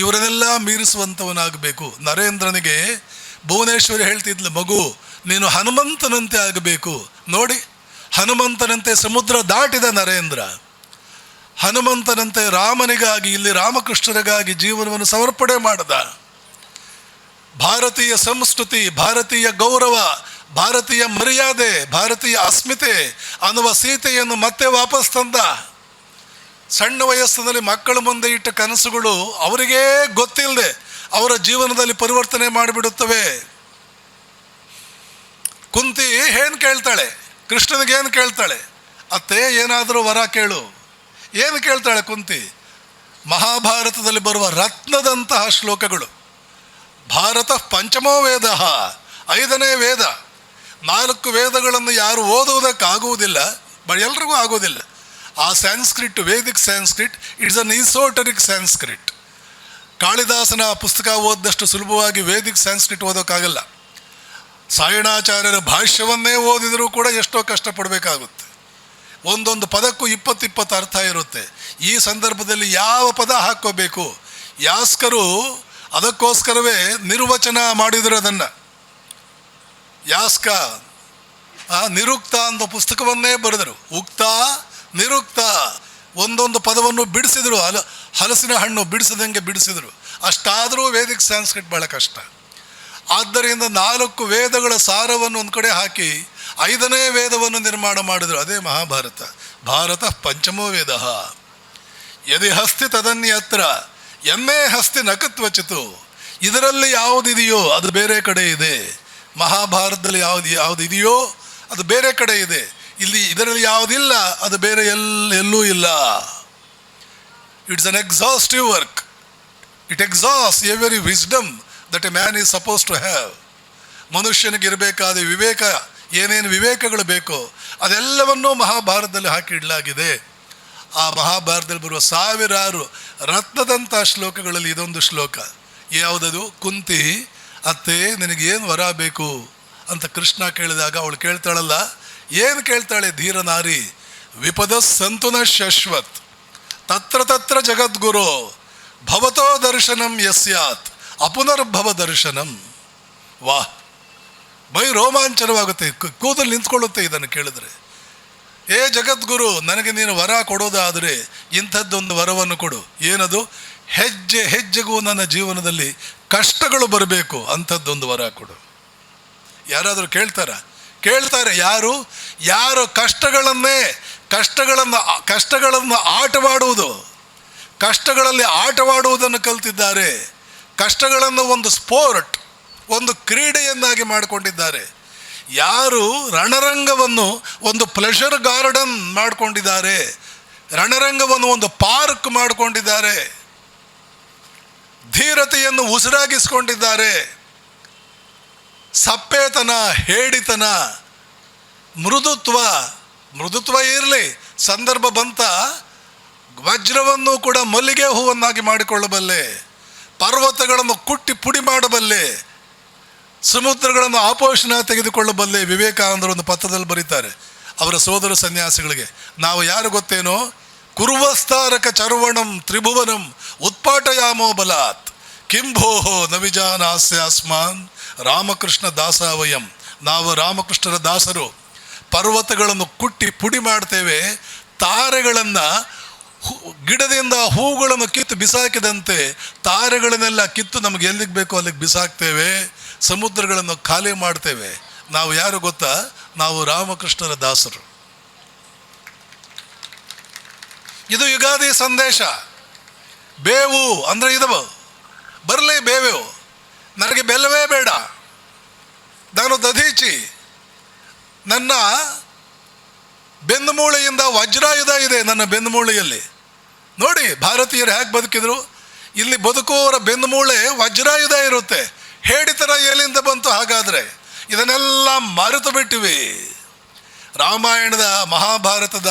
ಇವರನ್ನೆಲ್ಲ ಮೀರಿಸುವಂಥವನಾಗಬೇಕು. ನರೇಂದ್ರನಿಗೆ ಭುವನೇಶ್ವರಿ ಹೇಳ್ತಿದ್ಲು, ಮಗು ನೀನು ಹನುಮಂತನಂತೆ ಆಗಬೇಕು. ನೋಡಿ, ಹನುಮಂತನಂತೆ ಸಮುದ್ರ ದಾಟಿದ ನರೇಂದ್ರ, ಹನುಮಂತನಂತೆ ರಾಮನಿಗಾಗಿ, ಇಲ್ಲಿ ರಾಮಕೃಷ್ಣರಿಗಾಗಿ ಜೀವನವನ್ನು ಸಮರ್ಪಣೆ ಮಾಡಿದ. ಭಾರತೀಯ ಸಂಸ್ಕೃತಿ, ಭಾರತೀಯ ಗೌರವ, ಭಾರತೀಯ ಮರ್ಯಾದೆ, ಭಾರತೀಯ ಅಸ್ಮಿತೆ ಅನ್ನುವ ಸೀತೆಯನ್ನು ಮತ್ತೆ ವಾಪಸ್ ತಂದ. ಸಣ್ಣ ವಯಸ್ಸಿನಲ್ಲಿ ಮಕ್ಕಳ ಮುಂದೆ ಇಟ್ಟ ಕನಸುಗಳು ಅವರಿಗೇ ಗೊತ್ತಿಲ್ಲದೆ ಅವರ ಜೀವನದಲ್ಲಿ ಪರಿವರ್ತನೆ ಮಾಡಿಬಿಡುತ್ತವೆ. ಕುಂತಿ ಏನು ಕೇಳ್ತಾಳೆ? ಕೃಷ್ಣನಿಗೇನು ಕೇಳ್ತಾಳೆ? ಅತ್ತೆ ಏನಾದರೂ ವರ ಕೇಳು. ಏನು ಕೇಳ್ತಾಳೆ ಕುಂತಿ? ಮಹಾಭಾರತದಲ್ಲಿ ಬರುವ ರತ್ನದಂತಹ ಶ್ಲೋಕಗಳು. ಭಾರತ ಪಂಚಮೋ ವೇದ, 5ನೇ ವೇದ. 4 ವೇದಗಳನ್ನು ಯಾರು ಓದುವುದಕ್ಕಾಗುವುದಿಲ್ಲ, ಎಲ್ರಿಗೂ ಆಗೋದಿಲ್ಲ. ಆ Sanskrit, Vedic Sanskrit, it's an ಈಸೋಟರಿಕ್ Sanskrit. ಕಾಳಿದಾಸನ ಪುಸ್ತಕ ಓದಿದಷ್ಟು ಸುಲಭವಾಗಿ ವೇದಿಕ್ ಸಂಸ್ಕ್ರಿಟ್ ಓದೋಕ್ಕಾಗಲ್ಲ. ಸಾಯಣಾಚಾರ್ಯರ ಭಾಷ್ಯವನ್ನೇ ಓದಿದರೂ ಕೂಡ ಎಷ್ಟೋ ಕಷ್ಟಪಡಬೇಕಾಗುತ್ತೆ. ಒಂದೊಂದು ಪದಕ್ಕೂ 20 ಅರ್ಥ ಇರುತ್ತೆ. ಈ ಸಂದರ್ಭದಲ್ಲಿ ಯಾವ ಪದ ಹಾಕ್ಕೋಬೇಕು? ಯಾಸ್ಕರು ಅದಕ್ಕೋಸ್ಕರವೇ ನಿರ್ವಚನ ಮಾಡಿದರು. ಅದನ್ನು ಯಾಸ್ಕ ನಿರುಕ್ತ ಅಂತ ಪುಸ್ತಕವನ್ನೇ ಬರೆದರು. ಉಕ್ತ, ನಿರುಕ್ತ, ಒಂದೊಂದು ಪದವನ್ನು ಬಿಡಿಸಿದರು. ಹಲಸಿನ ಹಣ್ಣು ಬಿಡಿಸದಂಗೆ ಬಿಡಿಸಿದರು. ಅಷ್ಟಾದರೂ ವೇದಿಕ್ ಸಂಸ್ಕೃತ್ ಭಾಳ ಕಷ್ಟ. ಆದ್ದರಿಂದ 4 ವೇದಗಳ ಸಾರವನ್ನು ಒಂದು ಕಡೆ ಹಾಕಿ 5ನೇ ವೇದವನ್ನು ನಿರ್ಮಾಣ ಮಾಡಿದರು. ಅದೇ ಮಹಾಭಾರತ. ಭಾರತ ಪಂಚಮೋ ವೇದ. ಯದಿ ಹಸ್ತಿ ತದನ್ಯತ್ರ ಎಮ್ಮೆ ಹಸ್ತಿ ನಕತ್ವಚಿತು. ಇದರಲ್ಲಿ ಯಾವುದಿದೆಯೋ ಅದು ಬೇರೆ ಕಡೆ ಇದೆ. ಮಹಾಭಾರತದಲ್ಲಿ ಯಾವುದು ಇದೆಯೋ ಅದು ಬೇರೆ ಕಡೆ ಇದೆ. ಇಲ್ಲಿ ಇದರಲ್ಲಿ ಯಾವುದಿಲ್ಲ ಅದು ಬೇರೆ ಎಲ್ಲೂ ಇಲ್ಲ. It's an exhaustive work. It exhaust every wisdom that a man is suppose to have. ಮನುಷ್ಯನಿಗೆ ಇರಬೇಕಾದ ವಿವೇಕ, ಏನೇನು ವಿವೇಕಗಳು ಬೇಕೋ ಅದೆಲ್ಲವನ್ನೂ ಮಹಾಭಾರತದಲ್ಲಿ ಹಾಕಿಡಲಾಗಿದೆ. ಆ ಮಹಾಭಾರತದಲ್ಲಿ ಬರುವ ಸಾವಿರಾರು ರತ್ನದಂಥ ಶ್ಲೋಕಗಳಲ್ಲಿ ಇದೊಂದು ಶ್ಲೋಕ. ಯಾವುದದು? ಕುಂತಿ ಅತ್ತೆ ನಿನಗೇನು ವರ ಬೇಕು ಅಂತ ಕೃಷ್ಣ ಕೇಳಿದಾಗ ಅವಳು ಕೇಳ್ತಾಳಲ್ಲ, ಏನು ಕೇಳ್ತಾಳೆ ಧೀರ ನಾರಿ? ವಿಪದ ಸಂತುನ ಶಶ್ವತ್ ತತ್ರ ತತ್ರ ಜಗದ್ಗುರು ಭವತೋ ದರ್ಶನಂ ಯಸ್ಯಾತ್ ಅಪುನರ್ಭವ ದರ್ಶನಂ. ವಾಹ್, ಮೈ ರೋಮಾಂಚನವಾಗುತ್ತೆ, ಕೂದಲು ನಿಂತ್ಕೊಳ್ಳುತ್ತೆ ಇದನ್ನು ಕೇಳಿದ್ರೆ. ಏ ಜಗದ್ಗುರು, ನನಗೆ ನೀನು ವರ ಕೊಡೋದಾದರೆ ಇಂಥದ್ದೊಂದು ವರವನ್ನು ಕೊಡು. ಏನದು? ಹೆಜ್ಜೆ ಹೆಜ್ಜೆಗೂ ನನ್ನ ಜೀವನದಲ್ಲಿ ಕಷ್ಟಗಳು ಬರಬೇಕು, ಅಂಥದ್ದೊಂದು ವರ ಕೊಡು. ಯಾರಾದರೂ ಕೇಳ್ತಾರೆ? ಯಾರು ಕಷ್ಟಗಳನ್ನು ಆಟವಾಡುವುದು, ಕಷ್ಟಗಳಲ್ಲಿ ಆಟವಾಡುವುದನ್ನು ಕಲ್ತಿದ್ದಾರೆ, ಕಷ್ಟಗಳನ್ನು ಒಂದು ಸ್ಪೋರ್ಟ್, ಒಂದು ಕ್ರೀಡೆಯನ್ನಾಗಿ ಮಾಡಿಕೊಂಡಿದ್ದಾರೆ, ಯಾರು ರಣರಂಗವನ್ನು ಒಂದು ಪ್ಲೆಷರ್ ಗಾರ್ಡನ್ ಮಾಡಿಕೊಂಡಿದ್ದಾರೆ, ರಣರಂಗವನ್ನು ಒಂದು ಪಾರ್ಕ್ ಮಾಡಿಕೊಂಡಿದ್ದಾರೆ, ಧೀರತೆಯನ್ನು ಉಸಿರಾಗಿಸ್ಕೊಂಡಿದ್ದಾರೆ, ಸಪ್ಪೆತನ, ಹೇಡಿತನ, ಮೃದುತ್ವ ಇರಲಿ, ಸಂದರ್ಭ ಬಂತ ವಜ್ರವನ್ನು ಕೂಡ ಮಲ್ಲಿಗೆ ಹೂವನ್ನಾಗಿ ಮಾಡಿಕೊಳ್ಳಬಲ್ಲೆ, ಪರ್ವತಗಳನ್ನು ಕುಟ್ಟಿ ಪುಡಿ ಮಾಡಬಲ್ಲೆ, ಸಮುದ್ರಗಳನ್ನು ಆಪೋಷಣ ತೆಗೆದುಕೊಳ್ಳಬಲ್ಲೆ. ವಿವೇಕಾನಂದರು ಒಂದು ಪತ್ರದಲ್ಲಿ ಬರೀತಾರೆ ಅವರ ಸೋದರ ಸನ್ಯಾಸಿಗಳಿಗೆ, ನಾವು ಯಾರು ಗೊತ್ತೇನೋ? ಕುರ್ವಸ್ತಾರಕ ಚರ್ವಣಂ ತ್ರಿಭುವನಂ ಉತ್ಪಾಟಯಾಮೋ ಬಲಾತ್ ಕಿಂಭೋಹೋ ನವಿಜಾನಾಸ್ಯಾಸ್ಮಾನ್ ರಾಮಕೃಷ್ಣ ದಾಸಾವಯಂ. ನಾವು ರಾಮಕೃಷ್ಣರ ದಾಸರು. ಪರ್ವತಗಳನ್ನು ಕುಟ್ಟಿ ಪುಡಿ ಮಾಡ್ತೇವೆ, ತಾರೆಗಳನ್ನು, ಗಿಡದಿಂದ ಹೂಗಳನ್ನು ಕಿತ್ತು ಬಿಸಾಕಿದಂತೆ ತಾರೆಗಳನ್ನೆಲ್ಲ ಕಿತ್ತು ನಮಗೆ ಎಲ್ಲಿಗೆ ಬೇಕೋ ಅಲ್ಲಿಗೆ ಬಿಸಾಕ್ತೇವೆ, ಸಮುದ್ರಗಳನ್ನು ಖಾಲಿ ಮಾಡ್ತೇವೆ. ನಾವು ಯಾರು ಗೊತ್ತಾ? ನಾವು ರಾಮಕೃಷ್ಣರ ದಾಸರು. ಇದು ಯುಗಾದಿ ಸಂದೇಶ. ಬೇವು ಅಂದರೆ ಇದವು ಬರಲಿ, ಬೇವು, ನನಗೆ ಬೆಲ್ಲವೇ ಬೇಡ, ನಾನು ದಧೀಚಿ, ನನ್ನ ಬೆನ್ನುಮೂಳೆಯಿಂದ ವಜ್ರಾಯುಧ ಇದೆ ನನ್ನ ಬೆನ್ನುಮೂಳೆಯಲ್ಲಿ. ನೋಡಿ ಭಾರತೀಯರು ಹೇಗೆ ಬದುಕಿದ್ರು. ಇಲ್ಲಿ ಬದುಕುವವರ ಬೆನ್ನುಮೂಳೆ ವಜ್ರಾಯುಧ ಇರುತ್ತೆ. ಹೇಡಿತರ ಎಲ್ಲಿಂದ ಬಂತು ಹಾಗಾದರೆ? ಇದನ್ನೆಲ್ಲ ಮರೆತು ಬಿಟ್ಟಿವಿ. ರಾಮಾಯಣದ, ಮಹಾಭಾರತದ,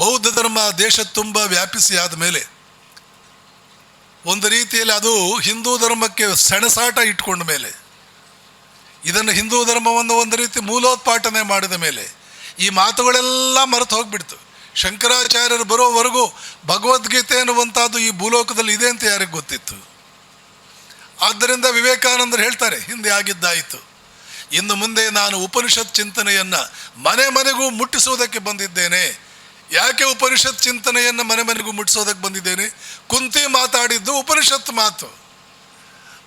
ಬೌದ್ಧ ಧರ್ಮ ದೇಶ ತುಂಬ ವ್ಯಾಪಿಸಿ ಆದಮೇಲೆ ಒಂದು ರೀತಿಯಲ್ಲಿ ಅದು ಹಿಂದೂ ಧರ್ಮಕ್ಕೆ ಸೆಣಸಾಟ ಇಟ್ಕೊಂಡ ಮೇಲೆ, ಇದನ್ನು ಹಿಂದೂ ಧರ್ಮವನ್ನು ಒಂದು ರೀತಿ ಮೂಲೋತ್ಪಾಟನೆ ಮಾಡಿದ ಮೇಲೆ ಈ ಮಾತುಗಳೆಲ್ಲ ಮರೆತು ಹೋಗ್ಬಿಡ್ತು. ಶಂಕರಾಚಾರ್ಯರು ಬರೋವರೆಗೂ ಭಗವದ್ಗೀತೆ ಅನ್ನುವಂಥದ್ದು ಈ ಭೂಲೋಕದಲ್ಲಿ ಇದೆ ಅಂತ ಯಾರಿಗೆ ಗೊತ್ತಿತ್ತು? ಆದ್ದರಿಂದ ವಿವೇಕಾನಂದರು ಹೇಳ್ತಾರೆ, ಹಿಂದೆ ಆಗಿದ್ದಾಯಿತು, ಇನ್ನು ಮುಂದೆ ನಾನು ಉಪನಿಷತ್ ಚಿಂತನೆಯನ್ನು ಮನೆ ಮನೆಗೂ ಮುಟ್ಟಿಸೋದಕ್ಕೆ ಬಂದಿದ್ದೇನೆ. ಯಾಕೆ ಉಪನಿಷತ್ ಚಿಂತನೆಯನ್ನು ಮನೆ ಮನೆಗೂ ಮುಟ್ಟಿಸೋದಕ್ಕೆ ಬಂದಿದ್ದೇನೆ? ಕುಂತಿ ಮಾತಾಡಿದ್ದು ಉಪನಿಷತ್ ಮಾತು,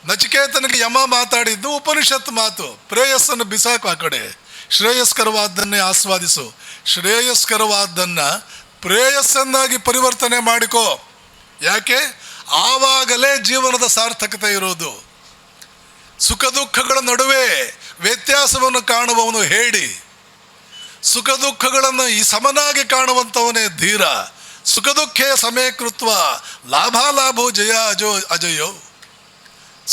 ನಚಿಕೇತನಿಗೆ ಯಮ ಮಾತಾಡಿದ್ದು ಉಪನಿಷತ್ ಮಾತು. ಪ್ರೇಯಸ್ಸನ್ನು ಬಿಸಾಕು ಆ ಕಡೆ, ಶ್ರೇಯಸ್ಕರವಾದ್ದನ್ನೇ ಆಸ್ವಾದಿಸು, ಶ್ರೇಯಸ್ಕರವಾದ್ದನ್ನು ಪ್ರೇಯಸ್ಸನ್ನಾಗಿ ಪರಿವರ್ತನೆ ಮಾಡಿಕೋ. ಯಾಕೆ? ಆವಾಗಲೇ ಜೀವನದ ಸಾರ್ಥಕತೆ ಇರೋದು. ಸುಖ ದುಃಖಗಳ ನಡುವೆ ವ್ಯತ್ಯಾಸವನ್ನು ಕಾಣುವವನು ಹೇಡಿ, ಸುಖ ದುಃಖಗಳನ್ನು ಈ ಸಮನಾಗಿ ಕಾಣುವಂಥವನೇ ಧೀರ. ಸುಖ ದುಃಖೇ ಸಮೀಕೃತ್ವ ಲಾಭಾಲಾಭೋ ಜಯ ಅಜಯೋ.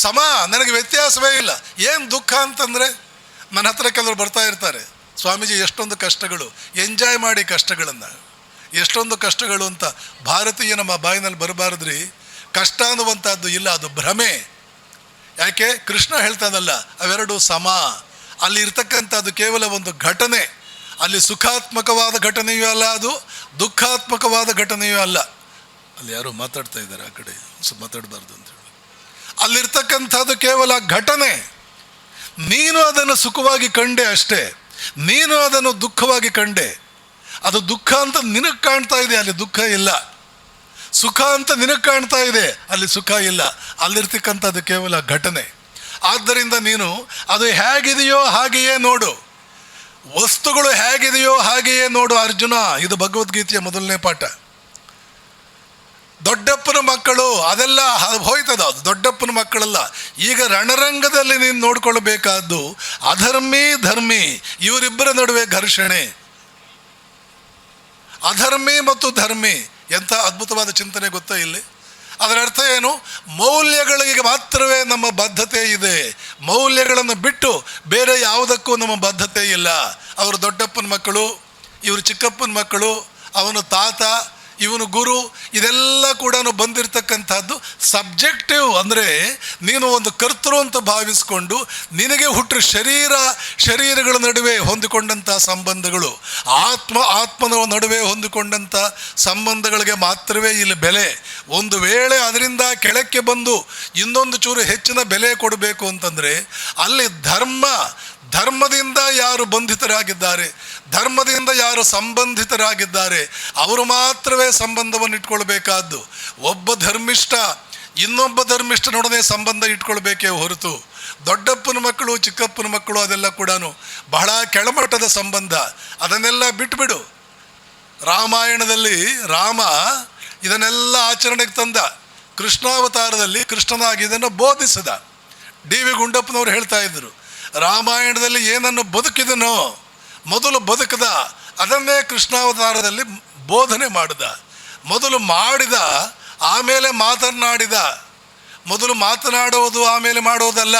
ಸಮ, ನನಗೆ ವ್ಯತ್ಯಾಸವೇ ಇಲ್ಲ. ಏನು ದುಃಖ ಅಂತಂದರೆ, ನನ್ನ ಹತ್ರ ಕೆಲವರು ಬರ್ತಾ ಇರ್ತಾರೆ, ಸ್ವಾಮೀಜಿ ಎಷ್ಟೊಂದು ಕಷ್ಟಗಳು, ಎಂಜಾಯ್ ಮಾಡಿ ಕಷ್ಟಗಳನ್ನು, ಎಷ್ಟೊಂದು ಕಷ್ಟಗಳು ಅಂತ. ಭಾರತೀಯ ನಮ್ಮ ಬಾಯಿನಲ್ಲಿ ಬರಬಾರದ್ರಿ. ಕಷ್ಟ ಅನ್ನುವಂಥದ್ದು ಇಲ್ಲ, ಅದು ಭ್ರಮೆ. ಯಾಕೆ? ಕೃಷ್ಣ ಹೇಳ್ತಾನಲ್ಲ, ಅವೆರಡು ಸಮ. ಅಲ್ಲಿ ಇರ್ತಕ್ಕಂಥದ್ದು ಕೇವಲ ಒಂದು ಘಟನೆ. ಅಲ್ಲಿ ಸುಖಾತ್ಮಕವಾದ ಘಟನೆಯೂ ಅಲ್ಲ, ಅದು ದುಃಖಾತ್ಮಕವಾದ ಘಟನೆಯೂ ಅಲ್ಲ. ಅಲ್ಲಿ ಯಾರೋ ಮಾತಾಡ್ತಾ ಇದ್ದಾರೆ, ಆ ಕಡೆ ಮಾತಾಡಬಾರ್ದು ಅಂತ ಹೇಳಿ. ಅಲ್ಲಿರ್ತಕ್ಕಂಥದ್ದು ಕೇವಲ ಘಟನೆ. ನೀನು ಅದನ್ನು ಸುಖವಾಗಿ ಕಂಡೆ ಅಷ್ಟೇ, ನೀನು ಅದನ್ನು ದುಃಖವಾಗಿ ಕಂಡೆ. ಅದು ದುಃಖ ಅಂತ ನಿನಗೆ ಕಾಣ್ತಾ ಇದೆ, ಅಲ್ಲಿ ದುಃಖ ಇಲ್ಲ. ಸುಖ ಅಂತ ನಿನಗೆ ಕಾಣ್ತಾ ಇದೆ, ಅಲ್ಲಿ ಸುಖ ಇಲ್ಲ. ಅಲ್ಲಿರ್ತಕ್ಕಂಥದ್ದು ಕೇವಲ ಘಟನೆ. ಆದ್ದರಿಂದ ನೀನು ಅದು ಹೇಗಿದೆಯೋ ಹಾಗೆಯೇ ನೋಡು, ವಸ್ತುಗಳು ಹೇಗಿದೆಯೋ ಹಾಗೆಯೇ ನೋಡು ಅರ್ಜುನ. ಇದು ಭಗವದ್ಗೀತೆಯ ಮೊದಲನೇ ಪಾಠ. ದೊಡ್ಡಪ್ಪನ ಮಕ್ಕಳು ಅದೆಲ್ಲ ಹೋಯ್ತದ, ಅದು ದೊಡ್ಡಪ್ಪನ ಮಕ್ಕಳಲ್ಲ. ಈಗ ರಣರಂಗದಲ್ಲಿ ನೀನು ನೋಡ್ಕೊಳ್ಬೇಕಾದ್ದು ಅಧರ್ಮಿ ಧರ್ಮಿ ಇವರಿಬ್ಬರ ನಡುವೆ ಘರ್ಷಣೆ. ಅಧರ್ಮಿ ಮತ್ತು ಧರ್ಮಿ, ಎಂಥ ಅದ್ಭುತವಾದ ಚಿಂತನೆ ಗೊತ್ತಾ ಇಲ್ಲಿ? ಅದರ ಅರ್ಥ ಏನು? ಮೌಲ್ಯಗಳಿಗೆ ಮಾತ್ರವೇ ನಮ್ಮ ಬದ್ಧತೆ ಇದೆ, ಮೌಲ್ಯಗಳನ್ನು ಬಿಟ್ಟು ಬೇರೆ ಯಾವುದಕ್ಕೂ ನಮ್ಮ ಬದ್ಧತೆ ಇಲ್ಲ. ಅವರು ದೊಡ್ಡಪ್ಪನ ಮಕ್ಕಳು, ಇವರು ಚಿಕ್ಕಪ್ಪನ ಮಕ್ಕಳು, ಅವನು ತಾತ, ಇವನು ಗುರು, ಇದೆಲ್ಲ ಕೂಡ ಬಂದಿರತಕ್ಕಂಥದ್ದು ಸಬ್ಜೆಕ್ಟಿವ್. ಅಂದರೆ ನೀನು ಒಂದು ಕರ್ತೃ ಅಂತ ಭಾವಿಸ್ಕೊಂಡು ನಿನಗೆ ಹುಟ್ಟು ಶರೀರಗಳ ನಡುವೆ ಹೊಂದಿಕೊಂಡಂಥ ಸಂಬಂಧಗಳು, ಆತ್ಮನ ನಡುವೆ ಹೊಂದಿಕೊಂಡಂಥ ಸಂಬಂಧಗಳಿಗೆ ಮಾತ್ರವೇ ಇಲ್ಲಿ ಬೆಲೆ. ಒಂದು ವೇಳೆ ಅದರಿಂದ ಕೆಳಕ್ಕೆ ಬಂದು ಇನ್ನೊಂದು ಚೂರು ಹೆಚ್ಚಿನ ಬೆಲೆ ಕೊಡಬೇಕು ಅಂತಂದರೆ ಅಲ್ಲಿ ಧರ್ಮದಿಂದ ಯಾರು ಬಂಧಿತರಾಗಿದ್ದಾರೆ, ಧರ್ಮದಿಂದ ಯಾರು ಸಂಬಂಧಿತರಾಗಿದ್ದಾರೆ ಅವರು ಮಾತ್ರವೇ ಸಂಬಂಧವನ್ನು ಇಟ್ಕೊಳ್ಬೇಕಾದ್ದು. ಒಬ್ಬ ಧರ್ಮಿಷ್ಠ ಇನ್ನೊಬ್ಬ ಧರ್ಮಿಷ್ಠನೊಡನೆ ಸಂಬಂಧ ಇಟ್ಕೊಳ್ಬೇಕೇ ಹೊರತು ದೊಡ್ಡಪ್ಪನ ಮಕ್ಕಳು ಚಿಕ್ಕಪ್ಪನ ಮಕ್ಕಳು ಅದೆಲ್ಲ ಕೂಡ ಬಹಳ ಕೆಳಮಟ್ಟದ ಸಂಬಂಧ. ಅದನ್ನೆಲ್ಲ ಬಿಟ್ಬಿಡು. ರಾಮಾಯಣದಲ್ಲಿ ರಾಮ ಇದನ್ನೆಲ್ಲ ಆಚರಣೆಗೆ ತಂದ. ಕೃಷ್ಣಾವತಾರದಲ್ಲಿ ಕೃಷ್ಣನಾಗಿ ಇದನ್ನು ಬೋಧಿಸಿದ. ಡಿ ವಿ ಗುಂಡಪ್ಪನವರು ಹೇಳ್ತಾ ಇದ್ರು, ರಾಮಾಯಣದಲ್ಲಿ ಏನನ್ನು ಬದುಕಿದನೋ ಮೊದಲು ಬದುಕದ ಅದನ್ನೇ ಕೃಷ್ಣಾವತಾರದಲ್ಲಿ ಬೋಧನೆ ಮಾಡಿದ. ಮೊದಲು ಮಾಡಿದ ಆಮೇಲೆ ಮಾತನಾಡಿದ. ಮೊದಲು ಮಾತನಾಡೋದು ಆಮೇಲೆ ಮಾಡೋದಲ್ಲ,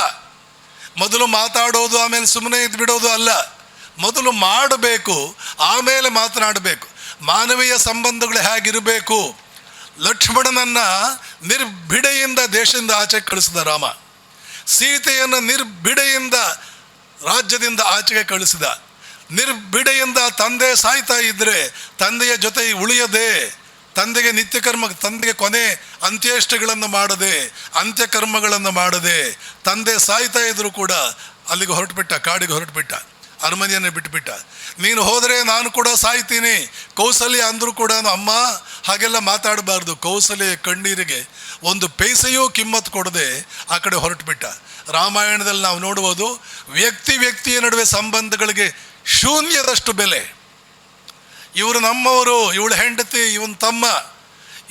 ಮೊದಲು ಮಾತಾಡೋದು ಆಮೇಲೆ ಸುಮ್ಮನೆ ಇದ್ದು ಬಿಡೋದು ಅಲ್ಲ. ಮೊದಲು ಮಾಡಬೇಕು ಆಮೇಲೆ ಮಾತನಾಡಬೇಕು. ಮಾನವೀಯ ಸಂಬಂಧಗಳು ಹೇಗಿರಬೇಕು. ಲಕ್ಷ್ಮಣನನ್ನು ನಿರ್ಭಿಡೆಯಿಂದ ದೇಶದಿಂದ ಆಚೆ ಕಳಿಸಿದ ರಾಮ. ಸೀತೆಯನ್ನು ನಿರ್ಭಿಡೆಯಿಂದ ರಾಜ್ಯದಿಂದ ಆಚೆಗೆ ಕಳಿಸಿದ. ನಿರ್ಭಿಡೆಯಿಂದ ತಂದೆ ಸಾಯ್ತಾ ಇದ್ದರೆ ತಂದೆಯ ಜೊತೆ ಉಳಿಯದೆ, ತಂದೆಗೆ ನಿತ್ಯಕರ್ಮ, ತಂದೆಗೆ ಕೊನೆ ಅಂತ್ಯೇಷ್ಟಗಳನ್ನು ಮಾಡದೆ, ಅಂತ್ಯಕರ್ಮಗಳನ್ನು ಮಾಡದೆ, ತಂದೆ ಸಾಯ್ತಾ ಇದ್ದರೂ ಕೂಡ ಅಲ್ಲಿಗೆ ಹೊರಟುಬಿಟ್ಟ, ಕಾಡಿಗೆ ಹೊರಟುಬಿಟ್ಟ, ಅರಮನೆಯನ್ನು ಬಿಟ್ಟುಬಿಟ್ಟ. ನೀನು ಹೋದರೆ ನಾನು ಕೂಡ ಸಾಯ್ತೀನಿ. ಕೌಸಲ್ಯ ಅಂದರೂ ಕೂಡ ಅಮ್ಮ ಹಾಗೆಲ್ಲ ಮಾತಾಡಬಾರ್ದು. ಕೌಸಲ್ಯ ಕಣ್ಣೀರಿಗೆ ಒಂದು ಪೈಸೆಯೂ ಕಿಮ್ಮತ್ತು ಕೊಡದೆ ಆ ಕಡೆ ಹೊರಟುಬಿಟ್ಟ. ರಾಮಾಯಣದಲ್ಲಿ ನಾವು ನೋಡುವುದು ವ್ಯಕ್ತಿಯ ನಡುವೆ ಸಂಬಂಧಗಳಿಗೆ ಶೂನ್ಯದಷ್ಟು ಬೆಲೆ. ಇವರು ನಮ್ಮವರು, ಇವಳು ಹೆಂಡತಿ, ಇವನು ತಮ್ಮ,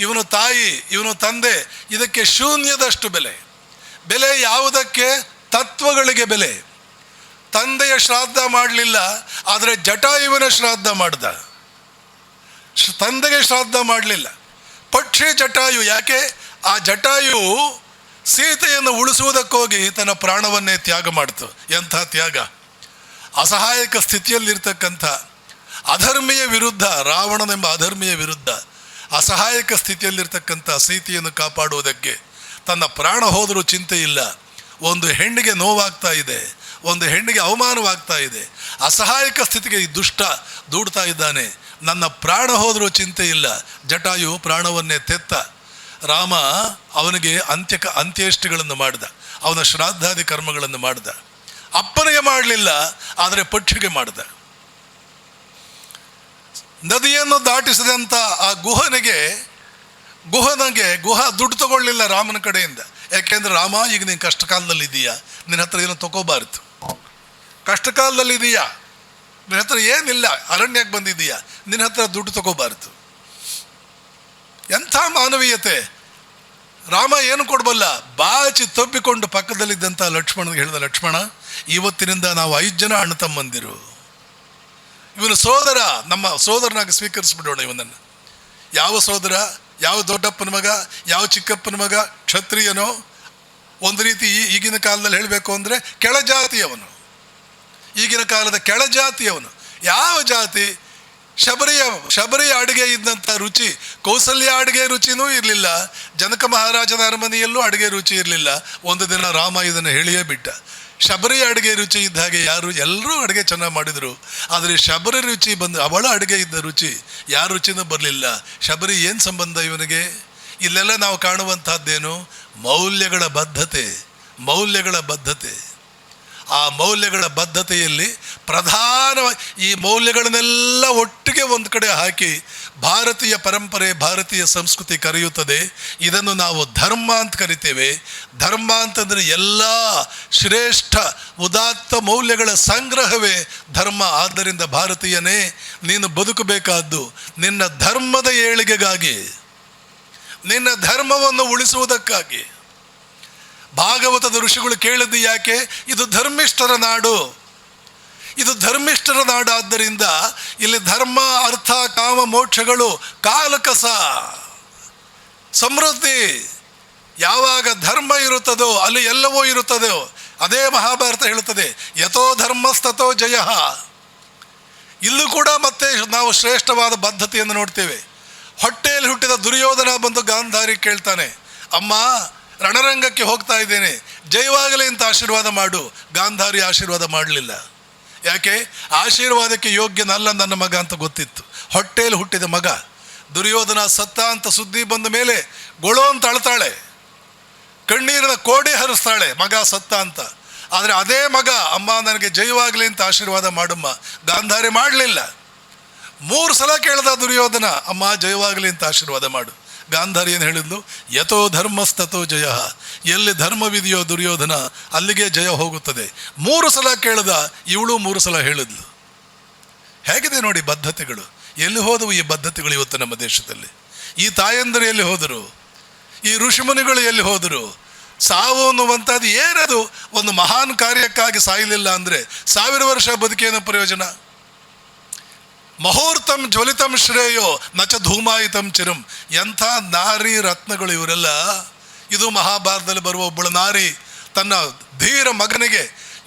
ಇವನು ತಾಯಿ, ಇವನು ತಂದೆ, ಇದಕ್ಕೆ ಶೂನ್ಯದಷ್ಟು ಬೆಲೆ. ಬೆಲೆ ಯಾವುದಕ್ಕೆ? ತತ್ವಗಳಿಗೆ ಬೆಲೆ. ತಂದೆಯ ಶ್ರಾದ್ದ ಮಾಡಲಿಲ್ಲ, ಆದರೆ ಜಟಾಯುವಿನ ಶ್ರಾದ್ದ ಮಾಡ್ದ. ತಂದೆಗೆ ಶ್ರಾದ್ದ ಮಾಡಲಿಲ್ಲ. ಪಕ್ಷಿ ಜಟಾಯು. ಯಾಕೆ? ಆ ಜಟಾಯು ಸೀತೆಯನ್ನು ಉಳಿಸುವುದಕ್ಕೋಗಿ ತನ್ನ ಪ್ರಾಣವನ್ನೇ ತ್ಯಾಗ ಮಾಡ್ತು. ಎಂಥ ತ್ಯಾಗ! ಅಸಹಾಯಕ ಸ್ಥಿತಿಯಲ್ಲಿರ್ತಕ್ಕಂಥ ಅಧರ್ಮಿಯ ವಿರುದ್ಧ, ರಾವಣನೆಂಬ ಅಧರ್ಮಿಯ ವಿರುದ್ಧ ಅಸಹಾಯಕ ಸ್ಥಿತಿಯಲ್ಲಿರ್ತಕ್ಕಂಥ ಸೀತೆಯನ್ನು ಕಾಪಾಡುವುದಕ್ಕೆ ತನ್ನ ಪ್ರಾಣ ಹೋದರೂ ಚಿಂತೆ ಇಲ್ಲ. ಒಂದು ಹೆಣ್ಣಿಗೆ ನೋವಾಗ್ತಾ ಇದೆ, ಒಂದು ಹೆಣ್ಣಿಗೆ ಅವಮಾನವಾಗ್ತಾ ಇದೆ, ಅಸಹಾಯಕ ಸ್ಥಿತಿಗೆ ಈ ದುಷ್ಟ ದೂಡ್ತಾ ಇದ್ದಾನೆ, ನನ್ನ ಪ್ರಾಣ ಹೋದರೂ ಚಿಂತೆ ಇಲ್ಲ. ಜಟಾಯು ಪ್ರಾಣವನ್ನೇ ತೆತ್ತ. ರಾಮ ಅವನಿಗೆ ಅಂತ್ಯೇಷ್ಟಿಗಳನ್ನು ಮಾಡಿದ, ಅವನ ಶ್ರಾದ್ದಾದಿ ಕರ್ಮಗಳನ್ನು ಮಾಡಿದ. ಅಪ್ಪನಿಗೆ ಮಾಡಲಿಲ್ಲ, ಆದರೆ ಪಕ್ಷಿಗೆ ಮಾಡಿದ. ನದಿಯನ್ನು ದಾಟಿಸಿದಂಥ ಆ ಗುಹ ದುಡ್ಡು ತಗೊಳ್ಳಿಲ್ಲ ರಾಮನ ಕಡೆಯಿಂದ. ಯಾಕೆಂದ್ರೆ ರಾಮ, ಈಗ ನೀನು ಕಷ್ಟ ಕಾಲದಲ್ಲಿ ಇದೀಯಾ, ನಿನ್ನ ಹತ್ರ ಏನೋ ತಗೋಬಾರ್ದು. ಕಷ್ಟ ಕಾಲದಲ್ಲಿ ಇದೀಯಾ, ನಿನ್ನ ಹತ್ರ ಏನಿಲ್ಲ, ಅರಣ್ಯಕ್ಕೆ ಬಂದಿದ್ದೀಯಾ, ನಿನ್ನ ಹತ್ರ ದುಡ್ಡು ತಗೋಬಾರ್ದು. ಎಂಥ ಮಾನವೀಯತೆ! ರಾಮ ಏನು ಕೊಡಬಲ್ಲ, ಬಾಚಿ ತಬ್ಬಿಕೊಂಡು ಪಕ್ಕದಲ್ಲಿದ್ದಂಥ ಲಕ್ಷ್ಮಣನಿಗೆ ಹೇಳಿದ, ಲಕ್ಷ್ಮಣ, ಇವತ್ತಿನಿಂದ ನಾವು 5 ಜನ ಅಣ್ಣ ತಮ್ಮಂದಿರು. ಇವನು ಸೋದರ, ನಮ್ಮ ಸೋದರನಾಗಿ ಸ್ವೀಕರಿಸ್ಬಿಡೋಣ ಇವನನ್ನು. ಯಾವ ಸೋದರ? ಯಾವ ದೊಡ್ಡಪ್ಪನ ಮಗ, ಯಾವ ಚಿಕ್ಕಪ್ಪನ ಮಗ, ಕ್ಷತ್ರಿಯನೋ, ಒಂದು ರೀತಿ ಈಗಿನ ಕಾಲದಲ್ಲಿ ಹೇಳಬೇಕು ಅಂದರೆ ಕೆಳಜಾತಿಯವನು. ಈಗಿನ ಕಾಲದ ಕೆಳಜಾತಿಯವನು. ಯಾವ ಜಾತಿ? ಶಬರಿಯ ಅಡುಗೆ ಇದ್ದಂಥ ರುಚಿ ಕೌಸಲ್ಯ ಅಡುಗೆ ರುಚಿನೂ ಇರಲಿಲ್ಲ, ಜನಕ ಮಹಾರಾಜನ ಅರಮನೆಯಲ್ಲೂ ಅಡುಗೆ ರುಚಿ ಇರಲಿಲ್ಲ. ಒಂದು ದಿನ ರಾಮ ಇದನ್ನು ಹೇಳಿಯೇ ಬಿಟ್ಟ. ಶಬರಿಯ ಅಡುಗೆ ರುಚಿ ಇದ್ದ ಹಾಗೆ ಎಲ್ಲರೂ ಅಡುಗೆ ಚೆನ್ನಾಗಿ ಮಾಡಿದರು, ಆದರೆ ಶಬರಿ ರುಚಿ ಬಂದು, ಅವಳ ಅಡುಗೆ ಇದ್ದ ರುಚಿ ಯಾರ ರುಚಿನೂ ಬರಲಿಲ್ಲ. ಶಬರಿ ಏನು ಸಂಬಂಧ ಇವನಿಗೆ? ಇಲ್ಲೆಲ್ಲ ನಾವು ಕಾಣುವಂಥದ್ದೇನು? ಮೌಲ್ಯಗಳ ಬದ್ಧತೆ. ಆ ಮೌಲ್ಯಗಳ ಬದ್ಧತೆಯಲ್ಲಿ ಈ ಮೌಲ್ಯಗಳನ್ನೆಲ್ಲ ಒಟ್ಟಿಗೆ ಒಂದು ಕಡೆ ಹಾಕಿ ಭಾರತೀಯ ಪರಂಪರೆ, ಭಾರತೀಯ ಸಂಸ್ಕೃತಿ ಕರೆಯುತ್ತದೆ. ಇದನ್ನು ನಾವು ಧರ್ಮ ಅಂತ ಕರಿತೇವೆ. ಧರ್ಮ ಅಂತಂದರೆ ಎಲ್ಲ ಶ್ರೇಷ್ಠ ಉದಾತ್ತ ಮೌಲ್ಯಗಳ ಸಂಗ್ರಹವೇ ಧರ್ಮ. ಆದ್ದರಿಂದ ಭಾರತೀಯನೇ, ನೀನು ಬದುಕಬೇಕಾದ್ದು ನಿನ್ನ ಧರ್ಮದ ಏಳಿಗೆಗಾಗಿ, ನಿನ್ನ ಧರ್ಮವನ್ನು ಉಳಿಸುವುದಕ್ಕಾಗಿ. ಭಾಗವತದ ಋಷಿಗಳು ಕೇಳಿದ್ದು ಯಾಕೆ? ಇದು ಧರ್ಮಿಷ್ಠರ ನಾಡು. ಇದು ಧರ್ಮಿಷ್ಠರ ನಾಡು. ಆದ್ದರಿಂದ ಇಲ್ಲಿ ಧರ್ಮ, ಅರ್ಥ, ಕಾಮ, ಮೋಕ್ಷಗಳು ಕಾಲಕಸ ಸಮೃದ್ಧಿ. ಯಾವಾಗ ಧರ್ಮ ಇರುತ್ತದೋ ಅಲ್ಲಿ ಎಲ್ಲವೂ ಇರುತ್ತದೋ. ಅದೇ ಮಹಾಭಾರತ ಹೇಳುತ್ತದೆ, ಯಥೋ ಧರ್ಮಸ್ತಥೋ ಜಯ. ಇಲ್ಲೂ ಕೂಡ ಮತ್ತೆ ನಾವು ಶ್ರೇಷ್ಠವಾದ ಬದ್ಧತೆಯನ್ನು ನೋಡ್ತೇವೆ. ಹೊಟ್ಟೆಯಲ್ಲಿ ಹುಟ್ಟಿದ ದುರ್ಯೋಧನ ಬಂದು ಗಾಂಧಾರಿ ಕೇಳ್ತಾನೆ, ಅಮ್ಮ ರಣರಂಗಕ್ಕೆ ಹೋಗ್ತಾ ಇದ್ದೇನೆ, ಜಯವಾಗಲಿ ಅಂತ ಆಶೀರ್ವಾದ ಮಾಡು. ಗಾಂಧಾರಿ ಆಶೀರ್ವಾದ ಮಾಡಲಿಲ್ಲ. ಯಾಕೆ? ಆಶೀರ್ವಾದಕ್ಕೆ ಯೋಗ್ಯನಲ್ಲ ನನ್ನ ಮಗ ಅಂತ ಗೊತ್ತಿತ್ತು. ಹೊಟ್ಟೆಯಲ್ಲಿ ಹುಟ್ಟಿದ ಮಗ. ದುರ್ಯೋಧನ ಸತ್ತ ಅಂತ ಸುದ್ದಿ ಬಂದ ಮೇಲೆ ಗೊಳೋ ಅಂತ ಅಳ್ತಾಳೆ, ಕಣ್ಣೀರಿನ ಕೋಡಿ ಹರಿಸ್ತಾಳೆ ಮಗ ಸತ್ತ ಅಂತ. ಆದರೆ ಅದೇ ಮಗ, ಅಮ್ಮ ನನಗೆ ಜಯವಾಗಲಿ ಅಂತ ಆಶೀರ್ವಾದ ಮಾಡಮ್ಮ. ಗಾಂಧಾರಿ ಮಾಡಲಿಲ್ಲ. 3 ಸಲ ಕೇಳ್ದ ದುರ್ಯೋಧನ, ಅಮ್ಮ ಜಯವಾಗಲಿ ಅಂತ ಆಶೀರ್ವಾದ ಮಾಡು. ಗಾಂಧಾರಿ ಏನು ಹೇಳಿದ್ಲು? ಯಥೋ ಧರ್ಮಸ್ತಥೋ ಜಯ. ಎಲ್ಲಿ ಧರ್ಮವಿದೆಯೋ ದುರ್ಯೋಧನ, ಅಲ್ಲಿಗೆ ಜಯ ಹೋಗುತ್ತದೆ. 3 ಸಲ ಕೇಳ್ದ, ಇವಳು 3 ಸಲ ಹೇಳಿದ್ಲು. ಹೇಗಿದೆ ನೋಡಿ ಬದ್ಧತೆಗಳು. ಎಲ್ಲಿ ಹೋದವು ಈ ಬದ್ಧತೆಗಳು ಇವತ್ತು ನಮ್ಮ ದೇಶದಲ್ಲಿ? ಈ ತಾಯಂದರು ಎಲ್ಲಿ ಹೋದರು? ಈ ಋಷಿಮುನಿಗಳು ಎಲ್ಲಿ ಹೋದರು? ಸಾವು ಅನ್ನುವಂಥದ್ದು ಏನದು? ಒಂದು ಮಹಾನ್ ಕಾರ್ಯಕ್ಕಾಗಿ ಸಾಯಲಿಲ್ಲ ಅಂದರೆ 1000 ವರ್ಷ ಬದುಕೇನು ಪ್ರಯೋಜನ? ಮುಹೂರ್ತಂ ಜ್ವಲಿತಂ ಶ್ರೇಯೋ ನಚ ಧೂಮಾಯಿತಂ ಚಿರಂ. ಎಂಥ ನಾರಿ ರತ್ನಗಳು ಇವರೆಲ್ಲ. ಇದು ಮಹಾಭಾರತದಲ್ಲಿ ಬರುವ ಒಬ್ಬಳು ನಾರಿ ತನ್ನ ಧೀರ ಮಗನಿಗೆ,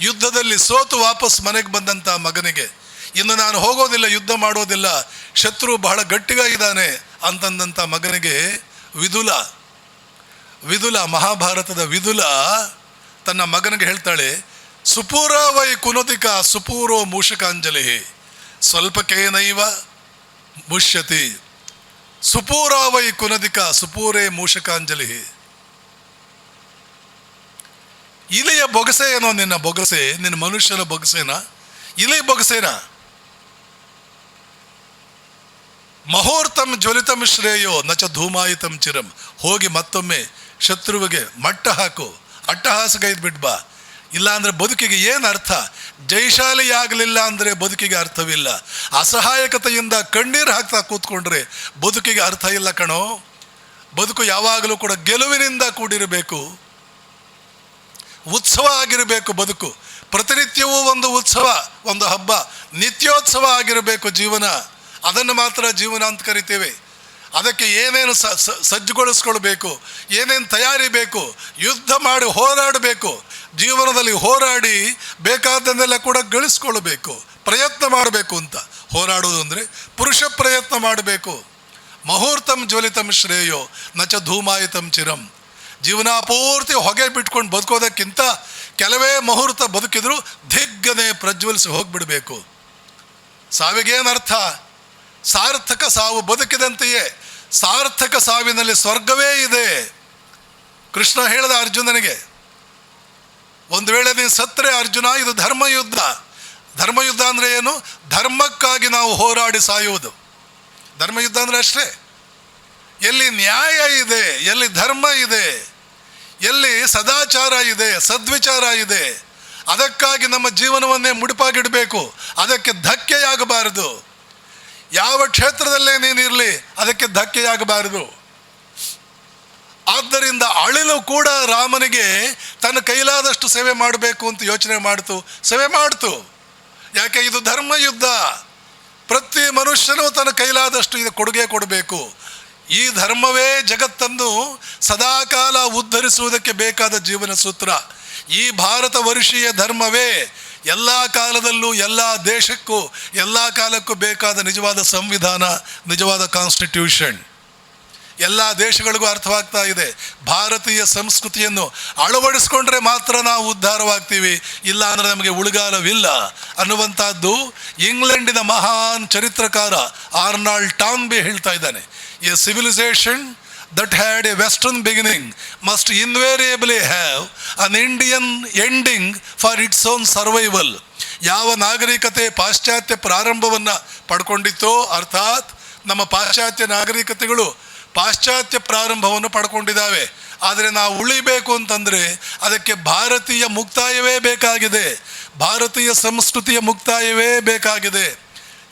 ಯುದ್ಧದಲ್ಲಿ ಸೋತು ವಾಪಸ್ ಮನೆಗೆ ಬಂದಂಥ ಮಗನಿಗೆ, ಇನ್ನು ನಾನು ಹೋಗೋದಿಲ್ಲ, ಯುದ್ಧ ಮಾಡೋದಿಲ್ಲ, ಶತ್ರು ಬಹಳ ಗಟ್ಟಿಗಾಗಿದ್ದಾನೆ ಅಂತಂದಂಥ ಮಗನಿಗೆ ವಿದುಲ ಮಹಾಭಾರತದ ವಿದುಲ ತನ್ನ ಮಗನಿಗೆ ಹೇಳ್ತಾಳೆ, ಸುಪೂರ ವೈ ಕುನುತಿಕ ಸುಪೂರೋ ಮೂಷಕಾಂಜಲಿ ಸ್ವಲ್ಪಕೇನೈವ ಮುಷ್ಯತಿ. ಸುಪೂರ ವೈ ಕುನದಿಕ ಸುಪೂರೇ ಮೂಷಕಾಂಜಲಿ. ಇಲಿಯ ಬೊಗಸೆ ಏನೋ ನಿನ್ನ ಬೊಗಸೆ, ನಿನ್ನ ಮನುಷ್ಯನ ಬೊಗಸೆನಾ? ಇಲಿ ಬೊಗಸೆನಾ? ಮುಹೂರ್ತಂ ಜ್ವಲಿತಂ ಶ್ರೇಯೋ ನಚ ಧೂಮಾಯಿತಂ ಚಿರಂ. ಹೋಗಿ ಮತ್ತೊಮ್ಮೆ ಶತ್ರುವಿಗೆ ಮಟ್ಟ ಹಾಕು, ಅಟ್ಟಹಾಸಗೈದು ಬಿಡ್ಬಾ. ಇಲ್ಲ ಅಂದರೆ ಬದುಕಿಗೆ ಏನು ಅರ್ಥ? ಜಯಶಾಲಿ ಆಗಲಿಲ್ಲ ಅಂದರೆ ಬದುಕಿಗೆ ಅರ್ಥವಿಲ್ಲ. ಅಸಹಾಯಕತೆಯಿಂದ ಕಣ್ಣೀರು ಹಾಕ್ತಾ ಕೂತ್ಕೊಂಡ್ರೆ ಬದುಕಿಗೆ ಅರ್ಥ ಇಲ್ಲ ಕಣೋ. ಬದುಕು ಯಾವಾಗಲೂ ಕೂಡ ಗೆಲುವಿನಿಂದ ಕೂಡಿರಬೇಕು, ಉತ್ಸವ ಆಗಿರಬೇಕು. ಬದುಕು ಪ್ರತಿನಿತ್ಯವೂ ಒಂದು ಉತ್ಸವ, ಒಂದು ಹಬ್ಬ, ನಿತ್ಯೋತ್ಸವ ಆಗಿರಬೇಕು ಜೀವನ. ಅದನ್ನು ಮಾತ್ರ ಜೀವನ ಅಂತ ಕರಿತೇವೆ. ಅದಕ್ಕೆ ಏನೇನು ಸಜ್ಜುಗೊಳಿಸ್ಕೊಳ್ಬೇಕು, ಏನೇನು ತಯಾರಿ ಬೇಕು, ಯುದ್ಧ ಮಾಡಿ ಹೋರಾಡಬೇಕು. ಜೀವನದಲ್ಲಿ ಹೋರಾಡಿ ಬೇಕಾದ್ದನ್ನೆಲ್ಲ ಕೂಡ ಗಳಿಸ್ಕೊಳ್ಬೇಕು, ಪ್ರಯತ್ನ ಮಾಡಬೇಕು ಅಂತ. ಹೋರಾಡೋದು ಅಂದರೆ ಪುರುಷ ಪ್ರಯತ್ನ ಮಾಡಬೇಕು. ಮುಹೂರ್ತಂ ಜ್ವಲಿತಂ ಶ್ರೇಯೋ ನಚ ಧೂಮಾಯಿತಂ ಚಿರಂ. ಜೀವನ ಪೂರ್ತಿ ಹೊಗೆ ಬಿಟ್ಕೊಂಡು ಬದುಕೋದಕ್ಕಿಂತ ಕೆಲವೇ ಮುಹೂರ್ತ ಬದುಕಿದ್ರು ದಿಗ್ಗನೆ ಪ್ರಜ್ವಲಿಸಿ ಹೋಗ್ಬಿಡಬೇಕು. ಸಾವಿಗೇನರ್ಥ? ಸಾರ್ಥಕ ಸಾವು. ಬದುಕಿದಂತೆಯೇ ಸಾರ್ಥಕ ಸಾವಿನಲ್ಲಿ ಸ್ವರ್ಗವೇ ಇದೆ. ಕೃಷ್ಣ ಹೇಳಿದ ಅರ್ಜುನನಿಗೆ, ಒಂದು ವೇಳೆ ನೀನು ಸತ್ತರೆ ಅರ್ಜುನ, ಇದು ಧರ್ಮಯುದ್ಧ. ಧರ್ಮಯುದ್ಧ ಅಂದರೆ ಏನು? ಧರ್ಮಕ್ಕಾಗಿ ನಾವು ಹೋರಾಡಿ ಸಾಯುವುದು. ಧರ್ಮಯುದ್ಧ ಅಂದರೆ ಅಷ್ಟೇ. ಎಲ್ಲಿ ನ್ಯಾಯ ಇದೆ, ಎಲ್ಲಿ ಧರ್ಮ ಇದೆ, ಎಲ್ಲಿ ಸದಾಚಾರ ಇದೆ, ಸದ್ವಿಚಾರ ಇದೆ, ಅದಕ್ಕಾಗಿ ನಮ್ಮ ಜೀವನವನ್ನೇ ಮುಡಿಪಾಗಿಡಬೇಕು. ಅದಕ್ಕೆ ಧಕ್ಕೆಯಾಗಬಾರದು. ಯಾವ ಕ್ಷೇತ್ರದಲ್ಲೇ ನೀನಿರಲಿ ಅದಕ್ಕೆ ಧಕ್ಕೆಯಾಗಬಾರದು. ಆದ್ದರಿಂದ ಅಳಿಲು ಕೂಡ ರಾಮನಿಗೆ ತನ್ನ ಕೈಲಾದಷ್ಟು ಸೇವೆ ಮಾಡಬೇಕು ಅಂತ ಯೋಚನೆ ಮಾಡ್ತು, ಸೇವೆ ಮಾಡ್ತು. ಯಾಕೆ? ಇದು ಧರ್ಮಯುದ್ಧ. ಪ್ರತಿ ಮನುಷ್ಯನೂ ತನ್ನ ಕೈಲಾದಷ್ಟು ಇದು ಕೊಡುಗೆ ಕೊಡಬೇಕು. ಈ ಧರ್ಮವೇ ಜಗತ್ತನ್ನು ಸದಾಕಾಲ ಉದ್ಧರಿಸುವುದಕ್ಕೆ ಬೇಕಾದ ಜೀವನ ಸೂತ್ರ. ಈ ಭಾರತ ವರ್ಷೀಯ ಧರ್ಮವೇ ಎಲ್ಲ ಕಾಲದಲ್ಲೂ ಎಲ್ಲ ದೇಶಕ್ಕೂ ಎಲ್ಲ ಕಾಲಕ್ಕೂ ಬೇಕಾದ ನಿಜವಾದ ಸಂವಿಧಾನ, ನಿಜವಾದ ಕಾನ್ಸ್ಟಿಟ್ಯೂಷನ್. ಎಲ್ಲ ದೇಶಗಳಿಗೂ ಅರ್ಥವಾಗ್ತಾ ಇದೆ. ಭಾರತೀಯ ಸಂಸ್ಕೃತಿಯನ್ನು ಅಳವಡಿಸ್ಕೊಂಡ್ರೆ ಮಾತ್ರ ನಾವು ಉದ್ಧಾರವಾಗ್ತೀವಿ, ಇಲ್ಲ ಅಂದರೆ ನಮಗೆ ಉಳಿಗಾಲವಿಲ್ಲ ಅನ್ನುವಂಥದ್ದು ಇಂಗ್ಲೆಂಡಿನ ಮಹಾನ್ ಚರಿತ್ರಕಾರ ಆರ್ನಾಲ್ಡ್ ಟಾಂಬಿ ಹೇಳ್ತಾ ಇದ್ದಾನೆ. A civilisation that had a western beginning must invariably have an Indian ending for its own survival. ಯಾವ ನಾಗರಿಕತೆ ಪಾಶ್ಚಾತ್ಯ ಪ್ರಾರಂಭವನ್ನು ಪಡ್ಕೊಂಡಿತ್ತೋ, ಅರ್ಥಾತ್ ನಮ್ಮ ಪಾಶ್ಚಾತ್ಯ ನಾಗರಿಕತೆಗಳು ಪಾಶ್ಚಾತ್ಯ ಪ್ರಾರಂಭವನ್ನು ಪಡ್ಕೊಂಡಿದ್ದಾವೆ. ಆದರೆ ನಾವು ಉಳಿಬೇಕು ಅಂತಂದರೆ ಅದಕ್ಕೆ ಭಾರತೀಯ ಮುಕ್ತಾಯವೇ ಬೇಕಾಗಿದೆ, ಭಾರತೀಯ ಸಂಸ್ಕೃತಿಯ ಮುಕ್ತಾಯವೇ ಬೇಕಾಗಿದೆ.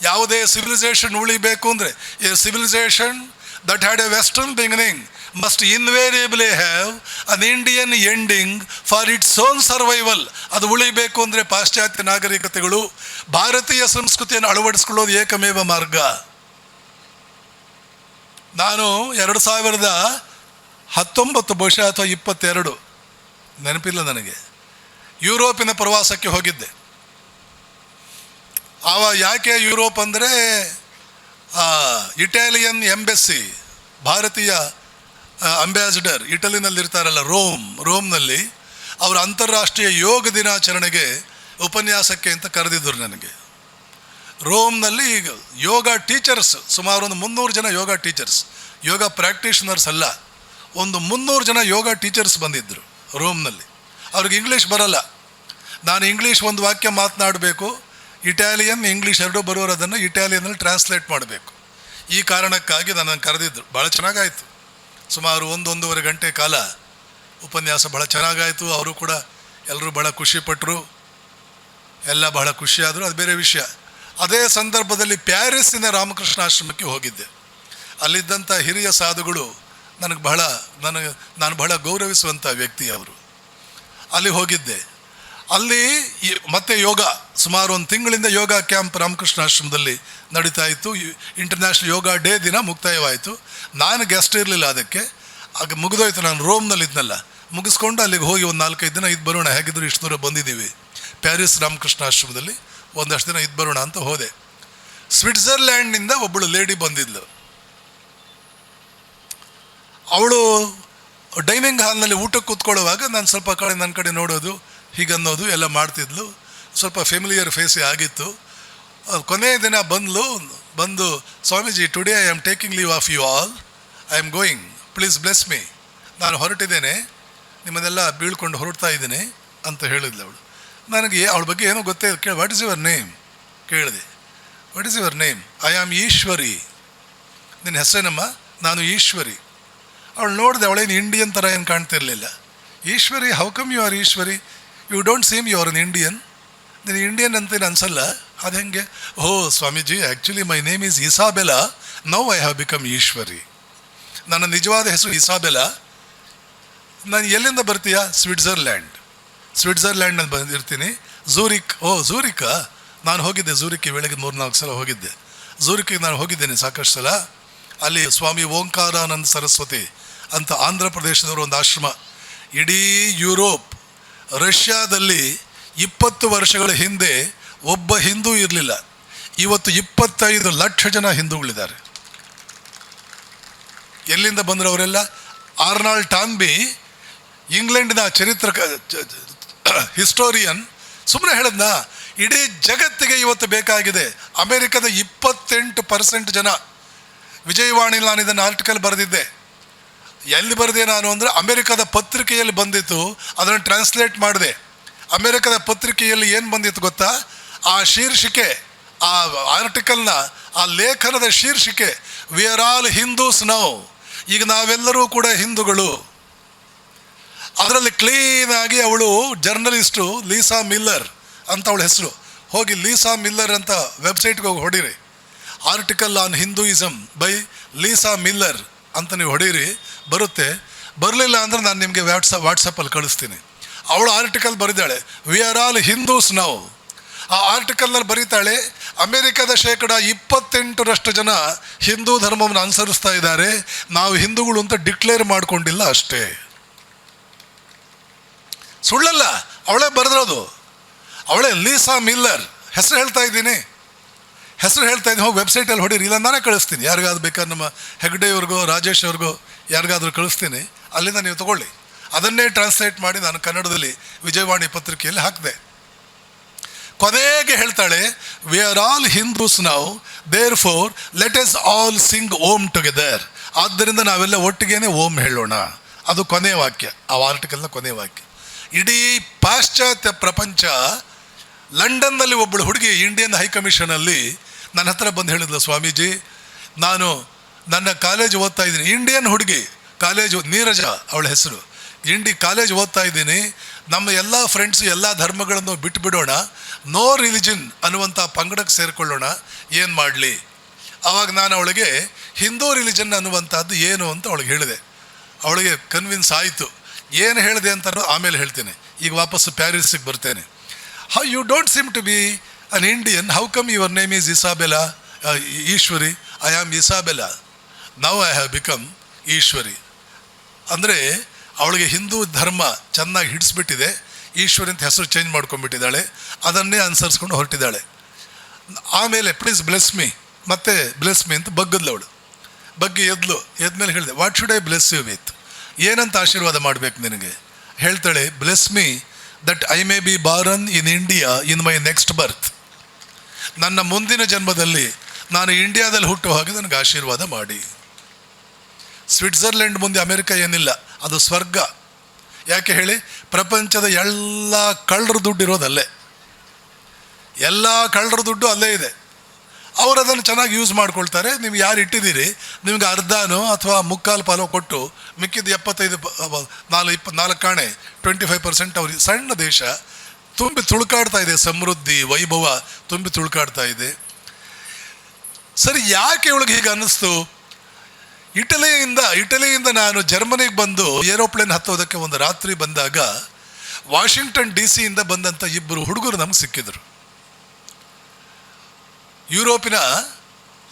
ಯಾವುದೇ ಸಿವಿಲೈಸೇಷನ್ ಉಳಿಬೇಕು ಅಂದರೆ A civilisation that had a western beginning must invariably have an Indian ending for its own survival. ಅದು ಉಳಿಬೇಕು ಅಂದರೆ ಪಾಶ್ಚಾತ್ಯ ನಾಗರಿಕತೆಗಳು ಭಾರತೀಯ ಸಂಸ್ಕೃತಿಯನ್ನು ಅಳವಡಿಸ್ಕೊಳ್ಳೋದು ಏಕಮೇವ ಮಾರ್ಗ. ನಾನು 2019 ಬಹುಶಃ ಅಥವಾ 22 ನೆನಪಿಲ್ಲ ನನಗೆ, ಯುರೋಪಿನ ಪ್ರವಾಸಕ್ಕೆ ಹೋಗಿದ್ದೆ. ಯಾಕೆ ಯುರೋಪ್ ಅಂದರೆ ಇಟಾಲಿಯನ್ ಎಂಬೆಸ್ಸಿ, ಭಾರತೀಯ ಅಂಬಾಸಿಡರ್ ಇಟಲಿನಲ್ಲಿರ್ತಾರಲ್ಲ, ರೋಮ್ನಲ್ಲಿ ಅವರು ಅಂತಾರಾಷ್ಟ್ರೀಯ ಯೋಗ ದಿನಾಚರಣೆಗೆ ಉಪನ್ಯಾಸಕ್ಕೆ ಅಂತ ಕರೆದಿದ್ದರು ನನಗೆ. ರೋಮ್ನಲ್ಲಿ ಈಗ ಯೋಗ ಟೀಚರ್ಸ್ ಸುಮಾರು ಒಂದು 300 ಜನ ಯೋಗ ಟೀಚರ್ಸ್, ಯೋಗ ಪ್ರಾಕ್ಟೀಷನರ್ಸ್ ಅಲ್ಲ, ಒಂದು 300 ಜನ ಯೋಗ ಟೀಚರ್ಸ್ ಬಂದಿದ್ದರು ರೋಮ್ನಲ್ಲಿ. ಅವ್ರಿಗೆ ಇಂಗ್ಲೀಷ್ ಬರಲ್ಲ. ನಾನು ಇಂಗ್ಲೀಷ್ ಒಂದು ವಾಕ್ಯ ಮಾತನಾಡಬೇಕು, ಇಟಾಲಿಯನ್ ಇಂಗ್ಲೀಷ್ ಎರಡೂ ಬರೋರು ಅದನ್ನು ಇಟಾಲಿಯನ್ನಲ್ಲಿ ಟ್ರಾನ್ಸ್ಲೇಟ್ ಮಾಡಬೇಕು. ಈ ಕಾರಣಕ್ಕಾಗಿ ನನ್ನನ್ನು ಕರೆದಿದ್ದರು. ಭಾಳ ಚೆನ್ನಾಗಾಯಿತು. ಸುಮಾರು 1-1.5 ಗಂಟೆ ಕಾಲ ಉಪನ್ಯಾಸ ಭಾಳ ಚೆನ್ನಾಗಾಯಿತು. ಅವರು ಕೂಡ ಎಲ್ಲರೂ ಭಾಳ ಖುಷಿಪಟ್ಟರು, ಎಲ್ಲ ಬಹಳ ಖುಷಿಯಾದರು. ಅದು ಬೇರೆ ವಿಷಯ. ಅದೇ ಸಂದರ್ಭದಲ್ಲಿ ಪ್ಯಾರಿಸ್ಸಿನ ರಾಮಕೃಷ್ಣ ಆಶ್ರಮಕ್ಕೆ ಹೋಗಿದ್ದೆ. ಅಲ್ಲಿದ್ದಂಥ ಹಿರಿಯ ಸಾಧುಗಳು ನಾನು ಬಹಳ ಗೌರವಿಸುವಂಥ ವ್ಯಕ್ತಿ ಅವರು. ಅಲ್ಲಿ ಹೋಗಿದ್ದೆ. ಅಲ್ಲಿ ಮತ್ತೆ ಯೋಗ ಸುಮಾರು 1 ತಿಂಗಳಿಂದ ಯೋಗ ಕ್ಯಾಂಪ್ ರಾಮಕೃಷ್ಣ ಆಶ್ರಮದಲ್ಲಿ ನಡೀತಾ ಇತ್ತು. ಇಂಟರ್ನ್ಯಾಷನಲ್ ಯೋಗ ಡೇ ದಿನ ಮುಕ್ತಾಯವಾಯಿತು. ನಾನು ಗೆಸ್ಟ್ ಇರಲಿಲ್ಲ ಅದಕ್ಕೆ. ಆಗ ಮುಗಿದೋಯ್ತು. ನಾನು ರೋಮ್ನಲ್ಲಿದ್ನಲ್ಲ, ಮುಗಿಸ್ಕೊಂಡು ಅಲ್ಲಿಗೆ ಹೋಗಿ ಒಂದು 4-5 ದಿನ ಇದ್ದು ಬರೋಣ, ಹೇಗಿದ್ರು ಇಷ್ಟು ದೂರ ಬಂದಿದ್ದೀವಿ ಪ್ಯಾರಿಸ್ ರಾಮಕೃಷ್ಣ ಆಶ್ರಮದಲ್ಲಿ, ಒಂದಷ್ಟು ದಿನ ಇದ್ದು ಬರೋಣ ಅಂತ ಹೋದೆ. ಸ್ವಿಟ್ಜರ್ಲ್ಯಾಂಡ್ನಿಂದ ಒಬ್ಬಳು ಲೇಡಿ ಬಂದಿದ್ಲು. ಅವಳು ಡೈನಿಂಗ್ ಹಾಲ್ನಲ್ಲಿ ಊಟಕ್ಕೆ ಕೂತ್ಕೊಳ್ಳುವಾಗ ನಾನು ಸ್ವಲ್ಪ ನನ್ನ ಕಡೆ ನೋಡೋದು, ಹೀಗನ್ನೋದು ಎಲ್ಲ ಮಾಡ್ತಿದ್ಲು. ಸ್ವಲ್ಪ ಫೆಮಿಲಿಯರ್ ಫೇಸೇ ಆಗಿತ್ತು. ಕೊನೆಯ ದಿನ ಬಂದು Swamiji, today I am taking leave of you all, I am going, please bless me, ನಾನು ಹೊರಟಿದ್ದೇನೆ, ನಿಮ್ಮನ್ನೆಲ್ಲ ಬೀಳ್ಕೊಂಡು ಹೊರಡ್ತಾ ಇದ್ದೀನಿ ಅಂತ ಹೇಳಿದ್ಲು ಅವಳು. ನನಗೆ ಅವಳ ಬಗ್ಗೆ ಏನೋ ಗೊತ್ತೇ ಕೇಳಿ, ವಾಟ್ ಇಸ್ ಯುವರ್ ನೇಮ್ ಕೇಳಿದೆ. What is your name? I am Eshwari. ನಿನ್ನ ಹೆಸರೇನಮ್ಮ? ನಾನು ಈಶ್ವರಿ. ಅವಳು ನೋಡಿದೆ, ಅವಳೇನು ಇಂಡಿಯನ್ ಥರ ಏನು ಕಾಣ್ತಿರ್ಲಿಲ್ಲ. Ishwari, how come you are Ishwari? You don't seem you are an Indian. ನೀನು ಇಂಡಿಯನ್ ಅಂತೇನು ಅನ್ಸಲ್ಲ. ಅದು ಹೆಂಗೆ? ಓ Swamiji, actually my name is Isabella, now I have become Ishwari. ನನ್ನ ನಿಜವಾದ ಹೆಸರು ಇಸಾಬೆಲಾ. ನಾನು ಎಲ್ಲಿಂದ ಬರ್ತೀಯಾ? ಸ್ವಿಟ್ಜರ್ಲ್ಯಾಂಡ್ನಲ್ಲಿ ಬಂದಿರ್ತೀನಿ. ಝೂರಿಕ್. ಓ ಝೂರಿಕಾ? ನಾನು ಹೋಗಿದ್ದೆ ಝೂರಿಕ್ಗೆ, ಬೆಳಗ್ಗೆ 3-4 ಸಲ ಹೋಗಿದ್ದೆ. ಝೂರಿಕ್ಗೆ ನಾನು ಹೋಗಿದ್ದೇನೆ ಸಾಕಷ್ಟು ಸಲ. ಅಲ್ಲಿ ಸ್ವಾಮಿ ಓಂಕಾರಾನಂದ ಸರಸ್ವತಿ ಅಂತ ಆಂಧ್ರ ಪ್ರದೇಶದವರು ಒಂದು ಆಶ್ರಮ. ಇಡೀ ಯುರೋಪ್, ರಷ್ಯಾದಲ್ಲಿ 20 ವರ್ಷಗಳ ಹಿಂದೆ ಒಬ್ಬ ಹಿಂದೂ ಇರಲಿಲ್ಲ. ಇವತ್ತು 25 ಲಕ್ಷ ಜನ ಹಿಂದೂಗಳಿದ್ದಾರೆ. ಎಲ್ಲಿಂದ ಬಂದರು ಅವರೆಲ್ಲ? ಆರ್ನಾಲ್ಡ್ ಟಾನ್ಬಿ, ಇಂಗ್ಲೆಂಡಿನ ಹಿಸ್ಟೋರಿಯನ್, ಸುಮ್ಮನೆ ಹೇಳದ್ನ, ಇಡೀ ಜಗತ್ತಿಗೆ ಇವತ್ತು ಬೇಕಾಗಿದೆ. ಅಮೆರಿಕದ 28% ಜನ, ವಿಜಯವಾಣಿಲಿ ನಾನು ಇದನ್ನು ಆರ್ಟಿಕಲ್ ಬರೆದಿದ್ದೆ. ಎಲ್ಲಿ ಬರೆದೆ ನಾನು ಅಂದರೆ, ಅಮೆರಿಕದ ಪತ್ರಿಕೆಯಲ್ಲಿ ಬಂದಿತ್ತು, ಅದನ್ನು ಟ್ರಾನ್ಸ್ಲೇಟ್ ಮಾಡಿದೆ. ಅಮೆರಿಕದ ಪತ್ರಿಕೆಯಲ್ಲಿ ಏನು ಬಂದಿತ್ತು ಗೊತ್ತಾ? ಆ ಶೀರ್ಷಿಕೆ, ಆ ಆರ್ಟಿಕಲ್ನ ಆ ಲೇಖನದ ಶೀರ್ಷಿಕೆ, V are all Hindus now, ಈಗ ನಾವೆಲ್ಲರೂ ಕೂಡ ಹಿಂದೂಗಳು. ಅದರಲ್ಲಿ ಕ್ಲೀನಾಗಿ ಅವಳು ಜರ್ನಲಿಸ್ಟು ಲೀಸಾ ಮಿಲ್ಲರ್ ಅಂತ ಅವಳ ಹೆಸರು. ಹೋಗಿ ಲೀಸಾ ಮಿಲ್ಲರ್ ಅಂತ ವೆಬ್ಸೈಟ್ಗೆ ಹೋಗಿ ಹೊಡೀರಿ, article on Hinduism by Lisa Miller ಅಂತ ನೀವು ಹೊಡೀರಿ, ಬರುತ್ತೆ. ಬರಲಿಲ್ಲ ಅಂದರೆ ನಾನು ನಿಮಗೆ ವಾಟ್ಸಪ್ಪಲ್ಲಿ ಕಳಿಸ್ತೀನಿ. ಅವಳು ಆರ್ಟಿಕಲ್ ಬರೆದಾಳೆ, we are all Hindus now. ಆ ಆರ್ಟಿಕಲ್ನಲ್ಲಿ ಬರೀತಾಳೆ, ಅಮೆರಿಕದ 28% ಜನ ಹಿಂದೂ ಧರ್ಮವನ್ನು ಅನುಸರಿಸ್ತಾ ಇದ್ದಾರೆ, ನಾವು ಹಿಂದೂಗಳು ಅಂತ ಡಿಕ್ಲೇರ್ ಮಾಡಿಕೊಂಡಿಲ್ಲ ಅಷ್ಟೇ. ಸುಳ್ಳಲ್ಲ, ಅವಳೇ ಬರೆದಿರೋದು. ಅವಳೇ ಲೀಸಾ ಮಿಲ್ಲರ್. ಹೆಸರು ಹೇಳ್ತಾ ಇದ್ದೀನಿ, ಹೋಗಿ ವೆಬ್ಸೈಟಲ್ಲಿ ಹೊಡೀರಿ, ಇಲ್ಲ ನಾನೇ ಕಳಿಸ್ತೀನಿ. ಯಾರಿಗಾದ್ರು ಬೇಕಾದ್ರೆ ನಮ್ಮ ಹೆಗ್ಡೆಯವ್ರಿಗೋ ರಾಜೇಶ್ ಅವ್ರಿಗೋ ಯಾರಿಗಾದ್ರೂ ಕಳಿಸ್ತೀನಿ, ಅಲ್ಲಿಂದ ನೀವು ತಗೊಳ್ಳಿ. ಅದನ್ನೇ ಟ್ರಾನ್ಸ್ಲೇಟ್ ಮಾಡಿ ನಾನು ಕನ್ನಡದಲ್ಲಿ ವಿಜಯವಾಣಿ ಪತ್ರಿಕೆಯಲ್ಲಿ ಹಾಕಿದೆ. ಕೊನೆಗೆ ಹೇಳ್ತಾಳೆ, we are all Hindus now, therefore let us all sing Om together. ಆದ್ದರಿಂದ ನಾವೆಲ್ಲ ಒಟ್ಟಿಗೇನೆ ಓಮ್ ಹೇಳೋಣ. ಅದು ಕೊನೆಯ ವಾಕ್ಯ, ಆ ಆರ್ಟಿಕಲ್ನ ಕೊನೆಯ ವಾಕ್ಯ. ಇಡೀ ಪಾಶ್ಚಾತ್ಯ ಪ್ರಪಂಚ, ಲಂಡನ್ನಲ್ಲಿ ಒಬ್ಬಳು ಹುಡುಗಿ ಇಂಡಿಯನ್ ಹೈಕಮಿಷನಲ್ಲಿ ನನ್ನ ಹತ್ರ ಬಂದು ಹೇಳಿದ್ಲು, ಸ್ವಾಮೀಜಿ ನಾನು ನನ್ನ ಕಾಲೇಜ್ ಓದ್ತಾ ಇದ್ದೀನಿ. ಇಂಡಿಯನ್ ಹುಡುಗಿ, ಕಾಲೇಜು ನೀರಜ ಅವಳ ಹೆಸರು. ಕಾಲೇಜ್ ಓದ್ತಾ ಇದ್ದೀನಿ, ನಮ್ಮ ಎಲ್ಲ ಫ್ರೆಂಡ್ಸು ಎಲ್ಲ ಧರ್ಮಗಳನ್ನು ಬಿಟ್ಟುಬಿಡೋಣ, ನೋ ರಿಲಿಜನ್ ಅನ್ನುವಂಥ ಪಂಗಡಕ್ಕೆ ಸೇರಿಕೊಳ್ಳೋಣ, ಏನು ಮಾಡಲಿ? ಆವಾಗ ನಾನು ಅವಳಿಗೆ ಹಿಂದೂ ರಿಲಿಜನ್ ಅನ್ನುವಂಥದ್ದು ಏನು ಅಂತ ಅವಳಿಗೆ ಹೇಳಿದೆ. ಅವಳಿಗೆ ಕನ್ವಿನ್ಸ್ ಆಯಿತು. ಏನು ಹೇಳಿದೆ ಅಂತ ಆಮೇಲೆ ಹೇಳ್ತೇನೆ. ಈಗ ವಾಪಸ್ಸು ಪ್ಯಾರಿಸ್ಸಿಗೆ ಬರ್ತೇನೆ. How you don't seem to be an Indian, how come your name is Isabella? Ishwari, I am Isabella, now I have become Ishwari. ಅಂದರೆ ಅವಳಿಗೆ ಹಿಂದೂ ಧರ್ಮ ಚೆನ್ನಾಗಿ ಹಿಡಿಸ್ಬಿಟ್ಟಿದೆ, ಈಶ್ವರಿ ಅಂತ ಹೆಸರು ಚೇಂಜ್ ಮಾಡ್ಕೊಂಡ್ಬಿಟ್ಟಿದ್ದಾಳೆ, ಅದನ್ನೇ ಅನುಸರಿಸ್ಕೊಂಡು ಹೊರಟಿದ್ದಾಳೆ. ಆಮೇಲೆ ಪ್ಲೀಸ್ ಬ್ಲೆಸ್ ಮೀ, ಮತ್ತೆ ಬ್ಲೆಸ್ ಮೀ ಅಂತ ಬಗ್ಗದ್ಲು ಅವಳು. ಬಗ್ಗೆ ಎದ್ಮೇಲೆ ಹೇಳಿದೆ, what should I bless you with? ಏನಂತ ಆಶೀರ್ವಾದ ಮಾಡಬೇಕು ನಿನಗೆ? ಹೇಳ್ತಾಳೆ, bless me that I may be born in India in my next birth. ನನ್ನ ಮುಂದಿನ ಜನ್ಮದಲ್ಲಿ ನಾನು ಇಂಡಿಯಾದಲ್ಲಿ ಹುಟ್ಟುವ ಹಾಗೆ ನನಗೆ ಆಶೀರ್ವಾದ ಮಾಡಿ. ಸ್ವಿಟ್ಜರ್ಲೆಂಡ್ ಮುಂದೆ ಅಮೆರಿಕ ಏನಿಲ್ಲ, ಅದು ಸ್ವರ್ಗ. ಯಾಕೆ ಹೇಳಿ? ಪ್ರಪಂಚದ ಎಲ್ಲ ಕಳ್ಳರ ದುಡ್ಡು ಇರೋದಲ್ಲೇ, ಎಲ್ಲ ಕಳ್ಳರ ದುಡ್ಡು ಅಲ್ಲೇ ಇದೆ. ಅವರು ಅದನ್ನು ಚೆನ್ನಾಗಿ ಯೂಸ್ ಮಾಡ್ಕೊಳ್ತಾರೆ. ನೀವು ಯಾರು ಇಟ್ಟಿದ್ದೀರಿ, ನಿಮ್ಗೆ ಅರ್ಧನೋ ಅಥವಾ ಮುಕ್ಕಾಲು ಪಾಲೋ ಕೊಟ್ಟು ಮಿಕ್ಕಿದ್ದು 24 ಕಾಣೆ 25% ಅವ್ರಿಗೆ. ಸಣ್ಣ ದೇಶ ತುಂಬಿ ತುಳ್ಕಾಡ್ತಾ ಇದೆ, ಸಮೃದ್ಧಿ ವೈಭವ ತುಂಬಿ ತುಳ್ಕಾಡ್ತಾ ಇದೆ. ಸರಿ, ಯಾಕೆ ಇವಳಿಗೆ ಹೀಗೆ ಅನ್ನಿಸ್ತು? ಇಟಲಿಯಿಂದ ನಾನು ಜರ್ಮನಿಗೆ ಬಂದು ಏರೋಪ್ಲೇನ್ ಹತ್ತೋದಕ್ಕೆ ಒಂದು ರಾತ್ರಿ ಬಂದಾಗ ವಾಷಿಂಗ್ಟನ್ DC ಇಂದ ಬಂದಂಥ 2 ಹುಡುಗರು ನಮ್ಗೆ ಸಿಕ್ಕಿದ್ರು. ಯುರೋಪಿನ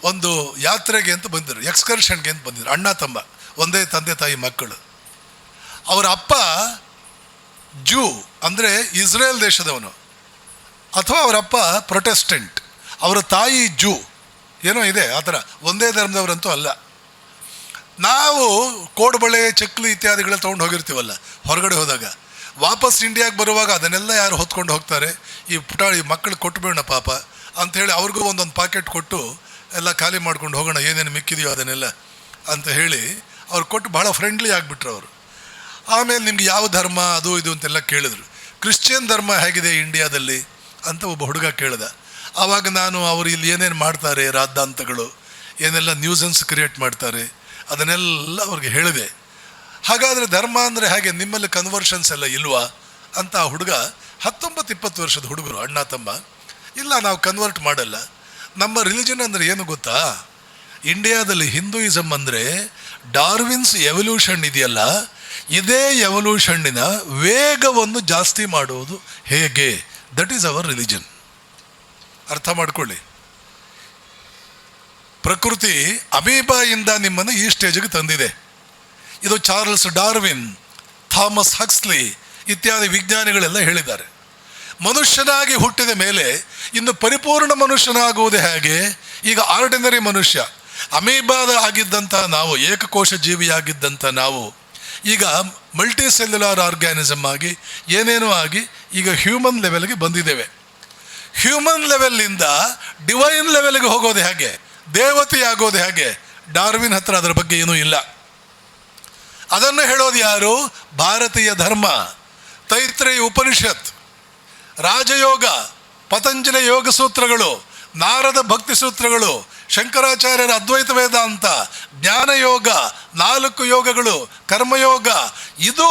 ಒಂದು ಯಾತ್ರೆಗೆ ಅಂತ ಬಂದರು, ಎಕ್ಸ್ಕರ್ಷನ್ಗೆ ಅಂತ ಬಂದಿದ್ರು. ಅಣ್ಣ ತಮ್ಮ, ಒಂದೇ ತಂದೆ ತಾಯಿ ಮಕ್ಕಳು. ಅವರ ಅಪ್ಪ ಜೂ, ಅಂದರೆ ಇಸ್ರೇಲ್ ದೇಶದವನು, ಅಥವಾ ಅವರಪ್ಪ ಪ್ರೊಟೆಸ್ಟೆಂಟ್, ಅವರ ತಾಯಿ ಜೂ, ಏನೋ ಇದೆ ಆ ಥರ. ಒಂದೇ ಧರ್ಮದವರಂತೂ ಅಲ್ಲ. ನಾವು ಕೋಡ್ಬಳೆ, ಚಕ್ಲಿ ಇತ್ಯಾದಿಗಳ ತೊಗೊಂಡು ಹೋಗಿರ್ತೀವಲ್ಲ ಹೊರಗಡೆ ಹೋದಾಗ, ವಾಪಸ್ ಇಂಡಿಯಾಗೆ ಬರುವಾಗ ಅದನ್ನೆಲ್ಲ ಯಾರು ಹೊತ್ಕೊಂಡು ಹೋಗ್ತಾರೆ? ಈ ಪುಟಾಣಿ ಮಕ್ಕಳು ಕೊಟ್ಟುಬೇಡ ಪಾಪ ಅಂಥೇಳಿ ಅವ್ರಿಗೂ ಒಂದೊಂದು ಪಾಕೆಟ್ ಕೊಟ್ಟು ಎಲ್ಲ ಖಾಲಿ ಮಾಡ್ಕೊಂಡು ಹೋಗೋಣ, ಏನೇನು ಮಿಕ್ಕಿದೆಯೋ ಅದನ್ನೆಲ್ಲ ಅಂತ ಹೇಳಿ ಅವ್ರು ಕೊಟ್ಟು ಭಾಳ ಫ್ರೆಂಡ್ಲಿ ಆಗಿಬಿಟ್ರು ಅವರು. ಆಮೇಲೆ ನಿಮ್ಗೆ ಯಾವ ಧರ್ಮ ಅದು ಇದು ಅಂತೆಲ್ಲ ಕೇಳಿದ್ರು. ಕ್ರಿಶ್ಚಿಯನ್ ಧರ್ಮ ಹೇಗಿದೆ ಇಂಡಿಯಾದಲ್ಲಿ ಅಂತ ಒಬ್ಬ ಹುಡುಗ ಕೇಳಿದ. ಆವಾಗ ನಾನು ಅವರು ಇಲ್ಲಿ ಏನೇನು ಮಾಡ್ತಾರೆ, ರಾದ್ದಾಂತಗಳು ಏನೆಲ್ಲ ನ್ಯೂಸನ್ಸ್ ಕ್ರಿಯೇಟ್ ಮಾಡ್ತಾರೆ ಅದನ್ನೆಲ್ಲ ಅವ್ರಿಗೆ ಹೇಳಿದೆ. ಹಾಗಾದರೆ ಧರ್ಮ ಅಂದರೆ ಹಾಗೆ, ನಿಮ್ಮಲ್ಲಿ ಕನ್ವರ್ಷನ್ಸ್ ಎಲ್ಲ ಇಲ್ವಾ ಅಂತ ಆ ಹುಡುಗ, 19-20 ವರ್ಷದ ಹುಡುಗರು, ಅಣ್ಣ ತಮ್ಮ, ಇಲ್ಲ ನಾವು ಕನ್ವರ್ಟ್ ಮಾಡಲ್ಲ, ನಮ್ಮ ರಿಲಿಜನ್ ಅಂದರೆ ಏನು ಗೊತ್ತಾ? ಇಂಡಿಯಾದಲ್ಲಿ ಹಿಂದೂಯಿಸಮ್ ಅಂದರೆ ಡಾರ್ವಿನ್ಸ್ ಎವಲ್ಯೂಷನ್ ಇದೆಯಲ್ಲ, ಇದೇ ಎವಲ್ಯೂಷನ್ನಿನ ವೇಗವನ್ನು ಜಾಸ್ತಿ ಮಾಡುವುದು ಹೇಗೆ, ದಟ್ ಈಸ್ ಅವರ್ ರಿಲಿಜನ್. ಅರ್ಥ ಮಾಡ್ಕೊಳ್ಳಿ. ಪ್ರಕೃತಿ ಅಮೀಬಾಯಿಂದ ನಿಮ್ಮನ್ನು ಈ ಸ್ಟೇಜಿಗೆ ತಂದಿದೆ. ಇದು ಚಾರ್ಲ್ಸ್ ಡಾರ್ವಿನ್, ಥಾಮಸ್ ಹಕ್ಸ್ಲಿ ಇತ್ಯಾದಿ ವಿಜ್ಞಾನಿಗಳೆಲ್ಲ ಹೇಳಿದ್ದಾರೆ. ಮನುಷ್ಯನಾಗಿ ಹುಟ್ಟಿದ ಮೇಲೆ ಇನ್ನು ಪರಿಪೂರ್ಣ ಮನುಷ್ಯನಾಗುವುದೇ ಹೇಗೆ? ಈಗ ಆರ್ಡಿನರಿ ಮನುಷ್ಯ, ಅಮೀಬಾದ ಆಗಿದ್ದಂಥ ನಾವು, ಏಕಕೋಶ ಜೀವಿಯಾಗಿದ್ದಂಥ ನಾವು ಈಗ ಮಲ್ಟಿ ಸೆಲ್ಯುಲಾರ್ ಆರ್ಗ್ಯಾನಿಸಮ್ ಆಗಿ ಏನೇನೋ ಆಗಿ ಈಗ ಹ್ಯೂಮನ್ ಲೆವೆಲ್ಗೆ ಬಂದಿದ್ದೇವೆ. ಹ್ಯೂಮನ್ ಲೆವೆಲ್ಲಿಂದ ಡಿವೈನ್ ಲೆವೆಲ್ಗೆ ಹೋಗೋದು ಹೇಗೆ, ದೇವತೆ ಆಗೋದು ಹೇಗೆ? ಡಾರ್ವಿನ್ ಹತ್ರ ಅದರ ಬಗ್ಗೆ ಏನೂ ಇಲ್ಲ. ಅದನ್ನು ಹೇಳೋದು ಯಾರು? ಭಾರತೀಯ ಧರ್ಮ, ತೈತ್ರೇಯ ಉಪನಿಷತ್, ರಾಜಯೋಗ, ಪತಂಜಲಿ ಯೋಗ ಸೂತ್ರಗಳು, ನಾರದ ಭಕ್ತಿ ಸೂತ್ರಗಳು, ಶಂಕರಾಚಾರ್ಯರ ಅದ್ವೈತ ವೇದಾಂತ, ಜ್ಞಾನಯೋಗ, 4 ಯೋಗಗಳು, ಕರ್ಮಯೋಗ. ಇದು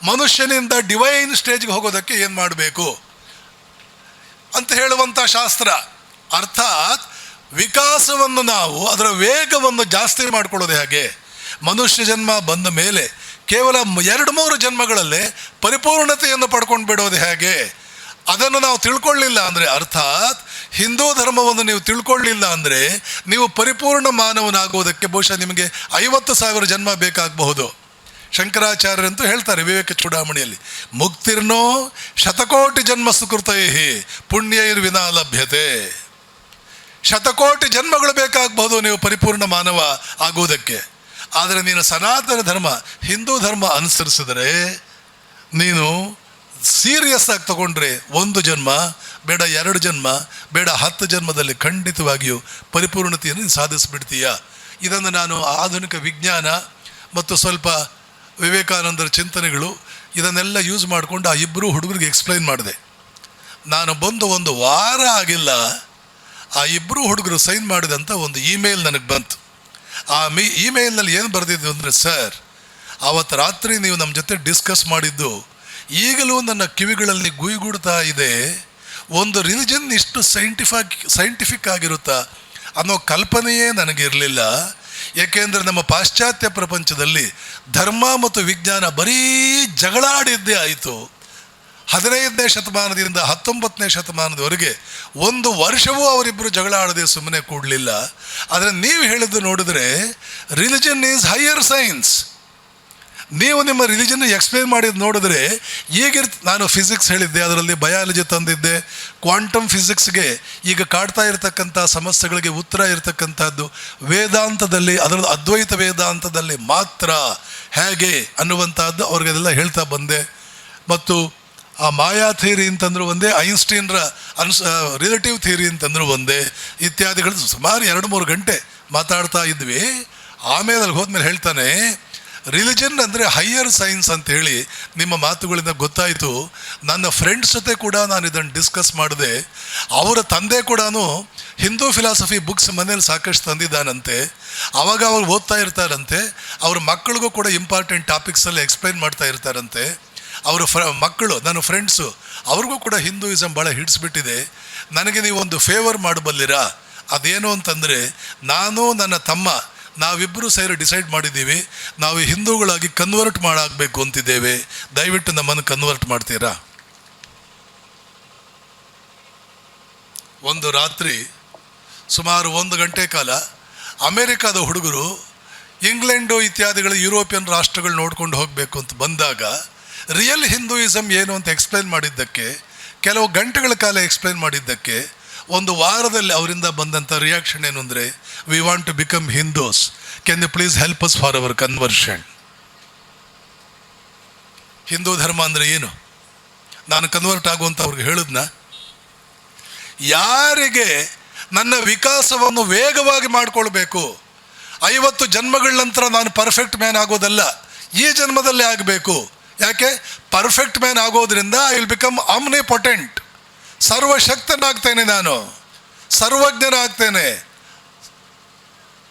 ಮನುಷ್ಯನಿಂದ ಡಿವೈನ್ ಸ್ಟೇಜ್ಗೆ ಹೋಗೋದಕ್ಕೆ ಏನು ಮಾಡಬೇಕು ಅಂತ ಹೇಳುವಂಥ ಶಾಸ್ತ್ರ. ಅರ್ಥಾತ್ ವಿಕಾಸವನ್ನು ನಾವು ಅದರ ವೇಗವನ್ನು ಜಾಸ್ತಿ ಮಾಡಿಕೊಳ್ಳೋದು ಹೇಗೆ? ಮನುಷ್ಯ ಜನ್ಮ ಬಂದ ಮೇಲೆ ಕೇವಲ 2-3 ಜನ್ಮಗಳಲ್ಲೇ ಪರಿಪೂರ್ಣತೆಯನ್ನು ಪಡ್ಕೊಂಡು ಬಿಡೋದು ಹೇಗೆ? ಅದನ್ನು ನಾವು ತಿಳ್ಕೊಳ್ಳಿಲ್ಲ ಅಂದರೆ, ಅರ್ಥಾತ್ ಹಿಂದೂ ಧರ್ಮವನ್ನು ನೀವು ತಿಳ್ಕೊಳ್ಳಿಲ್ಲ ಅಂದರೆ ನೀವು ಪರಿಪೂರ್ಣ ಮಾನವನಾಗುವುದಕ್ಕೆ ಬಹುಶಃ ನಿಮಗೆ 50,000 ಜನ್ಮ ಬೇಕಾಗಬಹುದು. ಶಂಕರಾಚಾರ್ಯರಂತೂ ಹೇಳ್ತಾರೆ ವಿವೇಕ ಚೂಡಾಮಣಿಯಲ್ಲಿ, ಮುಕ್ತಿರ್ನೋ ಶತಕೋಟಿ ಜನ್ಮ ಸುಕೃತೈ ಪುಣ್ಯೈರ್ವಿನಾ ಲಭ್ಯತೆ. ಶತಕೋಟಿ ಜನ್ಮಗಳು ಬೇಕಾಗಬಹುದು ನೀವು ಪರಿಪೂರ್ಣ ಮಾನವ ಆಗುವುದಕ್ಕೆ. ಆದರೆ ನೀನು ಸನಾತನ ಧರ್ಮ, ಹಿಂದೂ ಧರ್ಮ ಅನುಸರಿಸಿದರೆ, ನೀನು ಸೀರಿಯಸ್ ಆಗಿ ತಗೊಂಡ್ರೆ 1 ಜನ್ಮ ಬೇಡ, 2 ಜನ್ಮ ಬೇಡ, 10 ಜನ್ಮದಲ್ಲಿ ಖಂಡಿತವಾಗಿಯೂ ಪರಿಪೂರ್ಣತೆಯನ್ನು ಸಾಧಿಸಿಬಿಡ್ತೀಯ. ಇದನ್ನು ನಾನು ಆಧುನಿಕ ವಿಜ್ಞಾನ ಮತ್ತು ಸ್ವಲ್ಪ ವಿವೇಕಾನಂದರ ಚಿಂತನೆಗಳು ಇದನ್ನೆಲ್ಲ ಯೂಸ್ ಮಾಡಿಕೊಂಡು ಆ 2 ಹುಡುಗರಿಗೆ ಎಕ್ಸ್ಪ್ಲೈನ್ ಮಾಡಿದೆ. ನಾನು ಬಂದು 1 ವಾರ ಆಗಿಲ್ಲ, ಆ 2 ಹುಡುಗರು ಸೈನ್ ಮಾಡಿದಂಥ ಒಂದು ಇಮೇಲ್ ನನಗೆ ಬಂತು. ಆ ಇಮೇಲ್ನಲ್ಲಿ ಏನು ಬರೆದಿದ್ದು ಅಂದರೆ, ಸರ್, ಆವತ್ತು ರಾತ್ರಿ ನೀವು ನಮ್ಮ ಜೊತೆ ಡಿಸ್ಕಸ್ ಮಾಡಿದ್ದು ಈಗಲೂ ನನ್ನ ಕಿವಿಗಳಲ್ಲಿ ಗುಯ್ಗುಡ್ತಾ ಇದೆ. ಒಂದು ರಿಲಿಜನ್ ಇಷ್ಟು ಸೈಂಟಿಫಿಕ್ ಆಗಿರುತ್ತಾ ಅನ್ನೋ ಕಲ್ಪನೆಯೇ ನನಗಿರಲಿಲ್ಲ. ಏಕೆಂದರೆ ನಮ್ಮ ಪಾಶ್ಚಾತ್ಯ ಪ್ರಪಂಚದಲ್ಲಿ ಧರ್ಮ ಮತ್ತು ವಿಜ್ಞಾನ ಬರೀ ಜಗಳಾಡಿದ್ದೇ ಆಯಿತು. 15ನೇ ಶತಮಾನದಿಂದ 19ನೇ ಶತಮಾನದವರೆಗೆ 1 ವರ್ಷವೂ ಅವರಿಬ್ಬರು ಜಗಳ ಆಡದೆ ಸುಮ್ಮನೆ ಕೂಡಲಿಲ್ಲ. ಆದರೆ ನೀವು ಹೇಳಿದ್ದು ನೋಡಿದ್ರೆ ರಿಲಿಜನ್ ಈಸ್ ಹೈಯರ್ ಸೈನ್ಸ್. ನೀವು ನಿಮ್ಮ ರಿಲಿಜನ್ ಎಕ್ಸ್ಪ್ಲೇನ್ ಮಾಡಿದ್ದು ನೋಡಿದ್ರೆ ನಾನು ಫಿಸಿಕ್ಸ್ ಹೇಳಿದ್ದೆ, ಅದರಲ್ಲಿ ಬಯಾಲಜಿ ತಂದಿದ್ದೆ. ಕ್ವಾಂಟಮ್ ಫಿಸಿಕ್ಸ್ಗೆ ಈಗ ಕಾಡ್ತಾ ಇರತಕ್ಕಂಥ ಸಮಸ್ಯೆಗಳಿಗೆ ಉತ್ತರ ಇರತಕ್ಕಂಥದ್ದು ವೇದಾಂತದಲ್ಲಿ, ಅದರದ್ದು ಅದ್ವೈತ ವೇದಾಂತದಲ್ಲಿ ಮಾತ್ರ ಹೇಗೆ ಅನ್ನುವಂಥದ್ದು ಅವ್ರಿಗೆಲ್ಲ ಹೇಳ್ತಾ ಬಂದೆ. ಮತ್ತು ಆ ಮಾಯಾ ಥಿಯರಿ ಅಂತಂದ್ರು ಒಂದೇ, ಐನ್ಸ್ಟೀನ್ರ ರಿಲೇಟಿವ್ ಥಿಯರಿ ಅಂತಂದ್ರು ಒಂದೇ, ಇತ್ಯಾದಿಗಳು ಸುಮಾರು 2-3 ಗಂಟೆ ಮಾತಾಡ್ತಾ ಇದ್ವಿ. ಆಮೇಲೆ ಅಲ್ಲಿ ಹೋದ್ಮೇಲೆ ಹೇಳ್ತಾನೆ, ರಿಲಿಜನ್ ಅಂದರೆ ಹೈಯರ್ ಸೈನ್ಸ್ ಅಂತೇಳಿ ನಿಮ್ಮ ಮಾತುಗಳಿಂದ ಗೊತ್ತಾಯಿತು. ನನ್ನ ಫ್ರೆಂಡ್ಸ್ ಜೊತೆ ಕೂಡ ನಾನು ಇದನ್ನು ಡಿಸ್ಕಸ್ ಮಾಡಿದೆ. ಅವರ ತಂದೆ ಕೂಡ ಹಿಂದೂ ಫಿಲಾಸಫಿ ಬುಕ್ಸ್ ಮನೇಲಿ ಸಾಕಷ್ಟು ತಂದಿದ್ದಾನಂತೆ. ಆವಾಗ ಅವ್ರು ಓದ್ತಾ ಇರ್ತಾರಂತೆ. ಅವ್ರ ಮಕ್ಕಳಿಗೂ ಕೂಡ ಇಂಪಾರ್ಟೆಂಟ್ ಟಾಪಿಕ್ಸಲ್ಲಿ ಎಕ್ಸ್ಪ್ಲೈನ್ ಮಾಡ್ತಾ ಇರ್ತಾರಂತೆ. ಅವರ ಮಕ್ಕಳು, ನನ್ನ ಫ್ರೆಂಡ್ಸು, ಅವ್ರಿಗೂ ಕೂಡ ಹಿಂದೂಯಿಸಮ್ ಭಾಳ ಹಿಡಿಸ್ಬಿಟ್ಟಿದೆ. ನನಗೆ ನೀವು ಒಂದು ಫೇವರ್ ಮಾಡಬಲ್ಲಿರಾ? ಅದೇನು ಅಂತಂದರೆ, ನಾನು ನನ್ನ ತಮ್ಮ ನಾವಿಬ್ಬರು ಸೇರಿ ಡಿಸೈಡ್ ಮಾಡಿದ್ದೀವಿ, ನಾವು ಹಿಂದೂಗಳಾಗಿ ಕನ್ವರ್ಟ್ ಮಾಡಾಗಬೇಕು ಅಂತಿದ್ದೇವೆ. ದಯವಿಟ್ಟು ನಮ್ಮನ್ನು ಕನ್ವರ್ಟ್ ಮಾಡ್ತೀರಾ? ಒಂದು ರಾತ್ರಿ ಸುಮಾರು 1 ಗಂಟೆ ಕಾಲ ಅಮೇರಿಕಾದ ಹುಡುಗರು ಇಂಗ್ಲೆಂಡು ಇತ್ಯಾದಿಗಳ ಯುರೋಪಿಯನ್ ರಾಷ್ಟ್ರಗಳು ನೋಡ್ಕೊಂಡು ಹೋಗಬೇಕು ಅಂತ ಬಂದಾಗ ರಿಯಲ್ ಹಿಂದೂಯಿಸಮ್ ಏನು ಅಂತ ಎಕ್ಸ್ಪ್ಲೈನ್ ಮಾಡಿದ್ದಕ್ಕೆ, ಕೆಲವು ಗಂಟೆಗಳ ಕಾಲ ಎಕ್ಸ್ಪ್ಲೈನ್ ಮಾಡಿದ್ದಕ್ಕೆ, 1 ವಾರದಲ್ಲಿ ಅವರಿಂದ ಬಂದಂಥ ರಿಯಾಕ್ಷನ್ ಏನು ಅಂದರೆ, we want to become Hindus, can you please help us for our conversion. Hindu ಧರ್ಮ ಅಂದರೆ ಏನು? ನಾನು ಕನ್ವರ್ಟ್ ಆಗುವಂತ ಅವ್ರಿಗೆ ಹೇಳಿದ್ನ? ಯಾರಿಗೆ ನನ್ನ ವಿಕಾಸವನ್ನು ವೇಗವಾಗಿ ಮಾಡಿಕೊಳ್ಬೇಕು, 50 ಜನ್ಮಗಳ ನಂತರ ನಾನು ಪರ್ಫೆಕ್ಟ್ ಮ್ಯಾನ್ ಆಗೋದಲ್ಲ, ಈ ಜನ್ಮದಲ್ಲೇ ಆಗಬೇಕು. ಯಾಕೆ? ಪರ್ಫೆಕ್ಟ್ ಮ್ಯಾನ್ ಆಗೋದ್ರಿಂದ ಐ ವಿಲ್ ಬಿಕಮ್ ಆಮ್ನಿಪೊಟೆಂಟ್, ಸರ್ವಶಕ್ತನಾಗ್ತೇನೆ, ನಾನು ಸರ್ವಜ್ಞನಾಗ್ತೇನೆ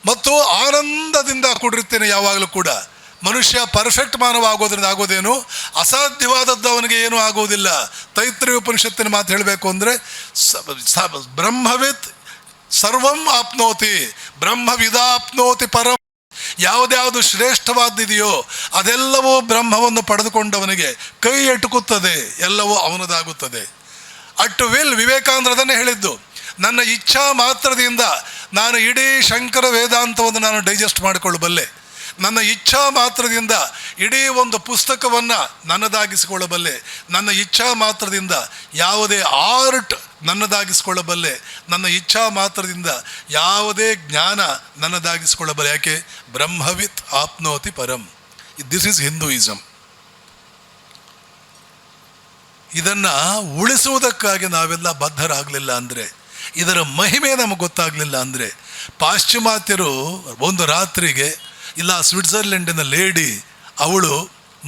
ಮತ್ತು ಆನಂದದಿಂದ ಕೂಡಿರ್ತೇನೆ ಯಾವಾಗಲೂ ಕೂಡ. ಮನುಷ್ಯ ಪರ್ಫೆಕ್ಟ್ ಮಾನವ ಆಗೋದ್ರಿಂದ ಆಗೋದೇನು? ಅಸಾಧ್ಯವಾದದ್ದು ಅವನಿಗೆ ಏನೂ ಆಗುವುದಿಲ್ಲ. ತೈತ್ರಿಯ ಉಪನಿಷತ್ತಿನ ಮಾತು ಹೇಳಬೇಕು ಅಂದರೆ, ಬ್ರಹ್ಮವಿತ್ ಸರ್ವಂ ಆಪ್ನೋತಿ ಬ್ರಹ್ಮವಿದಾಪ್ನೋತಿ ಪರಂ. ಯಾವುದ್ಯಾವುದು ಶ್ರೇಷ್ಠವಾದಿದೆಯೋ ಅದೆಲ್ಲವೂ ಬ್ರಹ್ಮವನ್ನು ಪಡೆದುಕೊಂಡವನಿಗೆ ಕೈ ಎಟುಕುತ್ತದೆ, ಎಲ್ಲವೂ ಅವನದಾಗುತ್ತದೆ. ಅಟ್ಟು ವಿಲ್, ವಿವೇಕಾನಂದರದನ್ನೇ ಹೇಳಿದ್ದು, ನನ್ನ ಇಚ್ಛಾ ಮಾತ್ರದಿಂದ ನಾನು ಇಡೀ ಶಂಕರ ವೇದಾಂತವನ್ನು ನಾನು ಡೈಜೆಸ್ಟ್ ಮಾಡಿಕೊಳ್ಳಬಲ್ಲೆ. ನನ್ನ ಇಚ್ಛಾ ಮಾತ್ರದಿಂದ ಇಡೀ ಒಂದು ಪುಸ್ತಕವನ್ನು ನನ್ನದಾಗಿಸಿಕೊಳ್ಳಬಲ್ಲೆ. ನನ್ನ ಇಚ್ಛಾ ಮಾತ್ರದಿಂದ ಯಾವುದೇ ಆರ್ಟ್ ನನ್ನದಾಗಿಸಿಕೊಳ್ಳಬಲ್ಲೆ. ನನ್ನ ಇಚ್ಛಾ ಮಾತ್ರದಿಂದ ಯಾವುದೇ ಜ್ಞಾನ ನನ್ನದಾಗಿಸಿಕೊಳ್ಳಬಲ್ಲೆ. ಯಾಕೆ? ಬ್ರಹ್ಮವಿತ್ ಆಪ್ನೋತಿ ಪರಂ. This is Hinduism. ಇದನ್ನು ಉಳಿಸುವುದಕ್ಕಾಗಿ ನಾವೆಲ್ಲ ಬದ್ಧರಾಗಲಿಲ್ಲ ಅಂದರೆ, ಇದರ ಮಹಿಮೆ ನಮಗೆ ಗೊತ್ತಾಗಲಿಲ್ಲ ಅಂದರೆ, ಪಾಶ್ಚಿಮಾತ್ಯರು ಒಂದು ರಾತ್ರಿಗೆ, ಇಲ್ಲ ಸ್ವಿಟ್ಜರ್ಲೆಂಡಿನ ಲೇಡಿ ಅವಳು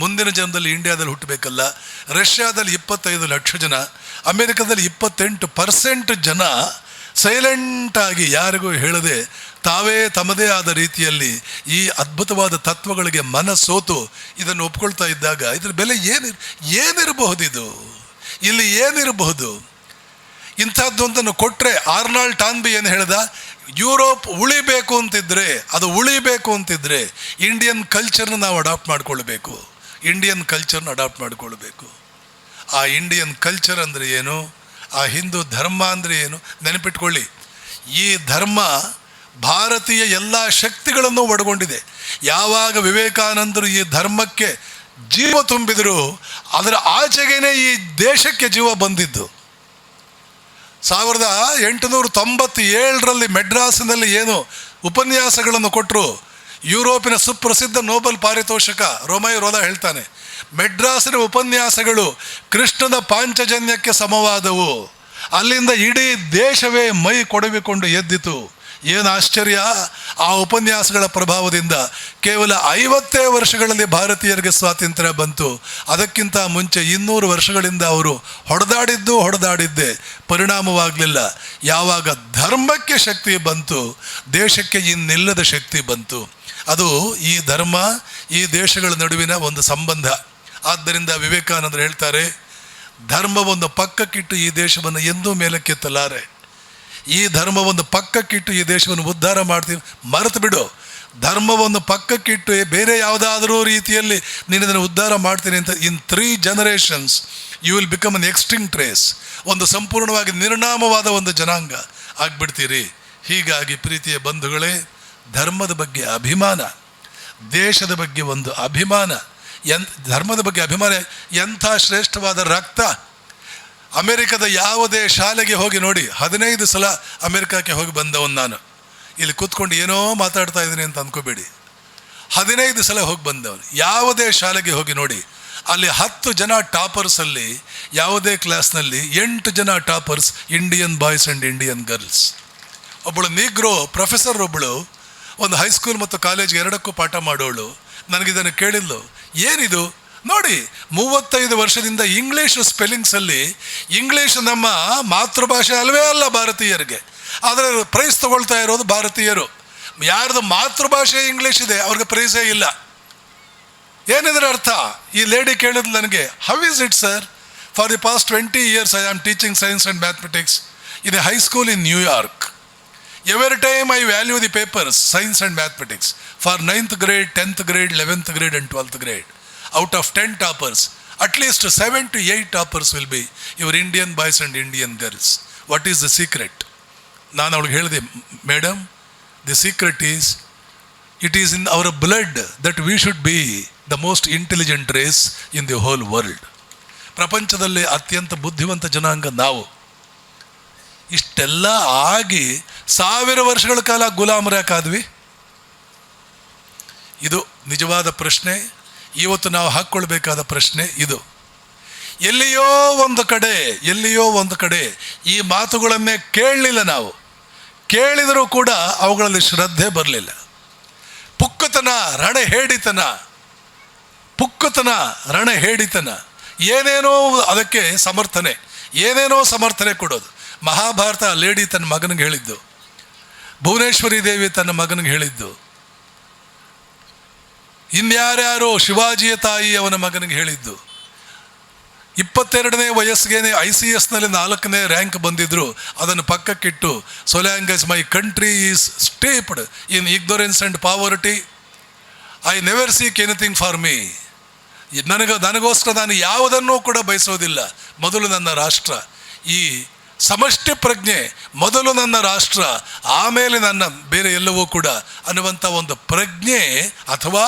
ಮುಂದಿನ ಜನ್ಮದಲ್ಲಿ ಇಂಡಿಯಾದಲ್ಲಿ ಹುಟ್ಟಬೇಕಲ್ಲ, ರಷ್ಯಾದಲ್ಲಿ 25 ಲಕ್ಷ ಜನ, ಅಮೇರಿಕಾದಲ್ಲಿ 28% ಜನ ಸೈಲೆಂಟಾಗಿ ಯಾರಿಗೂ ಹೇಳದೆ ತಾವೇ ತಮ್ಮದೇ ಆದ ರೀತಿಯಲ್ಲಿ ಈ ಅದ್ಭುತವಾದ ತತ್ವಗಳಿಗೆ ಮನಸ್ಸೋತು ಇದನ್ನು ಒಪ್ಕೊಳ್ತಾ ಇದ್ದಾಗ ಇದ್ರ ಬೆಲೆ ಏನಿರಬಹುದು? ಇದು ಇಲ್ಲಿ ಏನಿರಬಹುದು? ಇಂಥದ್ದೊಂದನ್ನು ಕೊಟ್ಟರೆ ಆರ್ನಾಲ್ಡ್ ಟಾನ್ಬಿ ಏನು ಹೇಳ್ದ? ಯುರೋಪ್ ಉಳಿಬೇಕು ಅಂತಿದ್ರೆ, ಅದು ಉಳಿಬೇಕು ಅಂತಿದ್ರೆ ಇಂಡಿಯನ್ ಕಲ್ಚರ್ನ ನಾವು ಅಡಾಪ್ಟ್ ಮಾಡ್ಕೊಳ್ಬೇಕು. ಇಂಡಿಯನ್ ಕಲ್ಚರ್ನ ಅಡಾಪ್ಟ್ ಮಾಡ್ಕೊಳ್ಬೇಕು. ಆ ಇಂಡಿಯನ್ ಕಲ್ಚರ್ ಅಂದರೆ ಏನು? ಆ ಹಿಂದೂ ಧರ್ಮ ಅಂದರೆ ಏನು? ನೆನಪಿಟ್ಕೊಳ್ಳಿ, ಈ ಧರ್ಮ ಭಾರತೀಯ ಎಲ್ಲ ಶಕ್ತಿಗಳನ್ನು ಒಳಗೊಂಡಿದೆ. ಯಾವಾಗ ವಿವೇಕಾನಂದರು ಈ ಧರ್ಮಕ್ಕೆ ಜೀವ ತುಂಬಿದರು, ಅದರ ಆಚೆಗೇನೆ ಈ ದೇಶಕ್ಕೆ ಜೀವ ಬಂದಿದ್ದು. 1897ರಲ್ಲಿ ಮೆಡ್ರಾಸಿನಲ್ಲಿ ಏನು ಉಪನ್ಯಾಸಗಳನ್ನು ಕೊಟ್ಟರು, ಯುರೋಪಿನ ಸುಪ್ರಸಿದ್ಧ ನೋಬೆಲ್ ಪಾರಿತೋಷಕ ರೋಮೈ ರೋಲಾ ಹೇಳ್ತಾನೆ, ಮೆಡ್ರಾಸಿನ ಉಪನ್ಯಾಸಗಳು ಕೃಷ್ಣನ ಪಾಂಚಜನ್ಯಕ್ಕೆ ಸಮವಾದವು. ಅಲ್ಲಿಂದ ಇಡೀ ದೇಶವೇ ಮೈ ಕೊಡವಿಕೊಂಡು ಎದ್ದಿತು. ಏನು ಆಶ್ಚರ್ಯ! ಆ ಉಪನ್ಯಾಸಗಳ ಪ್ರಭಾವದಿಂದ ಕೇವಲ 50 ವರ್ಷಗಳಲ್ಲಿ ಭಾರತೀಯರಿಗೆ ಸ್ವಾತಂತ್ರ್ಯ ಬಂತು. ಅದಕ್ಕಿಂತ ಮುಂಚೆ 200 ವರ್ಷಗಳಿಂದ ಅವರು ಹೊಡೆದಾಡಿದ್ದೇ ಪರಿಣಾಮವಾಗಲಿಲ್ಲ. ಯಾವಾಗ ಧರ್ಮಕ್ಕೆ ಶಕ್ತಿ ಬಂತು, ದೇಶಕ್ಕೆ ಇನ್ನಿಲ್ಲದ ಶಕ್ತಿ ಬಂತು. ಅದು ಈ ಧರ್ಮ, ಈ ದೇಶಗಳ ನಡುವಿನ ಒಂದು ಸಂಬಂಧ. ಆದ್ದರಿಂದ ವಿವೇಕಾನಂದರು ಹೇಳ್ತಾರೆ, ಧರ್ಮವನ್ನು ಪಕ್ಕಕ್ಕಿಟ್ಟು ಈ ದೇಶವನ್ನು ಎಂದೂ ಮೇಲಕ್ಕೆತ್ತಲಾರೆ. ಈ ಧರ್ಮವನ್ನು ಪಕ್ಕಕ್ಕಿಟ್ಟು ಈ ದೇಶವನ್ನು ಉದ್ಧಾರ ಮಾಡ್ತೀವಿ, ಮರೆತು ಬಿಡು. ಧರ್ಮವನ್ನು ಪಕ್ಕಕ್ಕಿಟ್ಟು ಬೇರೆ ಯಾವುದಾದ್ರೂ ರೀತಿಯಲ್ಲಿ ನೀನು ಇದನ್ನು ಉದ್ಧಾರ ಮಾಡ್ತೀನಿ ಅಂತ, in 3 generations you will become an extinct race. ಒಂದು ಸಂಪೂರ್ಣವಾಗಿ ನಿರ್ನಾಮವಾದ ಒಂದು ಜನಾಂಗ ಆಗಿಬಿಡ್ತೀರಿ. ಹೀಗಾಗಿ ಪ್ರೀತಿಯ ಬಂಧುಗಳೇ, ಧರ್ಮದ ಬಗ್ಗೆ ಅಭಿಮಾನ, ದೇಶದ ಬಗ್ಗೆ ಒಂದು ಅಭಿಮಾನ, ಧರ್ಮದ ಬಗ್ಗೆ ಅಭಿಮಾನ, ಎಂಥ ಶ್ರೇಷ್ಠವಾದ ರಕ್ತ. ಅಮೆರಿಕದ ಯಾವುದೇ ಶಾಲೆಗೆ ಹೋಗಿ ನೋಡಿ, 15 ಸಲ ಅಮೆರಿಕಕ್ಕೆ ಹೋಗಿ ಬಂದವನು ನಾನು. ಇಲ್ಲಿ ಕೂತ್ಕೊಂಡು ಏನೋ ಮಾತಾಡ್ತಾ ಇದ್ದೀನಿ ಅಂತ ಅಂದ್ಕೋಬೇಡಿ. 15 ಸಲ ಹೋಗಿ ಬಂದವನು. ಯಾವುದೇ ಶಾಲೆಗೆ ಹೋಗಿ ನೋಡಿ, ಅಲ್ಲಿ 10 ಜನ ಟಾಪರ್ಸಲ್ಲಿ ಯಾವುದೇ ಕ್ಲಾಸ್ನಲ್ಲಿ 8 ಜನ toppers Indian boys and Indian girls. ಒಬ್ಬಳು ನೀಗ್ರೋ ಪ್ರೊಫೆಸರ್, ಒಬ್ಬಳು ಒಂದು ಹೈಸ್ಕೂಲ್ ಮತ್ತು ಕಾಲೇಜ್ ಎರಡಕ್ಕೂ ಪಾಠ ಮಾಡೋಳು ನನಗಿದನ್ನು ಕೇಳಿದ್ಲು, ಏನಿದು ನೋಡಿ, 35 ವರ್ಷದಿಂದ ಇಂಗ್ಲೀಷ್ ಸ್ಪೆಲ್ಲಿಂಗ್ಸಲ್ಲಿ, ಇಂಗ್ಲೀಷ್ ನಮ್ಮ ಮಾತೃಭಾಷೆ ಅಲ್ವೇ ಅಲ್ಲ ಭಾರತೀಯರಿಗೆ, ಆದರೆ ಪ್ರೈಸ್ ತಗೊಳ್ತಾ ಇರೋದು ಭಾರತೀಯರು. ಯಾರ್ದು ಮಾತೃಭಾಷೆ ಇಂಗ್ಲೀಷ್ ಇದೆ ಅವ್ರಿಗೆ ಪ್ರೈಸೇ ಇಲ್ಲ. ಏನಿದ್ರ ಅರ್ಥ? ಈ ಲೇಡಿ ಕೇಳಿದ್ಲು ನನಗೆ, how is it sir, for the past 20 years I am teaching science and mathematics in a high school in New York. Every time I value the papers, science and mathematics, for 9th grade, 10th grade, 11th grade and 12th grade. Out of 10 toppers, at least 7 to 8 toppers will be your Indian boys and Indian girls. What is the secret? ನಾನು ಅವಳಿಗೆ ಹೇಳಿದೆ, madam, the secret is, it is in our blood that we should be the most intelligent race in the whole world. ಪ್ರಪಂಚದಲ್ಲಿ ಅತ್ಯಂತ ಬುದ್ಧಿವಂತ ಜನಾಂಗ ನಾವು. ಇಷ್ಟೆಲ್ಲ ಆಗಿ 1000 ವರ್ಷಗಳ ಕಾಲ ಗುಲಾಮರಾಕಾದ್ವಿ? ಇದು ನಿಜವಾದ ಪ್ರಶ್ನೆ. ಇವತ್ತು ನಾವು ಹಾಕ್ಕೊಳ್ಬೇಕಾದ ಪ್ರಶ್ನೆ ಇದು. ಎಲ್ಲಿಯೋ ಒಂದು ಕಡೆ ಈ ಮಾತುಗಳನ್ನೇ ಕೇಳಲಿಲ್ಲ ನಾವು. ಕೇಳಿದರೂ ಕೂಡ ಅವುಗಳಲ್ಲಿ ಶ್ರದ್ಧೆ ಬರಲಿಲ್ಲ. ಪುಕ್ಕತನ, ರಣಹೇಡಿತನ, ಏನೇನೋ ಅದಕ್ಕೆ ಸಮರ್ಥನೆ ಕೊಡೋದು. ಮಹಾಭಾರತ ಲೇಡಿ ತನ್ನ ಮಗನಿಗೆ ಹೇಳಿದ್ದು, ಭುವನೇಶ್ವರಿ ದೇವಿ ತನ್ನ ಮಗನಿಗೆ ಹೇಳಿದ್ದು, ಇನ್ಯಾರ್ಯಾರೋ ಶಿವಾಜಿಯ ತಾಯಿ ಅವನ ಮಗನಿಗೆ ಹೇಳಿದ್ದು. 22ನೇ ವಯಸ್ಸಿಗೆ ICSನಲ್ಲಿ 4ನೇ ರ್ಯಾಂಕ್ ಬಂದಿದ್ರು. ಅದನ್ನು ಪಕ್ಕಕ್ಕಿಟ್ಟು, so long as my country is steeped in ignorance and poverty, I never seek anything for me. ನನಗೋಸ್ಕರ ನಾನು ಯಾವುದನ್ನೂ ಕೂಡ ಬಯಸೋದಿಲ್ಲ. ಮೊದಲು ನನ್ನ ರಾಷ್ಟ್ರ, ಈ ಸಮಷ್ಟಿ ಪ್ರಜ್ಞೆ, ಮೊದಲು ನನ್ನ ರಾಷ್ಟ್ರ, ಆಮೇಲೆ ನನ್ನ ಬೇರೆ ಎಲ್ಲವೂ ಕೂಡ ಅನ್ನುವಂಥ ಒಂದು ಪ್ರಜ್ಞೆ ಅಥವಾ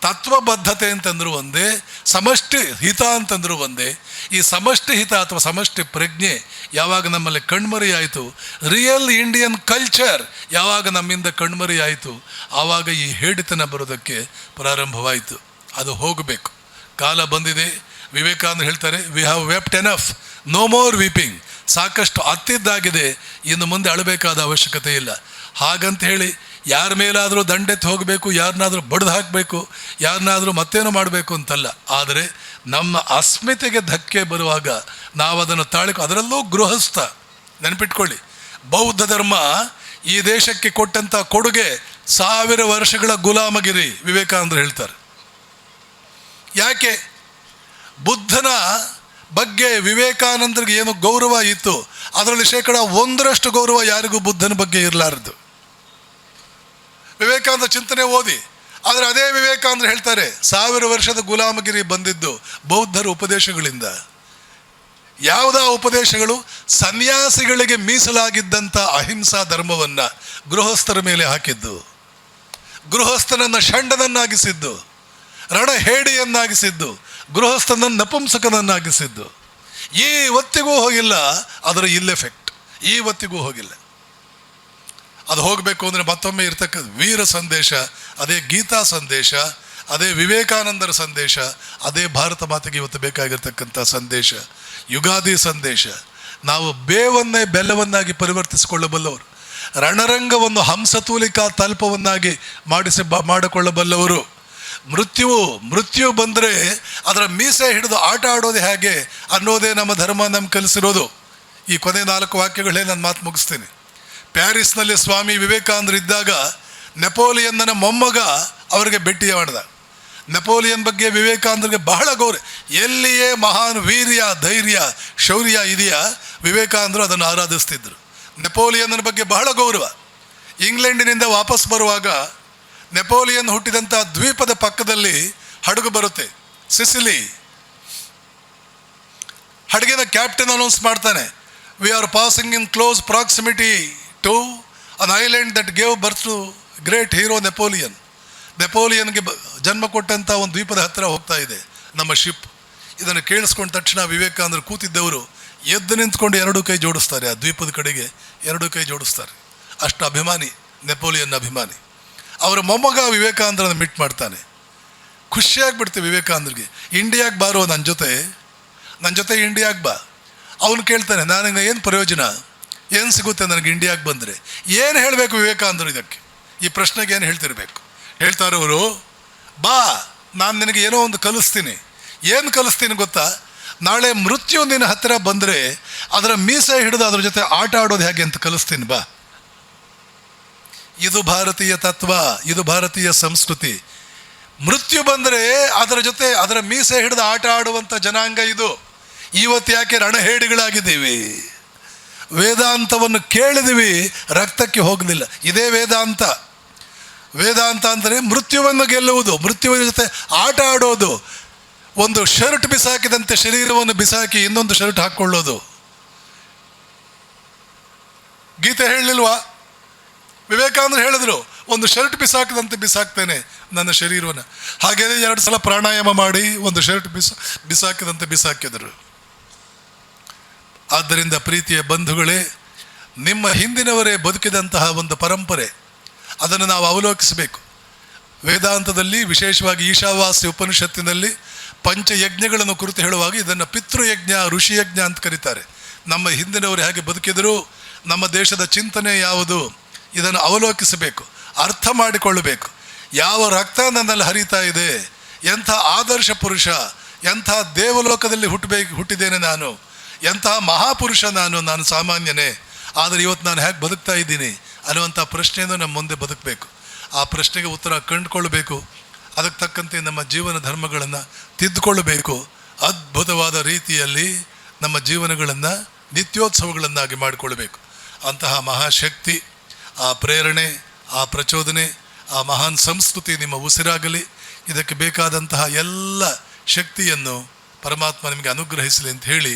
ತತ್ವಬದ್ಧತೆ ಅಂತಂದ್ರು ಒಂದೇ, ಸಮಷ್ಟಿ ಹಿತ ಅಂತಂದ್ರು ಒಂದೇ. ಈ ಸಮಷ್ಟಿ ಹಿತ ಅಥವಾ ಸಮಷ್ಟಿ ಪ್ರಜ್ಞೆ ಯಾವಾಗ ನಮ್ಮಲ್ಲಿ ಕಣ್ಮರೆಯಾಯಿತು, ರಿಯಲ್ ಇಂಡಿಯನ್ ಕಲ್ಚರ್ ಯಾವಾಗ ನಮ್ಮಿಂದ ಕಣ್ಮರೆಯಾಯಿತು, ಆವಾಗ ಈ ಹೇಡಿತನ ಬರೋದಕ್ಕೆ ಪ್ರಾರಂಭವಾಯಿತು. ಅದು ಹೋಗಬೇಕು, ಕಾಲ ಬಂದಿದೆ. ವಿವೇಕಾನಂದ ಹೇಳ್ತಾರೆ, we have wept enough, no more weeping. ಸಾಕಷ್ಟು ಅತ್ತಿದ್ದಾಗಿದೆ, ಇನ್ನು ಮುಂದೆ ಅಳಬೇಕಾದ ಅವಶ್ಯಕತೆ ಇಲ್ಲ. ಹಾಗಂತ ಹೇಳಿ ಯಾರ ಮೇಲಾದರೂ ದಂಡೆತ್ತಿ ಹೋಗಬೇಕು, ಯಾರನ್ನಾದರೂ ಬಡ್ದು ಹಾಕಬೇಕು, ಯಾರನ್ನಾದರೂ ಮತ್ತೇನೋ ಮಾಡಬೇಕು ಅಂತಲ್ಲ. ಆದರೆ ನಮ್ಮ ಅಸ್ಮಿತೆಗೆ ಧಕ್ಕೆ ಬರುವಾಗ ನಾವು ಅದನ್ನು ಅದರಲ್ಲೂ ಗೃಹಸ್ಥ. ನೆನಪಿಟ್ಕೊಳ್ಳಿ, ಬೌದ್ಧ ಧರ್ಮ ಈ ದೇಶಕ್ಕೆ ಕೊಟ್ಟಂಥ ಕೊಡುಗೆ 1000 ವರ್ಷಗಳ ಗುಲಾಮಗಿರಿ. ವಿವೇಕಾನಂದರು ಹೇಳ್ತಾರೆ, ಯಾಕೆ? ಬುದ್ಧನ ಬಗ್ಗೆ ವಿವೇಕಾನಂದರಿಗೆ ಏನು ಗೌರವ ಇತ್ತು, ಅದರಲ್ಲಿ 1% ಗೌರವ ಯಾರಿಗೂ ಬುದ್ಧನ ಬಗ್ಗೆ ಇರಲಾರದು. ವಿವೇಕಾನಂದ ಚಿಂತನೆ ಓದಿ. ಆದರೆ ಅದೇ ವಿವೇಕಾನಂದರು ಹೇಳ್ತಾರೆ, 1000 ವರ್ಷದ ಗುಲಾಮಗಿರಿ ಬಂದಿದ್ದು ಬೌದ್ಧರ ಉಪದೇಶಗಳಿಂದ. ಯಾವುದಾ ಉಪದೇಶಗಳು? ಸನ್ಯಾಸಿಗಳಿಗೆ ಮೀಸಲಾಗಿದ್ದಂಥ ಅಹಿಂಸಾ ಧರ್ಮವನ್ನು ಗೃಹಸ್ಥರ ಮೇಲೆ ಹಾಕಿದ್ದು, ಗೃಹಸ್ಥನನ್ನು ಷಂಡನನ್ನಾಗಿಸಿದ್ದು, ರಣಹೇಡಿಯನ್ನಾಗಿಸಿದ್ದು, ಗೃಹಸ್ಥನನ್ನು ನಪುಂಸಕನನ್ನಾಗಿಸಿದ್ದು. ಇವತ್ತಿಗೂ ಹೋಗಿಲ್ಲ ಅದರ ಎಫೆಕ್ಟ್, ಇವತ್ತಿಗೂ ಹೋಗಿಲ್ಲ. ಅದು ಹೋಗಬೇಕು ಅಂದರೆ ಮತ್ತೊಮ್ಮೆ ಇರ್ತಕ್ಕಂಥ ವೀರ ಸಂದೇಶ, ಅದೇ ಗೀತಾ ಸಂದೇಶ, ಅದೇ ವಿವೇಕಾನಂದರ ಸಂದೇಶ, ಅದೇ ಭಾರತ ಮಾತೆಗೆ ಇವತ್ತು ಬೇಕಾಗಿರ್ತಕ್ಕಂಥ ಸಂದೇಶ, ಯುಗಾದಿ ಸಂದೇಶ. ನಾವು ಬೇವನ್ನೇ ಬೆಲ್ಲವನ್ನಾಗಿ ಪರಿವರ್ತಿಸಿಕೊಳ್ಳಬಲ್ಲವರು, ರಣರಂಗವನ್ನು ಹಂಸತೂಲಿಕಾ ತಲ್ಪವನ್ನಾಗಿ ಮಾಡಿಕೊಳ್ಳಬಲ್ಲವರು. ಮೃತ್ಯು ಬಂದರೆ ಅದರ ಮೀಸೆ ಹಿಡಿದು ಆಟ ಆಡೋದು ಹೇಗೆ ಅನ್ನೋದೇ ನಮ್ಮ ಧರ್ಮ ನಮ್ಗೆ ಕಲಿಸಿರೋದು. ಈ ಕೊನೆ 4 ವಾಕ್ಯಗಳೇ ನಾನು ಮಾತು ಮುಗಿಸ್ತೀನಿ. ಪ್ಯಾರಿಸ್ನಲ್ಲಿ ಸ್ವಾಮಿ ವಿವೇಕಾನಂದರು ಇದ್ದಾಗ ನೆಪೋಲಿಯನ್ನ ಮೊಮ್ಮಗ ಅವರಿಗೆ ಭೇಟಿ ಮಾಡಿದ. ನೆಪೋಲಿಯನ್ ಬಗ್ಗೆ ವಿವೇಕಾನಂದರಿಗೆ ಬಹಳ ಗೌರವ. ಎಲ್ಲಿಯೇ ಮಹಾನ್ ವೀರ್ಯ, ಧೈರ್ಯ, ಶೌರ್ಯ ಇದೆಯಾ, ವಿವೇಕಾನಂದರು ಅದನ್ನು ಆರಾಧಿಸ್ತಿದ್ರು. ನೆಪೋಲಿಯನ್ನ ಬಗ್ಗೆ ಬಹಳ ಗೌರವ. ಇಂಗ್ಲೆಂಡಿನಿಂದ ವಾಪಸ್ ಬರುವಾಗ ನೆಪೋಲಿಯನ್ ಹುಟ್ಟಿದಂಥ ದ್ವೀಪದ ಪಕ್ಕದಲ್ಲಿ ಹಡಗು ಬರುತ್ತೆ, ಸಿಸಿಲಿ. ಹಡಗಿನ ಕ್ಯಾಪ್ಟನ್ ಅನೌನ್ಸ್ ಮಾಡ್ತಾನೆ, we are passing in close proximity to an island that gave birth to great hero Napoleon. ನೆಪೋಲಿಯನ್ಗೆ ಜನ್ಮ ಕೊಟ್ಟಂಥ ಒಂದು ದ್ವೀಪದ ಹತ್ತಿರ ಹೋಗ್ತಾ ಇದೆ ನಮ್ಮ ಶಿಪ್. ಇದನ್ನು ಕೇಳಿಸ್ಕೊಂಡ ತಕ್ಷಣ ವಿವೇಕಾನಂದರು ಕೂತಿದ್ದವರು ಎದ್ದು ನಿಂತ್ಕೊಂಡು ಎರಡೂ ಕೈ ಜೋಡಿಸ್ತಾರೆ, ಆ ದ್ವೀಪದ ಕಡೆಗೆ ಎರಡೂ ಕೈ ಜೋಡಿಸ್ತಾರೆ. ಅಷ್ಟು ಅಭಿಮಾನಿ, ನೆಪೋಲಿಯನ್ ಅಭಿಮಾನಿ. ಅವರ ಮೊಮ್ಮಗ ವಿವೇಕಾನಂದರನ್ನು ಮೀಟ್ ಮಾಡ್ತಾನೆ. ಖುಷಿಯಾಗಿಬಿಡ್ತೀವಿ ವಿವೇಕಾನಂದರಿಗೆ. ಇಂಡಿಯಾಗೆ ಬಾರೋ ನನ್ನ ಜೊತೆ ಇಂಡಿಯಾಗೆ ಬಾ. ಅವನು ಕೇಳ್ತಾನೆ, ನನಗೆ ಏನು ಪ್ರಯೋಜನ, ಏನು ಸಿಗುತ್ತೆ ನನಗೆ ಇಂಡಿಯಾಗೆ ಬಂದರೆ? ಏನು ಹೇಳಬೇಕು ವಿವೇಕಾನಂದರು ಇದಕ್ಕೆ, ಈ ಪ್ರಶ್ನೆಗೆ ಏನು ಹೇಳ್ತಿರ್ಬೇಕು? ಹೇಳ್ತಾರೆ ಅವರು, ಬಾ ನಾನು ನಿನಗೆ ಏನೋ ಒಂದು ಕಲಿಸ್ತೀನಿ. ಏನು ಕಲಿಸ್ತೀನಿ ಗೊತ್ತಾ? ನಾಳೆ ಮೃತ್ಯು ನಿನ್ನ ಹತ್ತಿರ ಬಂದರೆ ಅದರ ಮೀಸೆ ಹಿಡಿದು ಅದ್ರ ಜೊತೆ ಆಟ ಆಡೋದು ಹೇಗೆ ಅಂತ ಕಲಿಸ್ತೀನಿ, ಬಾ. ಇದು ಭಾರತೀಯ ತತ್ವ, ಇದು ಭಾರತೀಯ ಸಂಸ್ಕೃತಿ. ಮೃತ್ಯು ಬಂದರೆ ಅದರ ಜೊತೆ ಅದರ ಮೀಸೆ ಹಿಡಿದು ಆಟ ಆಡುವಂಥ ಜನಾಂಗ ಇದು. ಇವತ್ತು ಯಾಕೆ ರಣಹೇಡಿಗಳಾಗಿದ್ದೀವಿ? ವೇದಾಂತವನ್ನು ಕೇಳಿದ್ದೀವಿ, ರಕ್ತಕ್ಕೆ ಹೋಗಲಿಲ್ಲ. ಇದೇ ವೇದಾಂತ. ವೇದಾಂತ ಅಂದರೆ ಮೃತ್ಯುವನ್ನು ಗೆಲ್ಲುವುದು, ಮೃತ್ಯುವಿನ ಜೊತೆ ಆಟ ಆಡೋದು. ಒಂದು ಶರ್ಟ್ ಬಿಸಾಕಿದಂತೆ ಶರೀರವನ್ನು ಬಿಸಾಕಿ ಇನ್ನೊಂದು ಶರ್ಟ್ ಹಾಕ್ಕೊಳ್ಳೋದು. ಗೀತೆ ಹೇಳಲಿಲ್ವಾ? ವಿವೇಕಾನಂದರು ಹೇಳಿದ್ರು, ಒಂದು ಶರ್ಟ್ ಬಿಸಾಕದಂತೆ ಬಿಸಾಕ್ತೇನೆ ನನ್ನ ಶರೀರವನ್ನು. ಹಾಗೆಯೇ 2 ಸಲ ಪ್ರಾಣಾಯಾಮ ಮಾಡಿ ಒಂದು ಶರ್ಟ್ ಬಿಸಾಕಿದಂತೆ ಬಿಸಾಕಿದರು. ಆದ್ದರಿಂದ ಪ್ರೀತಿಯ ಬಂಧುಗಳೇ, ನಿಮ್ಮ ಹಿಂದಿನವರೇ ಬದುಕಿದಂತಹ ಒಂದು ಪರಂಪರೆ, ಅದನ್ನು ನಾವು ಅವಲೋಕಿಸಬೇಕು. ವೇದಾಂತದಲ್ಲಿ, ವಿಶೇಷವಾಗಿ ಈಶಾವಾಸ್ಯ ಉಪನಿಷತ್ತಿನಲ್ಲಿ ಪಂಚಯಜ್ಞಗಳನ್ನು ಕುರಿತು ಹೇಳುವಾಗ ಇದನ್ನು ಪಿತೃಯಜ್ಞ, ಋಷಿಯಜ್ಞ ಅಂತ ಕರೀತಾರೆ. ನಮ್ಮ ಹಿಂದಿನವರು ಹೇಗೆ ಬದುಕಿದರು, ನಮ್ಮ ದೇಶದ ಚಿಂತನೆ ಯಾವುದು, ಇದನ್ನು ಅವಲೋಕಿಸಬೇಕು, ಅರ್ಥ ಮಾಡಿಕೊಳ್ಳಬೇಕು. ಯಾವ ರಕ್ತ ನನ್ನಲ್ಲಿ ಹರಿತಾ ಇದೆ, ಎಂಥ ಆದರ್ಶ ಪುರುಷ, ಎಂಥ ದೇವಲೋಕದಲ್ಲಿ ಹುಟ್ಟಿದ್ದೇನೆ ನಾನು, ಎಂತಹ ಮಹಾಪುರುಷ ನಾನು ಸಾಮಾನ್ಯನೇ, ಆದರೆ ಇವತ್ತು ನಾನು ಹೇಗೆ ಬದುಕ್ತಾ ಇದ್ದೀನಿ ಅನ್ನುವಂಥ ಪ್ರಶ್ನೆಯನ್ನು ನಮ್ಮ ಮುಂದೆ ಬದುಕಬೇಕು. ಆ ಪ್ರಶ್ನೆಗೆ ಉತ್ತರ ಕಂಡುಕೊಳ್ಳಬೇಕು. ಅದಕ್ಕೆ ತಕ್ಕಂತೆ ನಮ್ಮ ಜೀವನ ಧರ್ಮಗಳನ್ನು ತಿದ್ದುಕೊಳ್ಳಬೇಕು. ಅದ್ಭುತವಾದ ರೀತಿಯಲ್ಲಿ ನಮ್ಮ ಜೀವನಗಳನ್ನು ನಿತ್ಯೋತ್ಸವಗಳನ್ನಾಗಿ ಮಾಡಿಕೊಳ್ಬೇಕು. ಅಂತಹ ಮಹಾಶಕ್ತಿ, ಆ ಪ್ರೇರಣೆ, ಆ ಪ್ರಚೋದನೆ, ಆ ಮಹಾನ್ ಸಂಸ್ಕೃತಿ ನಿಮ್ಮ ಉಸಿರಾಗಲಿ. ಇದಕ್ಕೆ ಬೇಕಾದಂತಹ ಎಲ್ಲ ಶಕ್ತಿಯನ್ನು ಪರಮಾತ್ಮ ನಿಮಗೆ ಅನುಗ್ರಹಿಸಲಿ ಅಂತ ಹೇಳಿ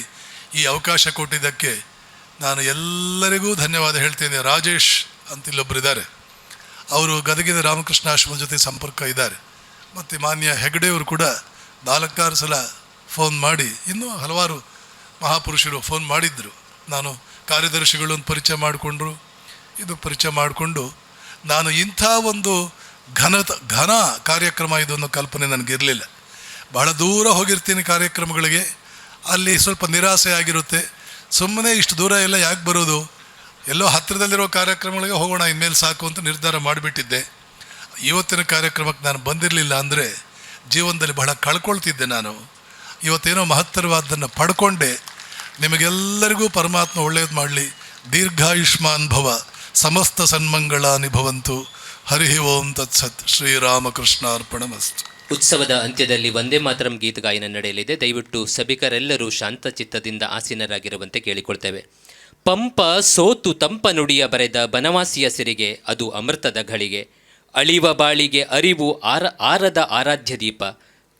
ಈ ಅವಕಾಶ ಕೊಟ್ಟಿದ್ದಕ್ಕೆ ನಾನು ಎಲ್ಲರಿಗೂ ಧನ್ಯವಾದ ಹೇಳ್ತೇನೆ. ರಾಜೇಶ್ ಅಂತ ಇಲ್ಲೊಬ್ಬರಿದ್ದಾರೆ, ಅವರು ಗದಗಿನ ರಾಮಕೃಷ್ಣ ಆಶ್ರಮದ ಜೊತೆ ಸಂಪರ್ಕ ಇದ್ದಾರೆ. ಮತ್ತು ಮಾನ್ಯ ಹೆಗಡೆಯವರು ಕೂಡ 4-6 ಸಲ ಫೋನ್ ಮಾಡಿ, ಇನ್ನೂ ಹಲವಾರು ಮಹಾಪುರುಷರು ಫೋನ್ ಮಾಡಿದ್ದರು. ನಾನು ಕಾರ್ಯದರ್ಶಿಗಳನ್ನು ಪರಿಚಯ ಮಾಡಿಕೊಂಡು ನಾನು ಇಂಥ ಒಂದು ಘನ ಕಾರ್ಯಕ್ರಮ ಇದು ಅನ್ನೋ ಕಲ್ಪನೆ ನನಗಿರಲಿಲ್ಲ. ಬಹಳ ದೂರ ಹೋಗಿರ್ತೀನಿ ಕಾರ್ಯಕ್ರಮಗಳಿಗೆ, ಅಲ್ಲಿ ಸ್ವಲ್ಪ ನಿರಾಸೆ ಆಗಿರುತ್ತೆ. ಸುಮ್ಮನೆ ಇಷ್ಟು ದೂರ ಎಲ್ಲ ಯಾಕೆ ಬರೋದು, ಎಲ್ಲೋ ಹತ್ತಿರದಲ್ಲಿರೋ ಕಾರ್ಯಕ್ರಮಗಳಿಗೆ ಹೋಗೋಣ ಇನ್ಮೇಲೆ ಸಾಕು ಅಂತ ನಿರ್ಧಾರ ಮಾಡಿಬಿಟ್ಟಿದ್ದೆ. ಇವತ್ತಿನ ಕಾರ್ಯಕ್ರಮಕ್ಕೆ ನಾನು ಬಂದಿರಲಿಲ್ಲ ಅಂದರೆ ಜೀವನದಲ್ಲಿ ಬಹಳ ಕಳ್ಕೊಳ್ತಿದ್ದೆ ನಾನು. ಇವತ್ತೇನೋ ಮಹತ್ತರವಾದ್ದನ್ನು ಪಡ್ಕೊಂಡೆ. ನಿಮಗೆಲ್ಲರಿಗೂ ಪರಮಾತ್ಮ ಒಳ್ಳೆಯದು ಮಾಡಲಿ. ದೀರ್ಘಾಯುಷ್ಮಾನ್ ಭವ, ಸಮಸ್ತ ಸನ್ಮಂಗಳಾನಿ ಭವಂತು. ಹರಿ ಓಂ ತತ್ಸತ್. ಶ್ರೀರಾಮಕೃಷ್ಣಾರ್ಪಣಮಸ್ತು. ಉತ್ಸವದ ಅಂತ್ಯದಲ್ಲಿ ವಂದೇ ಮಾತರಂ ಗೀತ ಗಾಯನ ನಡೆಯಲಿದೆ. ದಯವಿಟ್ಟು ಸಭಿಕರೆಲ್ಲರೂ ಶಾಂತಚಿತ್ತದಿಂದ ಆಸೀನರಾಗಿರುವಂತೆ ಕೇಳಿಕೊಳ್ತೇವೆ. ಪಂಪ ಸೋತು ತಂಪ ನುಡಿಯ ಬರೆದ ಬನವಾಸಿಯ ಸಿರಿಗೆ ಅದು ಅಮೃತದ ಘಳಿಗೆ. ಅಳಿವ ಬಾಳಿಗೆ ಅರಿವು ಆರದ ಆರಾಧ್ಯ ದೀಪ.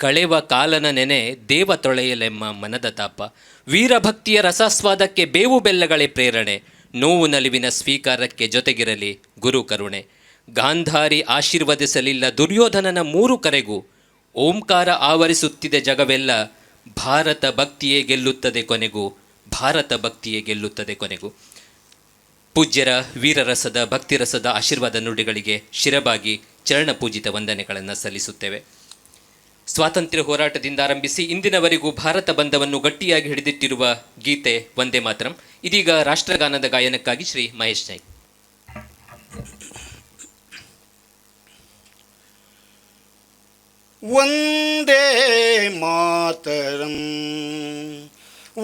ಕಳೆವ ಕಾಲನ ನೆನೆ ದೇವ ತೊಳೆಯಲೆಮ್ಮ ಮನದ ತಾಪ. ವೀರಭಕ್ತಿಯ ರಸಸ್ವಾದಕ್ಕೆ ಬೇವು ಬೆಲ್ಲಗಳೇ ಪ್ರೇರಣೆ. ನೋವು ನಲಿವಿನ ಸ್ವೀಕಾರಕ್ಕೆ ಜೊತೆಗಿರಲಿ ಗುರು ಕರುಣೆ. ಗಾಂಧಾರಿ ಆಶೀರ್ವದಿಸಲಿಲ್ಲ ದುರ್ಯೋಧನನ 3 ಕರೆಗೂ. ಓಂಕಾರ ಆವರಿಸುತ್ತಿದೆ ಜಗವೆಲ್ಲ. ಭಾರತ ಭಕ್ತಿಯೇ ಗೆಲ್ಲುತ್ತದೆ ಕೊನೆಗೂ, ಭಾರತ ಭಕ್ತಿಯೇ ಗೆಲ್ಲುತ್ತದೆ ಕೊನೆಗೂ. ಪೂಜ್ಯರ ವೀರರಸದ ಭಕ್ತಿರಸದ ಆಶೀರ್ವಾದ ನುಡಿಗಳಿಗೆ ಶಿರಬಾಗಿ ಚರಣ ಪೂಜಿತ ವಂದನೆಗಳನ್ನು ಸಲ್ಲಿಸುತ್ತೇವೆ. ಸ್ವಾತಂತ್ರ್ಯ ಹೋರಾಟದಿಂದ ಆರಂಭಿಸಿ ಇಂದಿನವರೆಗೂ ಭಾರತ ಬಂಧವನ್ನು ಗಟ್ಟಿಯಾಗಿ ಹಿಡಿದಿಟ್ಟಿರುವ ಗೀತೆ ವಂದೇ ಮಾತರಂ. ಇದೀಗ ರಾಷ್ಟ್ರಗಾನದ ಗಾಯನಕ್ಕಾಗಿ ಶ್ರೀ ಮಹೇಶ್ ನಾಯ್ಕ್. ವಂದೇ ಮಾತರಂ,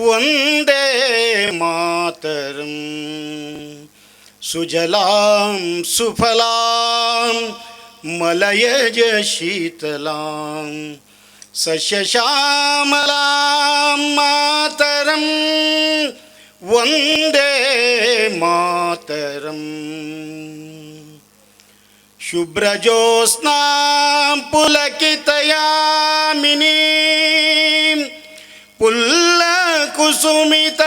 ವಂದೇ ಮಾತರಂ. ಸುಜಲಾಂ ಸುಫಲಾಂ ಮಲಯಜ ಶೀತಲಾಂ ಸಸ್ಯಶ್ಯಾಮಲಾಂ ಮಾತರಂ. ವಂದೇ ಮಾತರಂ. ಶುಭ್ರಜೋತ್ಸ್ನಾಂ ಪುಲಕಿತಯಾಮಿನೀಂ ಪುಲ್ಲಕುಸುಮಿತ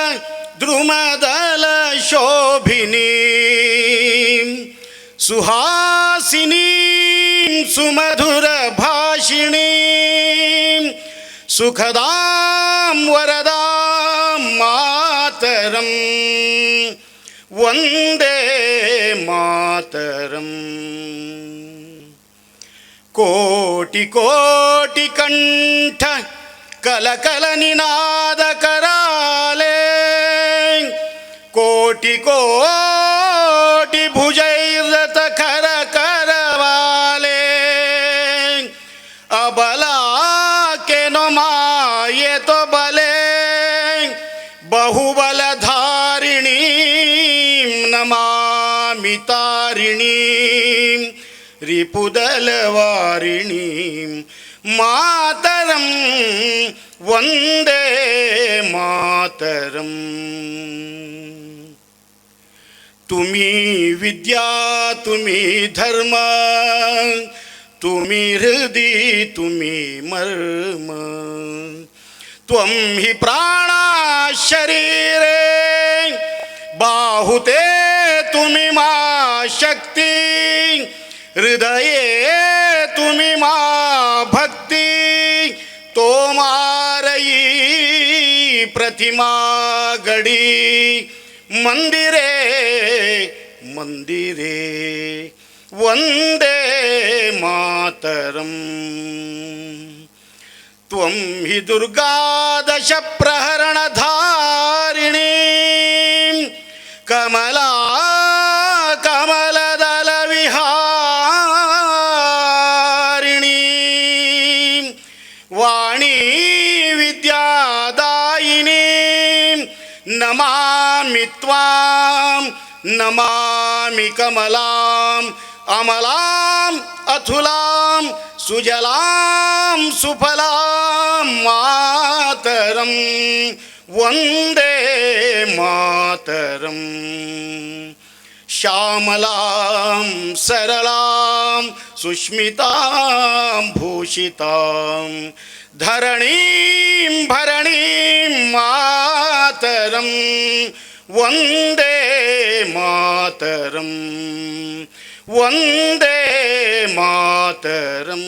ದ್ರುಮದಲ ಶೋಭಿನೀಂ ಸುಹಾಸಿನೀಂ ಸುಮಧುರ ಭಾಷಿಣೀ ಸುಖದಾಂ ವರದಾಂ ಮಾತರಂ ವಂದೇ ಮಾತರಂ. ಕೋಟಿ ಕೋಟಿ ಕಂಠ ಕಲಕಲ ನಿನಾದ ಕರಾಲೆ ಕೋಟಿ ಕೋಟಿ ಭುಜೈರತ ಕರ ಕರವಾಲೆ ಅಬಲಾ ಕೆನೊ ಮಾಯೆ ತೊ ಬಲೆ ಬಹುಬಲಧಾರಿಣೀ ನಮಾಮಿ ತಾರಿಣೀ ರಿಪುದಲವಾರಿಣೀ ಮಾತರಂ ವಂದೇ ಮಾತರಂ. ತುಮಿ ವಿದ್ಯಾ ತುಮಿ ಧರ್ಮ ತುಮಿ ಹೃದಿ ತುಮಿ ಮರ್ಮ ತ್ವಂ ಹಿ ಪ್ರಾಣ ಶರೀರೇ ಬಾಹುತೆ ತುಮಿ ಮಾ ಶಕ್ತಿ ಹೃದಯೇ ತುಮಿ ಮಾ ಭಕ್ತಿ ತೋಮಾರಯಿ ಪ್ರತಿಮಾ ಗಡಿ ಮಂದಿರೇ ಮಂದಿರೇ ವಂದೇ ಮಾತರಂ. ತ್ವಂ ಹಿ ದುರ್ಗಾ ದಶ ಪ್ರಹರಣಧಾರಿಣೀ ಕಮಲಾ ಕಮಲದಲ ವಿಹಾರಿಣೀ ವಾಣೀ ವಿದ್ಯಾದಾಯಿನೀ ನಮಾಮಿ ತ್ವಾಂ ನಮಾಮಿ ಕಮಲಾಂ ಅಮಲಾಂ ಅಥುಲಾಂ ಸುಜಲಾಂ ಸುಫಲಾಂ ಮಾತರಂ ವಂದೇ ಮಾತರಂ. ಶ್ಯಾಮಲಾಂ ಸರಳಾಂ ಸುಸ್ಮಿತಾಂ ಭೂಷಿತಾಂ ಧರಣೀಂ ಭರಣೀಂ ಮಾತರಂ ವಂದೇ ಮಾತರಂ ವಂದೇ ಮಾತರಂ.